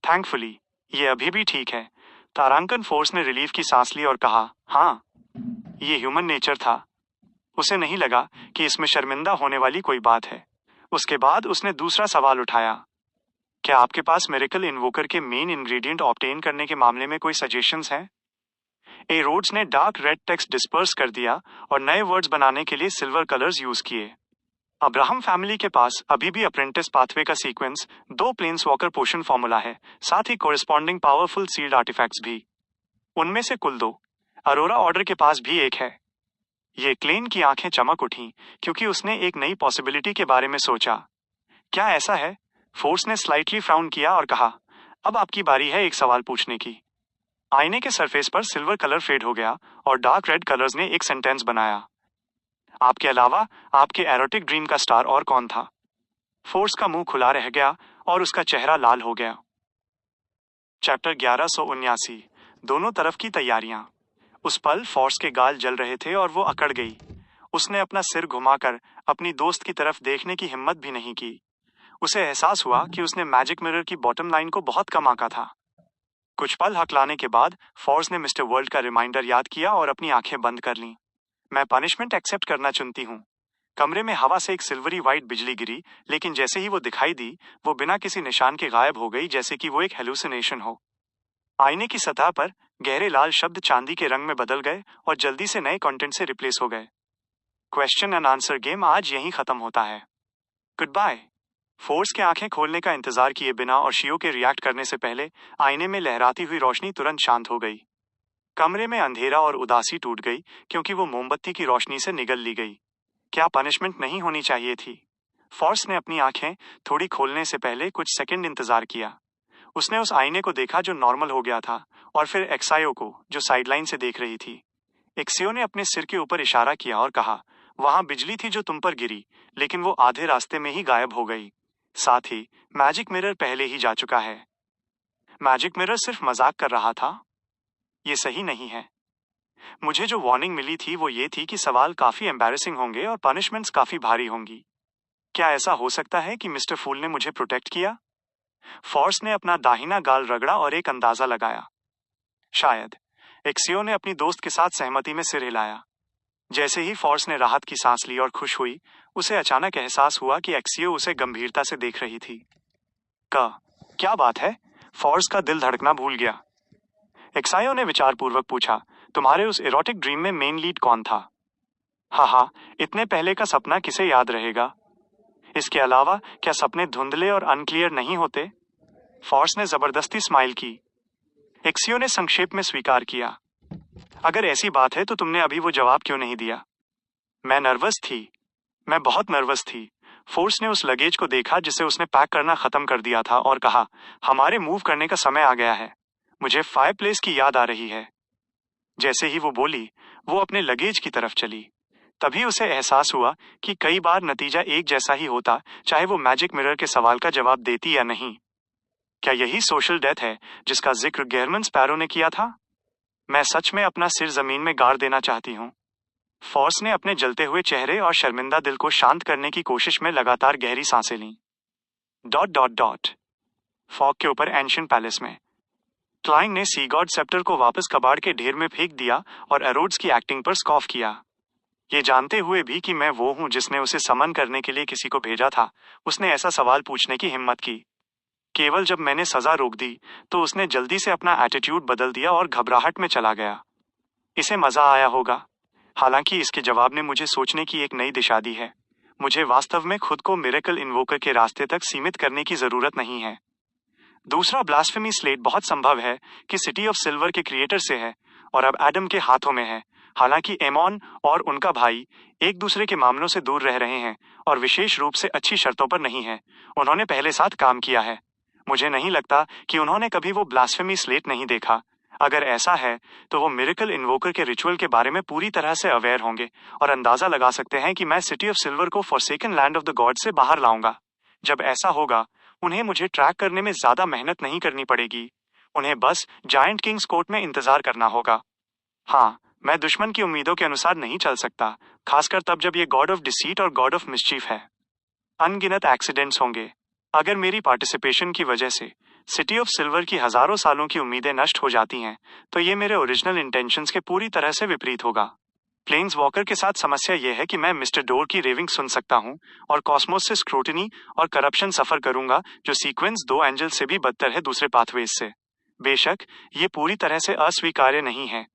थैंकफुली ये अभी भी ठीक है। तारांकन फोर्स ने रिलीफ की सांस ली और कहा, हाँ, ये ह्यूमन नेचर था। उसे नहीं लगा कि इसमें शर्मिंदा होने वाली कोई बात है। उसके बाद उसने दूसरा सवाल उठाया, क्या आपके पास मिरेकल इन्वोकर के मेन इंग्रेडिएंट ऑब्टेन करने के मामले में कोई सजेशंस हैं? ए रोड्स ने डार्क रेड टेक्स्ट डिस्पर्स कर दिया और नए वर्ड्स बनाने के लिए सिल्वर कलर्स यूज किए। अब्राहम फैमिली के पास अभी भी अप्रेंटिस पाथवे का सीक्वेंस, 2 प्लेन्सवॉकर पोशन फॉर्मूला है, साथ ही कोरिस्पॉन्डिंग पावरफुल सील्ड आर्टिफैक्ट्स भी। उनमें से कुल 2 अरोरा ऑर्डर के पास भी एक है। ये क्लेन की आंखें चमक उठीं क्योंकि उसने एक नई पॉसिबिलिटी के बारे में सोचा। क्या ऐसा है? फोर्स ने स्लाइटली फ्राउन किया और कहा, अब आपकी बारी है एक सवाल पूछने की। आईने के सरफेस पर सिल्वर कलर फेड हो गया और डार्क रेड कलर्स ने एक सेंटेंस बनाया। आपके अलावा आपके एरोटिक ड्रीम का स्टार और कौन था? फोर्स का मुंह खुला रह गया और उसका चेहरा लाल हो गया। चैप्टर 1179, दोनों तरफ की तैयारियां। उस पल फोर्स के गाल जल रहे थे और वो अकड़ गई। उसने अपना सिर घुमाकर अपनी दोस्त की तरफ देखने की हिम्मत भी नहीं की। उसे एहसास हुआ कि उसने मैजिक मिरर की बॉटम लाइन को बहुत कम आंका था। कुछ पल हकलाने के बाद फोर्स ने मिस्टर वर्ल्ड का रिमाइंडर याद किया और अपनी आंखें बंद कर लीं। मैं पनिशमेंट एक्सेप्ट करना चुनती हूँ। कमरे में हवा से एक सिल्वरी व्हाइट बिजली गिरी, लेकिन जैसे ही वो दिखाई दी, वो बिना किसी निशान के गायब हो गई, जैसे कि वो एक हेलुसिनेशन हो। आईने की सतह पर गहरे लाल शब्द चांदी के रंग में बदल गए और जल्दी से नए कंटेंट से रिप्लेस हो गए। क्वेश्चन एंड आंसर गेम आज यहीं खत्म होता है। Good bye. फोर्स के आंखें खोलने का इंतजार किए बिना और शियो के रिएक्ट करने से पहले आईने में लहराती हुई रोशनी तुरंत शांत हो गई। कमरे में अंधेरा और उदासी टूट गई क्योंकि वो मोमबत्ती की रोशनी से निगल ली गई। क्या पनिशमेंट नहीं होनी चाहिए थी? फोर्स ने अपनी आंखें थोड़ी खोलने से पहले कुछ सेकंड इंतजार किया। उसने उस आईने को देखा जो नॉर्मल हो गया था, और फिर एक्सायो को जो साइडलाइन से देख रही थी। एक्सियो ने अपने सिर के ऊपर इशारा किया और कहा, वहां बिजली थी जो तुम पर गिरी, लेकिन वो आधे रास्ते में ही गायब हो गई। साथ ही मैजिक मिरर पहले ही जा चुका है। मैजिक मिरर सिर्फ मजाक कर रहा था? ये सही नहीं है। मुझे जो वार्निंग मिली थी वो ये थी कि सवाल काफी एम्बैरेसिंग होंगे और पनिशमेंट्स काफी भारी होंगी। क्या ऐसा हो सकता है कि मिस्टर फूल ने मुझे प्रोटेक्ट किया? फोर्स ने अपना दाहिना गाल रगड़ा और एक अंदाजा लगाया। शायद। एक्सियो ने अपनी दोस्त के साथ सहमति में सिर हिलाया। जैसे ही फोर्स ने राहत की सांस ली और खुश हुई, उसे अचानक एहसास हुआ कि एक्सियो उसे गंभीरता से देख रही थी। क्या बात है? फोर्स का दिल धड़कना भूल गया। एक्सायो ने विचारपूर्वक पूछा, तुम्हारे उस एरोटिक ड्रीम में मेन लीड कौन था? हाँ, इतने पहले का सपना किसे याद रहेगा? इसके अलावा क्या सपने धुंधले और अनक्लियर नहीं होते? फॉर्स ने जबरदस्ती स्माइल की। एक्सियो ने संक्षेप में स्वीकार किया। अगर ऐसी बात है तो तुमने अभी वो जवाब क्यों नहीं दिया? मैं नर्वस थी। मैं बहुत नर्वस थी। फोर्स ने उस लगेज को देखा जिसे उसने पैक करना खत्म कर दिया था और कहा, हमारे मूव करने का समय आ गया है। मुझे फायरप्लेस की याद आ रही है। जैसे ही वो बोली, वो अपने लगेज की तरफ चली। तभी उसे एहसास हुआ कि कई बार नतीजा एक जैसा ही होता, चाहे वो मैजिक मिरर के सवाल का जवाब देती या नहीं। क्या यही सोशल डेथ है जिसका जिक्र गेरमन स्पैरो ने किया था? मैं सच में अपना सिर जमीन में गाड़ देना चाहती हूँ। फॉर्स ने अपने जलते हुए चेहरे और शर्मिंदा दिल को शांत करने की कोशिश में लगातार गहरी सांसें लीं। Dot dot dot. फॉग के ऊपर एंशियंट पैलेस में क्लाइंग ने सी गॉड सेप्टर को वापस कबाड़ के ढेर में फेंक दिया और एरोड्स की एक्टिंग पर स्कॉफ किया। ये जानते हुए भी कि मैं वो हूं जिसने उसे समन करने के लिए किसी को भेजा था, उसने ऐसा सवाल पूछने की हिम्मत की। केवल जब मैंने सजा रोक दी तो उसने जल्दी से अपना एटीट्यूड बदल दिया और घबराहट में चला गया। इसे मजा आया होगा। हालांकि इसके जवाब ने मुझे सोचने की एक नई दिशा दी है। मुझे वास्तव में खुद को मिरेकल इन्वोकर के रास्ते तक सीमित करने की जरूरत नहीं है। दूसरा ब्लास्फेमी स्लेट बहुत संभव है कि सिटी ऑफ सिल्वर के क्रिएटर से है और अब एडम के हाथों में है। हालांकि एमॉन और उनका भाई एक दूसरे के मामलों से दूर रह रहे हैं और विशेष रूप से अच्छी शर्तों पर नहीं है। उन्होंने पहले साथ काम किया है। मुझे नहीं लगता कि उन्होंने कभी वो ब्लास्फेमी स्लेट नहीं देखा। अगर ऐसा है तो वो मिरेकल इन्वोकर के रिचुअल के बारे में पूरी तरह से अवेयर होंगे और अंदाजा लगा सकते हैं कि मैं सिटी ऑफ सिल्वर को forsaken land of the God से बाहर लाऊंगा। जब ऐसा होगा, उन्हें मुझे ट्रैक करने में ज्यादा मेहनत नहीं करनी पड़ेगी। उन्हें बस जायंट किंग्स कोर्ट में इंतजार करना होगा। हाँ, मैं दुश्मन की उम्मीदों के अनुसार नहीं चल सकता, खासकर तब जब ये गॉड ऑफ डिसीट और गॉड ऑफ मिस्चीफ है। अनगिनत एक्सीडेंट्स होंगे। अगर मेरी पार्टिसिपेशन की वजह से सिटी ऑफ सिल्वर की हजारों सालों की उम्मीदें नष्ट हो जाती हैं, तो ये मेरे ओरिजिनल इंटेंशंस के पूरी तरह से विपरीत होगा। प्लेन्स वॉकर के साथ समस्या यह है कि मैं मिस्टर डोर की रेविंग सुन सकता हूँ और कॉस्मोस से स्क्रूटनी और करप्शन सफर करूंगा, जो सीक्वेंस 2 एंजल से भी बदतर है दूसरे पाथवेज से। बेशक ये पूरी तरह से अस्वीकार्य नहीं है।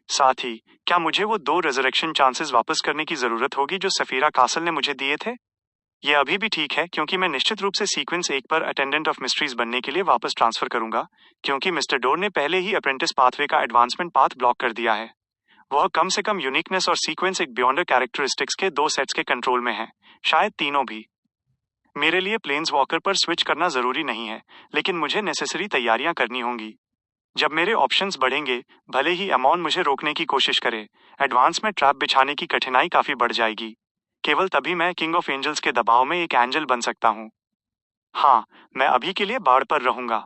साथ ही क्या मुझे वो 2 रेजरेक्शन चांसेस वापस करने की जरूरत होगी जो सफीरा कासल ने मुझे दिए थे? ये अभी भी ठीक है, क्योंकि मैं निश्चित रूप से सीक्वेंस 1 पर अटेंडेंट ऑफ मिस्ट्रीज बनने के लिए वापस ट्रांसफर करूंगा, क्योंकि मिस्टर डोर ने पहले ही अप्रेंटिस पाथवे का एडवांसमेंट पाथ ब्लॉक कर दिया है। वह कम से कम यूनिकनेस और सीक्वेंस एक बियॉन्डर कैरेक्टरिस्टिक्स के 2 सेट्स के कंट्रोल में है, शायद तीनों भी। मेरे लिए प्लेन्स वॉकर पर स्विच करना जरूरी नहीं है, लेकिन मुझे नेसेसरी तैयारियां करनी होंगी। जब मेरे ऑप्शंस बढ़ेंगे, भले ही अमॉन मुझे रोकने की कोशिश करे, एडवांस में ट्रैप बिछाने की कठिनाई काफी बढ़ जाएगी। केवल तभी मैं किंग ऑफ एंजल्स के दबाव में एक एंजल बन सकता हूँ। हाँ, मैं अभी के लिए बाढ़ पर रहूंगा।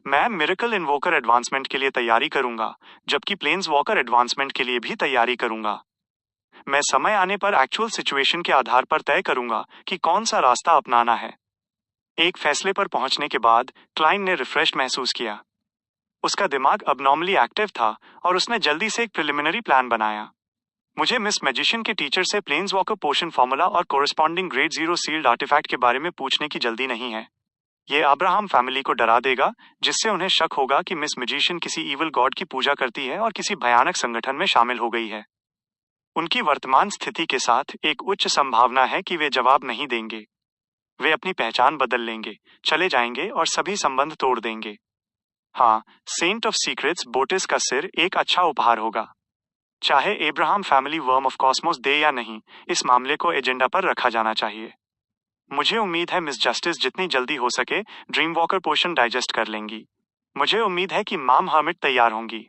मैं मिरेकल इन्वोकर एडवांसमेंट के लिए तैयारी करूंगा, जबकि प्लेन्स वॉकर एडवांसमेंट के लिए भी तैयारी करूंगा। मैं समय आने पर एक्चुअल सिचुएशन के आधार पर तय करूंगा कि कौन सा रास्ता अपनाना है। एक फैसले पर पहुंचने के बाद क्लाइन ने रिफ्रेश महसूस किया। उसका दिमाग अबनॉर्मली एक्टिव था और उसने जल्दी से एक प्रिलिमिनरी प्लान बनाया। मुझे मिस मैजिशियन के टीचर से प्लेन्स वॉकर पोशन फॉर्मूला और कोरिस्पॉन्डिंग ग्रेड 0 सील्ड आर्टिफैक्ट के बारे में पूछने की जल्दी नहीं है। ये अब्राहम फैमिली को डरा देगा, जिससे उन्हें शक होगा कि मिस मैजिशियन किसी इविल गॉड की पूजा करती है और किसी भयानक संगठन में शामिल हो गई है। उनकी वर्तमान स्थिति के साथ एक उच्च संभावना है कि वे जवाब नहीं देंगे। वे अपनी पहचान बदल लेंगे, चले जाएंगे और सभी संबंध तोड़ देंगे। हाँ, सेंट ऑफ सीक्रेट्स बोटिस का सिर एक अच्छा उपहार होगा। चाहे Abraham family worm of cosmos दे या नहीं, इस मामले को एजेंडा पर रखा जाना चाहिए। मुझे उम्मीद है मिस जस्टिस जितनी जल्दी हो सके ड्रीम वॉकर पोशन डाइजेस्ट कर लेंगी। मुझे उम्मीद है कि माम हर्मिट तैयार होंगी।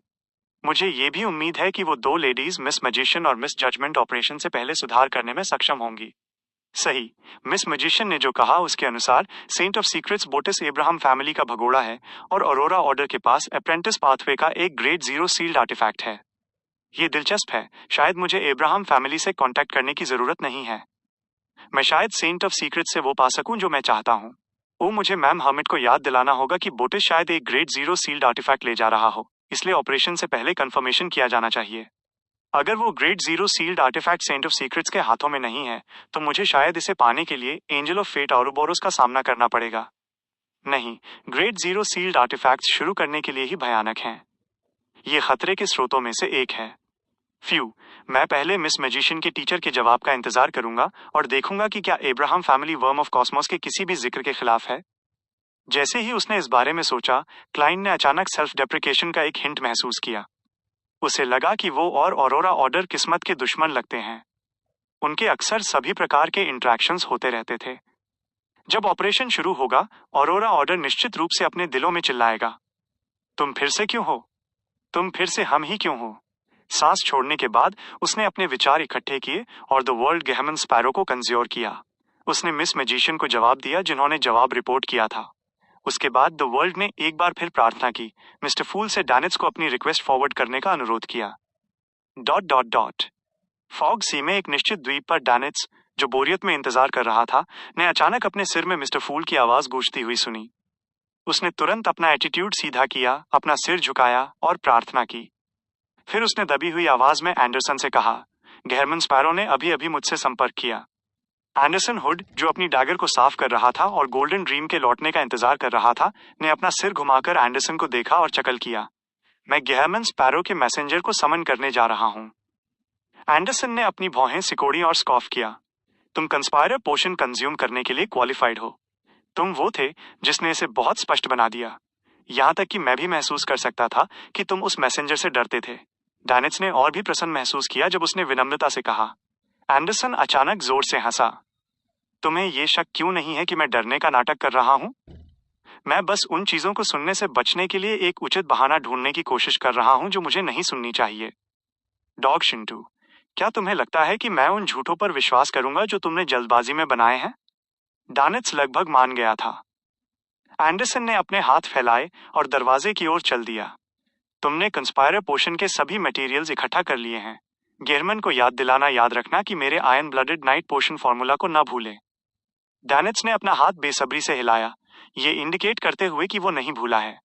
मुझे ये भी उम्मीद है कि वो 2 लेडीज मिस मैजिशियन और मिस जजमेंट ऑपरेशन से पहले सुधार करने में सक्षम होंगी। सही, मिस मैजिशियन ने जो कहा उसके अनुसार saint of secrets Botis Abraham family का भगोड़ा है और अरोरा ऑर्डर के पास अप्रेंटिस पाथवे का एक ग्रेड 0 सील्ड आर्टिफैक्ट है। ये दिलचस्प है। शायद मुझे एब्राहम फैमिली से कांटेक्ट करने की जरूरत नहीं है। मैं शायद सेंट ऑफ सीक्रेट से वो पा सकूं जो मैं चाहता हूं। मुझे मैम हर्मिट को याद दिलाना होगा कि बोटिस शायद एक ग्रेड 0 सील्ड आर्टिफैक्ट ले जा रहा हो, इसलिए ऑपरेशन से पहले कंफर्मेशन किया जाना चाहिए। अगर वो grade 0 sealed artifact saint of secrets के हाथों में नहीं है, तो मुझे शायद इसे पाने के लिए एंजल ऑफ फेट औरोबोरोस का सामना करना पड़ेगा। नहीं, ग्रेड 0 सील्ड आर्टिफैक्ट्स शुरू करने के लिए ही भयानक हैं। ये खतरे के स्रोतों में से एक है। मैं पहले मिस मैजिशियन के टीचर के जवाब का इंतजार करूंगा और देखूंगा कि क्या Abraham family worm of Cosmos के किसी भी जिक्र के खिलाफ है। जैसे ही उसने इस बारे में सोचा, क्लाइंट ने अचानक सेल्फ डेप्रिकेशन का एक हिंट महसूस किया। उसे लगा कि वो और ऑरोरा ऑर्डर किस्मत के दुश्मन लगते हैं। उनके अक्सर सभी प्रकार के इंटरेक्शंस होते रहते थे। जब ऑपरेशन शुरू होगा, ऑरोरा ऑर्डर निश्चित रूप से अपने दिलों में चिल्लाएगा, तुम फिर से क्यों हो? तुम फिर से हम ही क्यों हो? सांस छोड़ने के बाद उसने अपने विचार इकट्ठे किए और द वर्ल्ड गेहमन स्पैरो को कंज्योर किया। उसने मिस मैजिशियन को जवाब दिया जिन्होंने जवाब रिपोर्ट किया था। उसके बाद द वर्ल्ड ने एक बार फिर प्रार्थना की। मिस्टर फूल से डैनिट्स को अपनी रिक्वेस्ट फॉरवर्ड करने का अनुरोध किया। फॉग सी में एक निश्चित द्वीप पर डैनिट्स, जो बोरियत में इंतजार कर रहा था, ने अचानक अपने सिर में मिस्टर फूल की आवाज गूंजती हुई सुनी। उसने तुरंत अपना एटीट्यूड सीधा किया, अपना सिर झुकाया और प्रार्थना की। फिर उसने दबी हुई आवाज में एंडरसन से कहा, गेहरमन स्पैरो ने अभी अभी मुझसे संपर्क किया। एंडरसन हुड, जो अपनी डैगर को साफ कर रहा था और गोल्डन ड्रीम के लौटने का इंतजार कर रहा था, ने अपना सिर घुमाकर एंडरसन को देखा और चकल किया। मैं गेहरमन स्पैरो के मैसेंजर को समन करने जा रहा हूं। एंडरसन ने अपनी भौहें सिकोड़ी और स्कॉफ किया। तुम कंस्पायरर पोशन कंज्यूम करने के लिए क्वालिफाइड हो। तुम वो थे जिसने इसे बहुत स्पष्ट बना दिया। यहां तक कि मैं भी महसूस कर सकता था कि तुम उस मैसेंजर से डरते थे। डैनिट्स ने और भी प्रसन्न महसूस किया जब उसने विनम्रता से कहा। एंडरसन अचानक जोर से हंसा। तुम्हें यह शक क्यों नहीं है कि मैं डरने का नाटक कर रहा हूं? मैं बस उन चीजों को सुनने से बचने के लिए एक उचित बहाना ढूंढने की कोशिश कर रहा हूं जो मुझे नहीं सुननी चाहिए। डॉग शिंटू, क्या तुम्हें लगता है कि मैं उन झूठों पर विश्वास करूंगा जो तुमने जल्दबाजी में बनाए हैं? डैनिट्स लगभग मान गया था। एंडरसन ने अपने हाथ फैलाए और दरवाजे की ओर चल दिया। तुमने कंस्पायरर पोशन के सभी मटेरियल्स इकट्ठा कर लिए हैं। गेहरमन को याद रखना कि मेरे आयरन ब्लडेड नाइट पोशन फॉर्मूला को न भूले। डैनिट्स ने अपना हाथ बेसब्री से हिलाया, ये इंडिकेट करते हुए कि वो नहीं भूला है।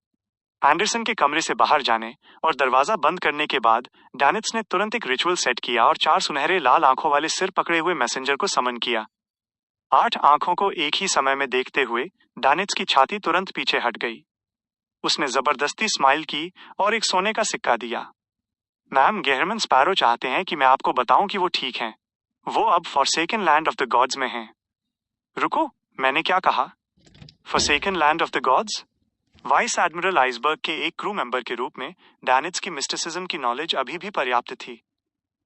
एंडरसन के कमरे से बाहर जाने और दरवाजा बंद करने के बाद डैनिट्स ने तुरंत एक रिचुअल सेट किया और 4 सुनहरे लाल आंखों वाले सिर पकड़े हुए मैसेंजर को समन किया। 8 आंखों को एक ही समय में देखते हुए डैनिट्स की छाती तुरंत पीछे हट गई। उसने जबरदस्ती स्माइल की और एक सोने का सिक्का दिया। मैम, गेहरमन स्पैरो चाहते हैं कि मैं आपको बताऊं कि वो ठीक हैं। वो अब forsaken land of the gods में हैं। रुको, मैंने क्या कहा? Forsaken land of the God's? Vice admiral iceberg के एक क्रू मेंबर के रूप में डैनिट्स की मिस्टिसिज्म की नॉलेज अभी भी पर्याप्त थी।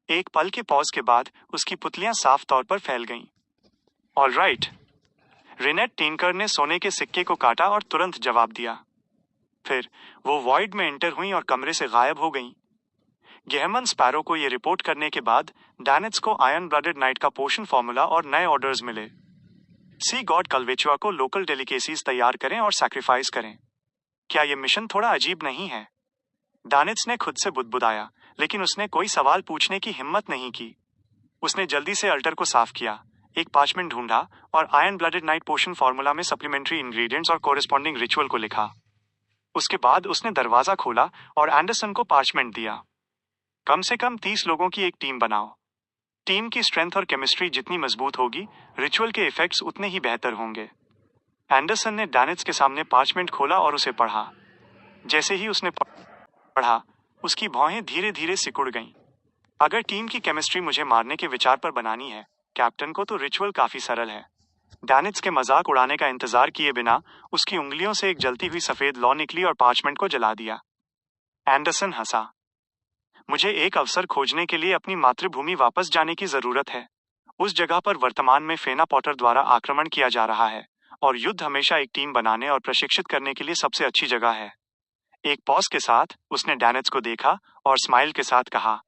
एक पल के पॉज के बाद उसकी पुतलियां साफ तौर पर फैल गईं। All right. रिनेट टिंकर ने सोने के सिक्के को काटा और तुरंत जवाब दिया। फिर वो वॉइड में एंटर हुई और कमरे से गायब हो गईं। गेहरमन स्पैरो को ये रिपोर्ट करने के बाद डैनिट्स को आयरन ब्लडेड नाइट का पोशन फॉर्मूला और नए ऑर्डर्स मिले। सी गॉड कल्वेचुआ को लोकल डेलिकेसीज तैयार करें और सैक्रिफाइस करें। क्या ये मिशन थोड़ा अजीब नहीं है? डैनिट्स ने खुद से बुदबुदाया, लेकिन उसने कोई सवाल पूछने की हिम्मत नहीं की। उसने जल्दी से अल्टर को साफ किया, एक पार्चमेंट ढूंढा और आयरन ब्लडेड नाइट पोशन फॉर्मूला में सप्लीमेंट्री इंग्रेडिएंट्स और कोरेस्पॉन्डिंग रिचुअल को लिखा। उसके बाद उसने दरवाजा खोला और एंडरसन को पार्चमेंट दिया। कम से कम 30 लोगों की एक टीम बनाओ। टीम की स्ट्रेंथ और केमिस्ट्री जितनी मजबूत होगी, रिचुअल के इफेक्ट्स उतने ही बेहतर होंगे। एंडरसन ने डैनिट्स के सामने पार्चमेंट खोला और उसे पढ़ा। जैसे ही उसने पढ़ा, उसकी भौहें धीरे धीरे सिकुड़ गईं। अगर टीम की केमिस्ट्री मुझे मारने के विचार पर बनानी है, कैप्टन को तो रिचुअल काफी सरल है। डैनिट्स के मजाक उड़ाने का इंतजार किए बिना उसकी उंगलियों से एक जलती हुई सफेद लौ निकली और पार्चमेंट को जला दिया। एंडरसन हंसा। मुझे एक अवसर खोजने के लिए अपनी मातृभूमि वापस जाने की जरूरत है। उस जगह पर वर्तमान में फेना पॉटर द्वारा आक्रमण किया जा रहा है और युद्ध हमेशा एक टीम बनाने और प्रशिक्षित करने के लिए सबसे अच्छी जगह है। एक पॉज के साथ उसने डैनिट्स को देखा और स्माइल के साथ कहा,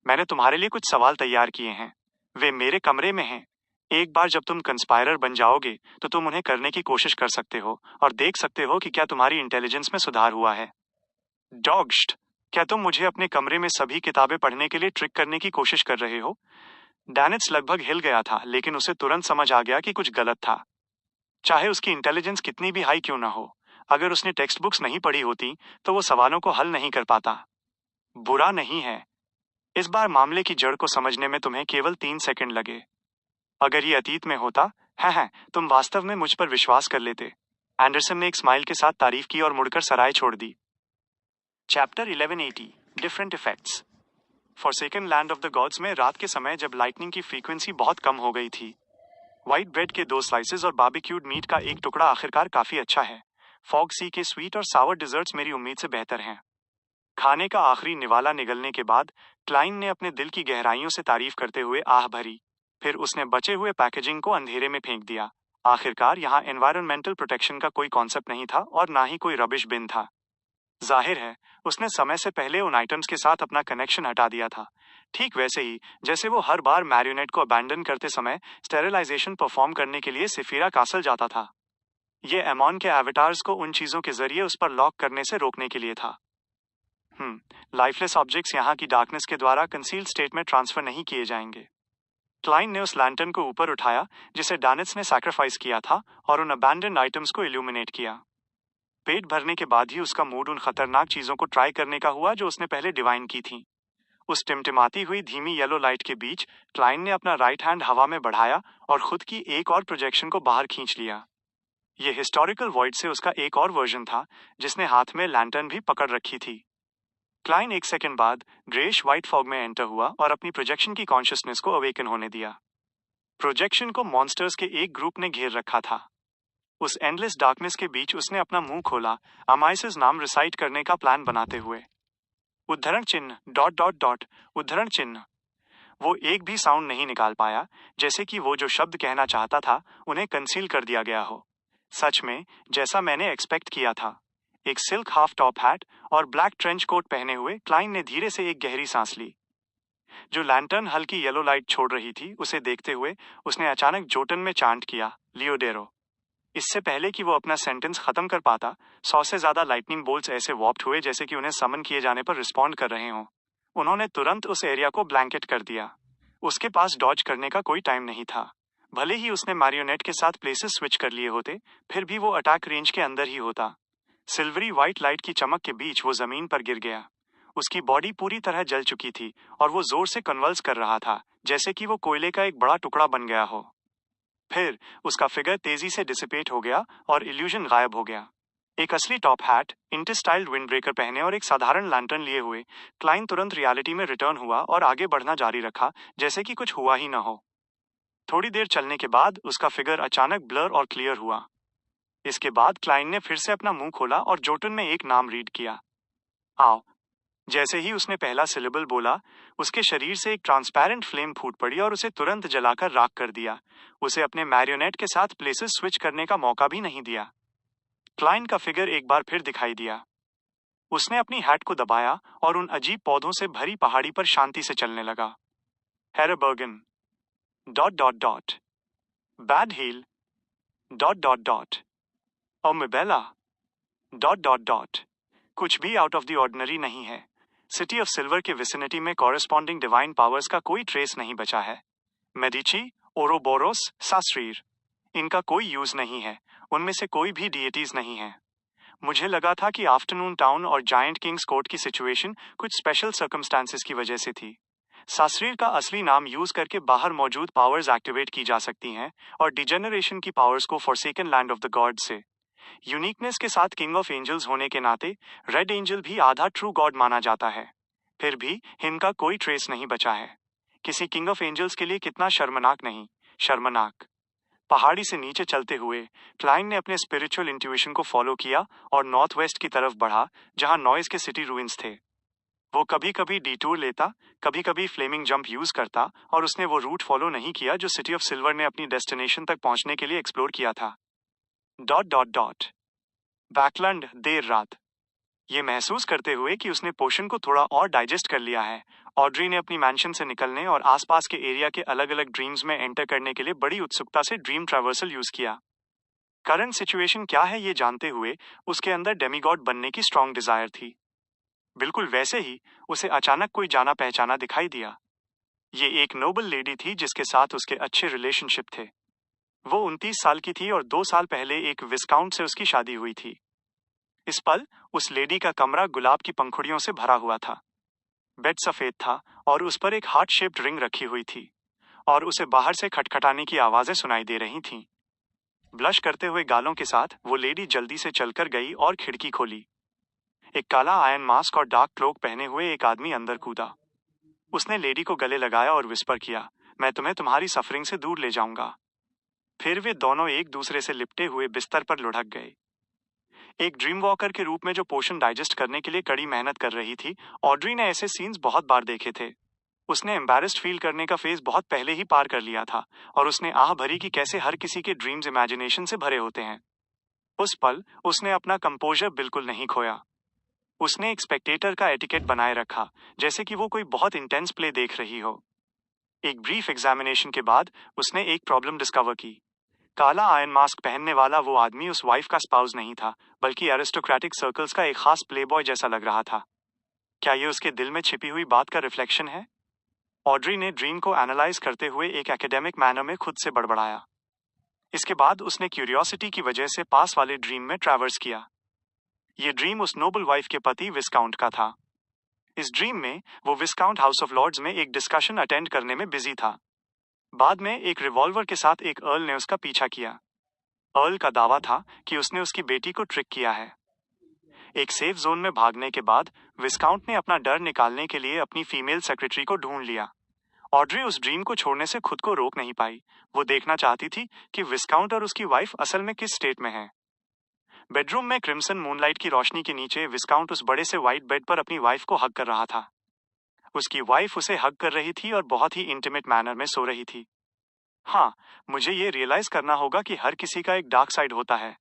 मैंने तुम्हारे लिए कुछ सवाल तैयार किए हैं। वे मेरे कमरे में हैं। एक बार जब तुम कंस्पायरर बन जाओगे तो तुम उन्हें करने की कोशिश कर सकते हो और देख सकते हो कि क्या तुम्हारी इंटेलिजेंस में सुधार हुआ है। डॉग्स्ट, क्या तुम मुझे अपने कमरे में सभी किताबें पढ़ने के लिए ट्रिक करने की कोशिश कर रहे हो? डैनिट्स लगभग हिल गया था, लेकिन उसे तुरंत समझ आ गया कि कुछ गलत था। चाहे उसकी इंटेलिजेंस कितनी भी हाई क्यों ना हो, अगर उसने टेक्स्ट बुक्स नहीं पढ़ी होती तो वो सवालों को हल नहीं कर पाता। बुरा नहीं है। इस बार मामले की जड़ को समझने में तुम्हें केवल 3 सेकंड लगे। अगर ये अतीत में होता, है, तुम वास्तव में मुझ पर विश्वास कर लेते। एंडरसन ने एक स्माइल के साथ तारीफ की और मुड़कर सराय छोड़ दी। Chapter 1180 different effects. Forsaken land of the gods में रात के समय जब लाइटनिंग की फ्रीक्वेंसी बहुत कम हो गई थी। व्हाइट ब्रेड के 2 स्लाइसेस और बारबेक्यूड मीट का एक टुकड़ा आखिरकार काफी अच्छा है। फॉग सी के स्वीट और सावर डिजर्ट्स मेरी उम्मीद से बेहतर हैं। खाने का आखिरी निवाला निगलने के बाद क्लाइन ने अपने दिल की गहराइयों से तारीफ करते हुए आह भरी। फिर उसने बचे हुए पैकेजिंग को अंधेरे में फेंक दिया। आखिरकार यहाँ एनवायरमेंटल प्रोटेक्शन का कोई कॉन्सेप्ट नहीं था और ना ही कोई रबिश बिन था। जाहिर है उसने समय से पहले उन आइटम्स के साथ अपना कनेक्शन हटा दिया था, ठीक वैसे ही जैसे वो हर बार मैरियोनेट को अबैंडन करते समय स्टेरिलाइजेशन परफॉर्म करने के लिए सिफीरा कासल जाता था। ये एमॉन के एवेटार्स को उन चीजों के जरिए उस पर लॉक करने से रोकने के लिए था। लाइफलेस ऑब्जेक्ट्स यहाँ की डार्कनेस के द्वारा कंसील्ड स्टेट में ट्रांसफर नहीं किए जाएंगे। क्लाइन ने उस लैंटर्न को ऊपर उठाया जिसे डानिट्स ने सैक्रिफाइस किया था और उन अबैंडन्ड आइटम्स को इल्यूमिनेट किया। पेट भरने के बाद ही उसका मूड उन खतरनाक चीजों को ट्राई करने का हुआ जो उसने पहले डिवाइन की थी। उस टिमटिमाती हुई धीमी येलो लाइट के बीच क्लाइन ने अपना राइट हैंड हवा में बढ़ाया और खुद की एक और प्रोजेक्शन को बाहर खींच लिया। यह हिस्टोरिकल वॉइड से उसका एक और वर्जन था जिसने हाथ में लैंटर्न भी पकड़ रखी थी। क्लाइन एक सेकंड बाद ग्रेश व्हाइट फॉग में एंटर हुआ और अपनी प्रोजेक्शन की कॉन्शियसनेस को अवेकन होने दिया। प्रोजेक्शन को मॉन्स्टर्स के एक ग्रुप ने घेर रखा था। उस एंडलेस डार्कनेस के बीच उसने अपना मुंह खोला, अमाइसिस नाम रिसाइट करने का प्लान बनाते हुए। उद्धरण चिन्ह ... उद्धरण चिन्ह। वो एक भी साउंड नहीं निकाल पाया, जैसे कि वो जो शब्द कहना चाहता था उन्हें कंसील कर दिया गया हो। सच में जैसा मैंने एक्सपेक्ट किया था। एक सिल्क हाफ टॉप हैट और ब्लैक ट्रेंच कोट पहने हुए क्लाइन ने धीरे से एक गहरी सांस ली। जो लैंटर्न हल्की येलो लाइट छोड़ रही थी उसे देखते हुए उसने अचानक जोटन में चांट किया, लियोडेरो। इससे पहले कि वो अपना सेंटेंस खत्म कर पाता, 100 से ज्यादा लाइटनिंग बोल्ट्स ऐसे वॉप्ट हुए जैसे कि उन्हें समन किए जाने पर रिस्पॉन्ड कर रहे हों। उन्होंने तुरंत उस एरिया को ब्लैंकेट कर दिया। उसके पास डॉज करने का कोई टाइम नहीं था। भले ही उसने मारियोनेट के साथ प्लेसेस स्विच कर लिए होते, फिर भी वो अटैक रेंज के अंदर ही होता। सिल्वरी व्हाइट लाइट की चमक के बीच वो जमीन पर गिर गया। उसकी बॉडी पूरी तरह जल चुकी थी और वो जोर से कन्वल्स कर रहा था, जैसे कि वो कोयले का एक बड़ा टुकड़ा बन गया हो। फिर उसका फिगर तेजी से डिसिपेट हो गया और इल्यूजन गायब हो गया। एक असली टॉप हैट, इंटरस्टाइल्ड विंड ब्रेकर पहने और एक साधारण लैंटर्न लिए हुए क्लाइन तुरंत रियलिटी में रिटर्न हुआ और आगे बढ़ना जारी रखा जैसे कि कुछ हुआ ही ना हो। थोड़ी देर चलने के बाद उसका फिगर अचानक ब्लर और क्लियर हुआ। इसके बाद क्लाइन ने फिर से अपना मुंह खोला और जोटन में एक नाम रीड किया, आओ। जैसे ही उसने पहला सिलेबल बोला, उसके शरीर से एक ट्रांसपेरेंट फ्लेम फूट पड़ी और उसे तुरंत जलाकर राख कर दिया। उसे अपने मैरियोनेट के साथ प्लेसेस स्विच करने का मौका भी नहीं दिया। क्लाइन का फिगर एक बार फिर दिखाई दिया। उसने अपनी हैट को दबाया और उन अजीब पौधों से भरी पहाड़ी पर शांति से चलने लगा। हेरेबर्गन ... बैड हील ... ओमेबेला ... कुछ भी आउट ऑफ द ऑर्डिनरी नहीं है। सिटी ऑफ सिल्वर के विसिनिटी में कॉरेस्पॉन्डिंग डिवाइन पावर्स का कोई ट्रेस नहीं बचा है। मेडिची, ओरोबोरोस, सास्ट्रीर, इनका कोई यूज नहीं है। उनमें से कोई भी डीएटीज नहीं है। मुझे लगा था कि आफ्टरनून टाउन और जायंट किंग्स कोर्ट की सिचुएशन कुछ स्पेशल सर्कमस्टांसेस की वजह से थी। सास्ट्रीर का असली नाम यूज करके बाहर मौजूद पावर्स एक्टिवेट की जा सकती हैं और डिजेनरेशन की पावर्स को forsaken land of the God से। यूनिकनेस के साथ किंग ऑफ एंजल्स होने के नाते रेड एंजल भी आधा ट्रू गॉड माना जाता है। फिर भी इनका कोई ट्रेस नहीं बचा है। किसी किंग ऑफ एंजल्स के लिए कितना शर्मनाक नहीं, शर्मनाक। पहाड़ी से नीचे चलते हुए क्लाइन ने अपने स्पिरिचुअल इंट्यूशन को फॉलो किया और नॉर्थ वेस्ट की तरफ बढ़ा, जहां नॉइज के सिटी रूइंस थे। वो कभी कभी डिटूर लेता, कभी कभी फ्लेमिंग जंप यूज करता और उसने वो रूट फॉलो नहीं किया जो सिटी ऑफ सिल्वर ने अपनी डेस्टिनेशन तक पहुंचने के लिए एक्सप्लोर किया था। बैकलैंड देर रात। ये महसूस करते हुए कि उसने पोशन को थोड़ा और डाइजेस्ट कर लिया है, ऑड्री ने अपनी मैंशन से निकलने और आसपास के एरिया के अलग अलग ड्रीम्स में एंटर करने के लिए बड़ी उत्सुकता से ड्रीम ट्रैवर्सल यूज किया। करंट सिचुएशन क्या है ये जानते हुए उसके अंदर डेमीगॉड बनने की स्ट्रॉन्ग डिजायर थी। बिल्कुल वैसे ही उसे अचानक कोई जाना पहचाना दिखाई दिया। ये एक नोबल लेडी थी जिसके साथ उसके अच्छे रिलेशनशिप थे। वो 29 साल की थी और 2 साल पहले एक विस्काउंट से उसकी शादी हुई थी। इस पल उस लेडी का कमरा गुलाब की पंखुड़ियों से भरा हुआ था। बेड सफेद था और उस पर एक हार्ट शेप्ड रिंग रखी हुई थी और उसे बाहर से खटखटाने की आवाजें सुनाई दे रही थीं। ब्लश करते हुए गालों के साथ वो लेडी जल्दी से चलकर गई और खिड़की खोली। एक काला आयरन मास्क और डार्क क्लोक पहने हुए एक आदमी अंदर कूदा। उसने लेडी को गले लगाया और विस्पर किया, मैं तुम्हें तुम्हारी सफरिंग से दूर ले जाऊंगा। फिर वे दोनों एक दूसरे से लिपटे हुए बिस्तर पर लुढ़क गए। एक ड्रीम वॉकर के रूप में जो पोषण डाइजेस्ट करने के लिए कड़ी मेहनत कर रही थी, ऑड्री ने ऐसे सीन्स बहुत बार देखे थे। उसने एम्बैरेस्ड फील करने का फेज बहुत पहले ही पार कर लिया था और उसने आह भरी कि कैसे हर किसी के ड्रीम्स इमेजिनेशन से भरे होते हैं। उस पल उसने अपना कंपोजर बिल्कुल नहीं खोया। उसने एक स्पेक्टेटर का एटिकेट बनाए रखा, जैसे कि वो कोई बहुत इंटेंस प्ले देख रही हो। एक ब्रीफ एग्जामिनेशन के बाद उसने एक प्रॉब्लम डिस्कवर की। काला आयरन मास्क पहनने वाला वो आदमी उस वाइफ का स्पाउस नहीं था, बल्कि एरिस्टोक्रेटिक सर्कल्स का एक खास प्लेबॉय जैसा लग रहा था। क्या ये उसके दिल में छिपी हुई बात का रिफ्लेक्शन है? ऑड्री ने ड्रीम को एनालाइज करते हुए एक एकेडमिक मैनर में खुद से बड़बड़ाया। इसके बाद उसने क्यूरियोसिटी की वजह से पास वाले ड्रीम में ट्रैवर्स किया। ये ड्रीम उस नोबल वाइफ के पति विस्काउंट का था। इस ड्रीम में वो विस्काउंट हाउस ऑफ लॉर्ड्स में एक डिस्कशन अटेंड करने में बिजी था। बाद में एक रिवॉल्वर के साथ एक अर्ल ने उसका पीछा किया। अर्ल का दावा था कि उसने उसकी बेटी को ट्रिक किया है। एक सेफ जोन में भागने के बाद विस्काउंट ने अपना डर निकालने के लिए अपनी फीमेल सेक्रेटरी को ढूंढ लिया। ऑड्री उस ड्रीम को छोड़ने से खुद को रोक नहीं पाई। वो देखना चाहती थी कि विस्काउंट और उसकी वाइफ असल में किस स्टेट में है। बेडरूम में क्रिम्सन मूनलाइट की रोशनी के नीचे विस्काउंट उस बड़े से व्हाइट बेड पर अपनी वाइफ को हग कर रहा था। उसकी वाइफ उसे हग कर रही थी और बहुत ही इंटीमेट मैनर में सो रही थी। हाँ, मुझे ये रियलाइज करना होगा कि हर किसी का एक डार्क साइड होता है।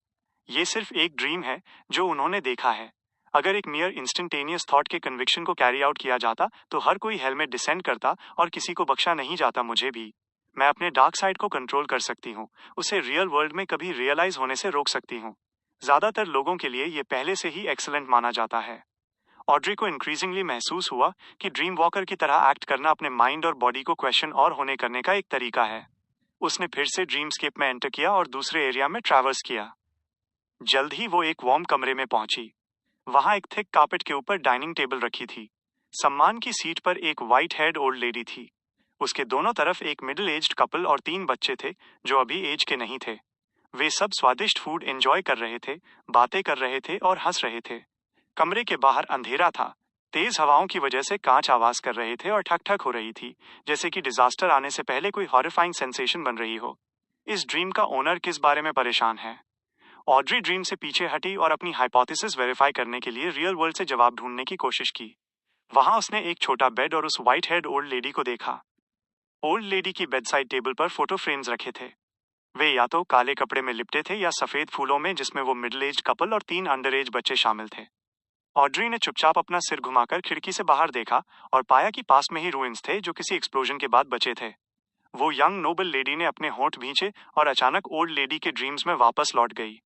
ये सिर्फ एक ड्रीम है जो उन्होंने देखा है। अगर एक मियर इंस्टेंटेनियस थॉट के कन्विक्शन को कैरी आउट किया जाता तो हर कोई हेल में डिसेंड करता और किसी को बख्शा नहीं जाता। मुझे भी। मैं अपने डार्क साइड को कंट्रोल कर सकती हूँ, उसे रियल वर्ल्ड में कभी रियलाइज होने से रोक सकती हूँ। ज्यादातर लोगों के लिए ये पहले से ही एक्सीलेंट माना जाता है। ऑड्री को इंक्रीजिंगली महसूस हुआ कि ड्रीम वॉकर की तरह एक्ट करना अपने माइंड और बॉडी को क्वेश्चन और होने करने का एक तरीका है। उसने फिर से ड्रीमस्केप में एंटर किया और दूसरे एरिया में ट्रैवर्स किया। जल्द ही वो एक वार्म कमरे में पहुंची। वहां एक थिक कार्पेट के ऊपर डाइनिंग टेबल रखी थी। सम्मान की सीट पर एक व्हाइट हेड ओल्ड लेडी थी। उसके दोनों तरफ एक मिडिल एज्ड कपल और 3 बच्चे थे जो अभी एज के नहीं थे। वे सब स्वादिष्ट फूड एंजॉय कर रहे थे, बातें कर रहे थे और हंस रहे थे। कमरे के बाहर अंधेरा था। तेज हवाओं की वजह से कांच आवाज कर रहे थे और ठक ठक हो रही थी, जैसे कि डिजास्टर आने से पहले कोई हॉरिफाइंग सेंसेशन बन रही हो। इस ड्रीम का ओनर किस बारे में परेशान है? ऑड्री ड्रीम से पीछे हटी और अपनी हाइपोथेसिस वेरीफाई करने के लिए रियल वर्ल्ड से जवाब ढूंढने की कोशिश की। वहां उसने एक छोटा बेड और उस व्हाइट हेड ओल्ड लेडी को देखा। ओल्ड लेडी की बेड साइड टेबल पर फोटो फ्रेम्स रखे थे। वे या तो काले कपड़े में लिपटे थे या सफेद फूलों में, जिसमें वो मिडिल एज्ड कपल और 3 अंडर एज बच्चे शामिल थे। ऑड्री ने चुपचाप अपना सिर घुमाकर खिड़की से बाहर देखा और पाया कि पास में ही रूइंस थे जो किसी एक्सप्लोजन के बाद बचे थे। वो यंग नोबल लेडी ने अपने होंठ भींचे और अचानक ओल्ड लेडी के ड्रीम्स में वापस लौट गई।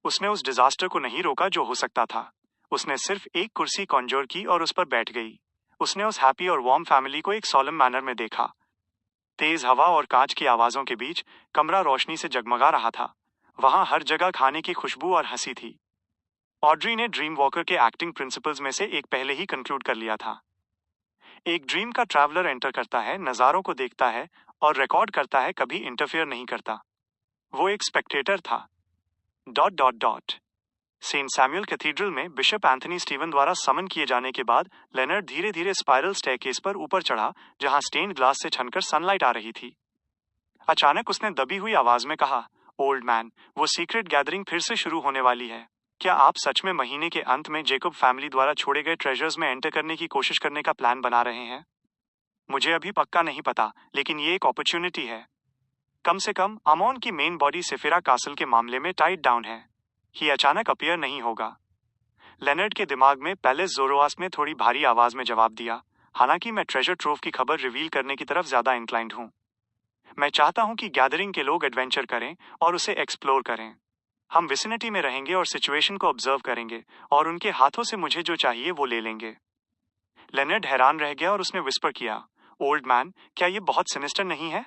उसने उस डिजास्टर को नहीं रोका जो हो सकता था। उसने सिर्फ एक कुर्सी कॉन्जोर की और उस पर बैठ गई। उसने उस हैप्पी और वार्म फैमिली को एक सॉलम मैनर में देखा। तेज हवा और कांच की आवाजों के बीच कमरा रोशनी से जगमगा रहा था। वहां हर जगह खाने की खुशबू और हंसी थी। ऑड्री ने ड्रीम वॉकर के एक्टिंग प्रिंसिपल्स में से एक पहले ही कंक्लूड कर लिया था। एक ड्रीम का ट्रैवलर एंटर करता है, नज़ारों को देखता है और रिकॉर्ड करता है, कभी इंटरफेयर नहीं करता। वो एक स्पेक्टेटर था। Dot dot dot saint Samuel cathedral में बिशप एंथनी स्टीवन द्वारा समन किए जाने के बाद लेनर्ड धीरे धीरे स्पाइरल स्टेयरकेस पर ऊपर चढ़ा, जहां स्टेन्ड ग्लास से छनकर सनलाइट आ रही थी। अचानक उसने दबी हुई आवाज में कहा, ओल्ड मैन, वो सीक्रेट गैदरिंग फिर से शुरू होने वाली है। क्या आप सच में महीने के अंत में जेकब फैमिली द्वारा छोड़े गए ट्रेजर्स में एंटर करने की कोशिश करने का प्लान बना रहे हैं? मुझे अभी पक्का नहीं पता, लेकिन ये एक अपॉर्चुनिटी है। कम से कम अमोन की मेन बॉडी सेफिरा कासल के मामले में टाइट डाउन है। ही अचानक अपीयर नहीं होगा। लेनर्ड के दिमाग में पैलेस जोरोआस में थोड़ी भारी आवाज में जवाब दिया, हालांकि मैं ट्रेजर ट्रोव की खबर रिवील करने की तरफ ज्यादा इंक्लाइंड हूं। मैं चाहता हूं कि गैदरिंग के लोग एडवेंचर करें और उसे एक्सप्लोर करें। हम विसिनिटी में रहेंगे और सिचुएशन को ऑब्जर्व करेंगे और उनके हाथों से मुझे जो चाहिए वो ले लेंगे। लेनर्ड हैरान रह गया और उसने विस्पर किया, ओल्ड मैन, क्या ये बहुत सिनिस्टर नहीं है?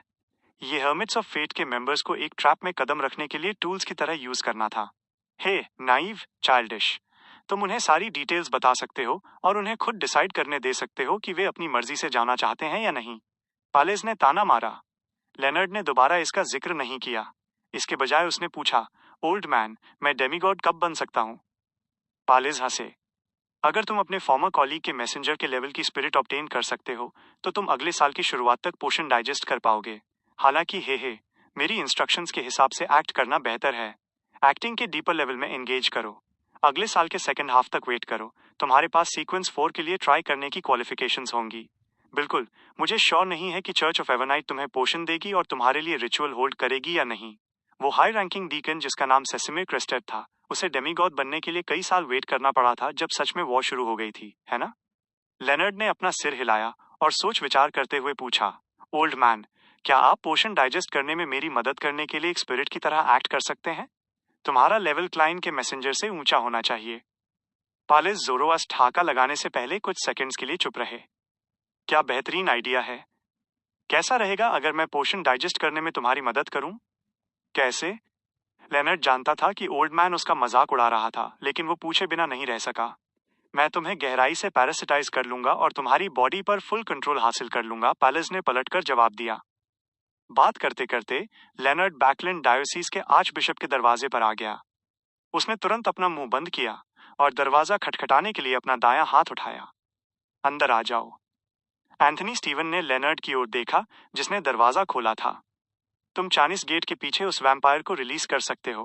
ये हर्मिट्स ऑफ फेट के मेंबर्स को एक ट्रैप में कदम रखने के लिए टूल्स की तरह यूज करना था। हे नाइव, चाइल्डिश, तुम उन्हें सारी डिटेल्स बता सकते हो और उन्हें खुद डिसाइड करने दे सकते हो कि वे अपनी मर्जी से जाना चाहते हैं या नहीं। पालेज ने ताना मारा। लेनर्ड ने दोबारा इसका जिक्र नहीं किया। इसके बजाय उसने पूछा, ओल्ड मैन, मैं डेमीगॉड कब बन सकता हूं? पालेज हंसे। अगर तुम अपने फॉर्मर कॉलीग के मैसेंजर के लेवल की स्पिरिट ऑब्टेन कर सकते हो तो तुम अगले साल की शुरुआत तक पोशन डाइजेस्ट कर पाओगे। हालांकि हे मेरी इंस्ट्रक्शंस के हिसाब से एक्ट करना बेहतर है। एक्टिंग के डीपर लेवल में एंगेज करो। अगले साल के सेकंड हाफ तक वेट करो। तुम्हारे पास सीक्वेंस 4 के लिए ट्राई करने की क्वालिफिकेशंस होंगी। बिल्कुल। मुझे श्योर नहीं है कि चर्च ऑफ एवरनाइट तुम्हें पोशन देगी और तुम्हारे लिए रिचुअल होल्ड करेगी या नहीं। वो हाई रैंकिंग डीकन जिसका नाम सेसिमे क्रेस्टेड था, उसे डेमीगॉड बनने के लिए कई साल वेट करना पड़ा था जब सच में वॉर शुरू हो गई थी, है ना? लेनर्ड ने अपना सिर हिलाया और सोच विचार करते हुए पूछा, ओल्ड मैन, क्या आप पोशन डाइजेस्ट करने में मेरी मदद करने के लिए एक स्पिरिट की तरह एक्ट कर सकते हैं? तुम्हारा लेवल क्लाइन के मैसेंजर से ऊंचा होना चाहिए। पालिस जोरोआस ठहाका लगाने से पहले कुछ सेकंड्स के लिए चुप रहे। क्या बेहतरीन आइडिया है। कैसा रहेगा अगर मैं पोशन डाइजेस्ट करने में तुम्हारी मदद करूं? कैसे? लेनर्ड जानता था कि ओल्ड मैन उसका मजाक उड़ा रहा था, लेकिन वो पूछे बिना नहीं रह सका। मैं तुम्हें गहराई से पैरासिटाइज कर लूंगा और तुम्हारी बॉडी पर फुल कंट्रोल हासिल कर लूंगा, पैलेस ने पलटकर जवाब दिया। बात करते करते लेनर्ड बैकलैंड डायोसीस के आर्च बिशप के दरवाजे पर आ गया। उसने तुरंत अपना मुंह बंद किया और दरवाजा खटखटाने के लिए अपना दायां हाथ उठाया। अंदर आ जाओ। एंथनी स्टीवन ने लेनर्ड की ओर देखा, जिसने दरवाजा खोला था। तुम चाइनीस गेट के पीछे उस वैम्पायर को रिलीज कर सकते हो।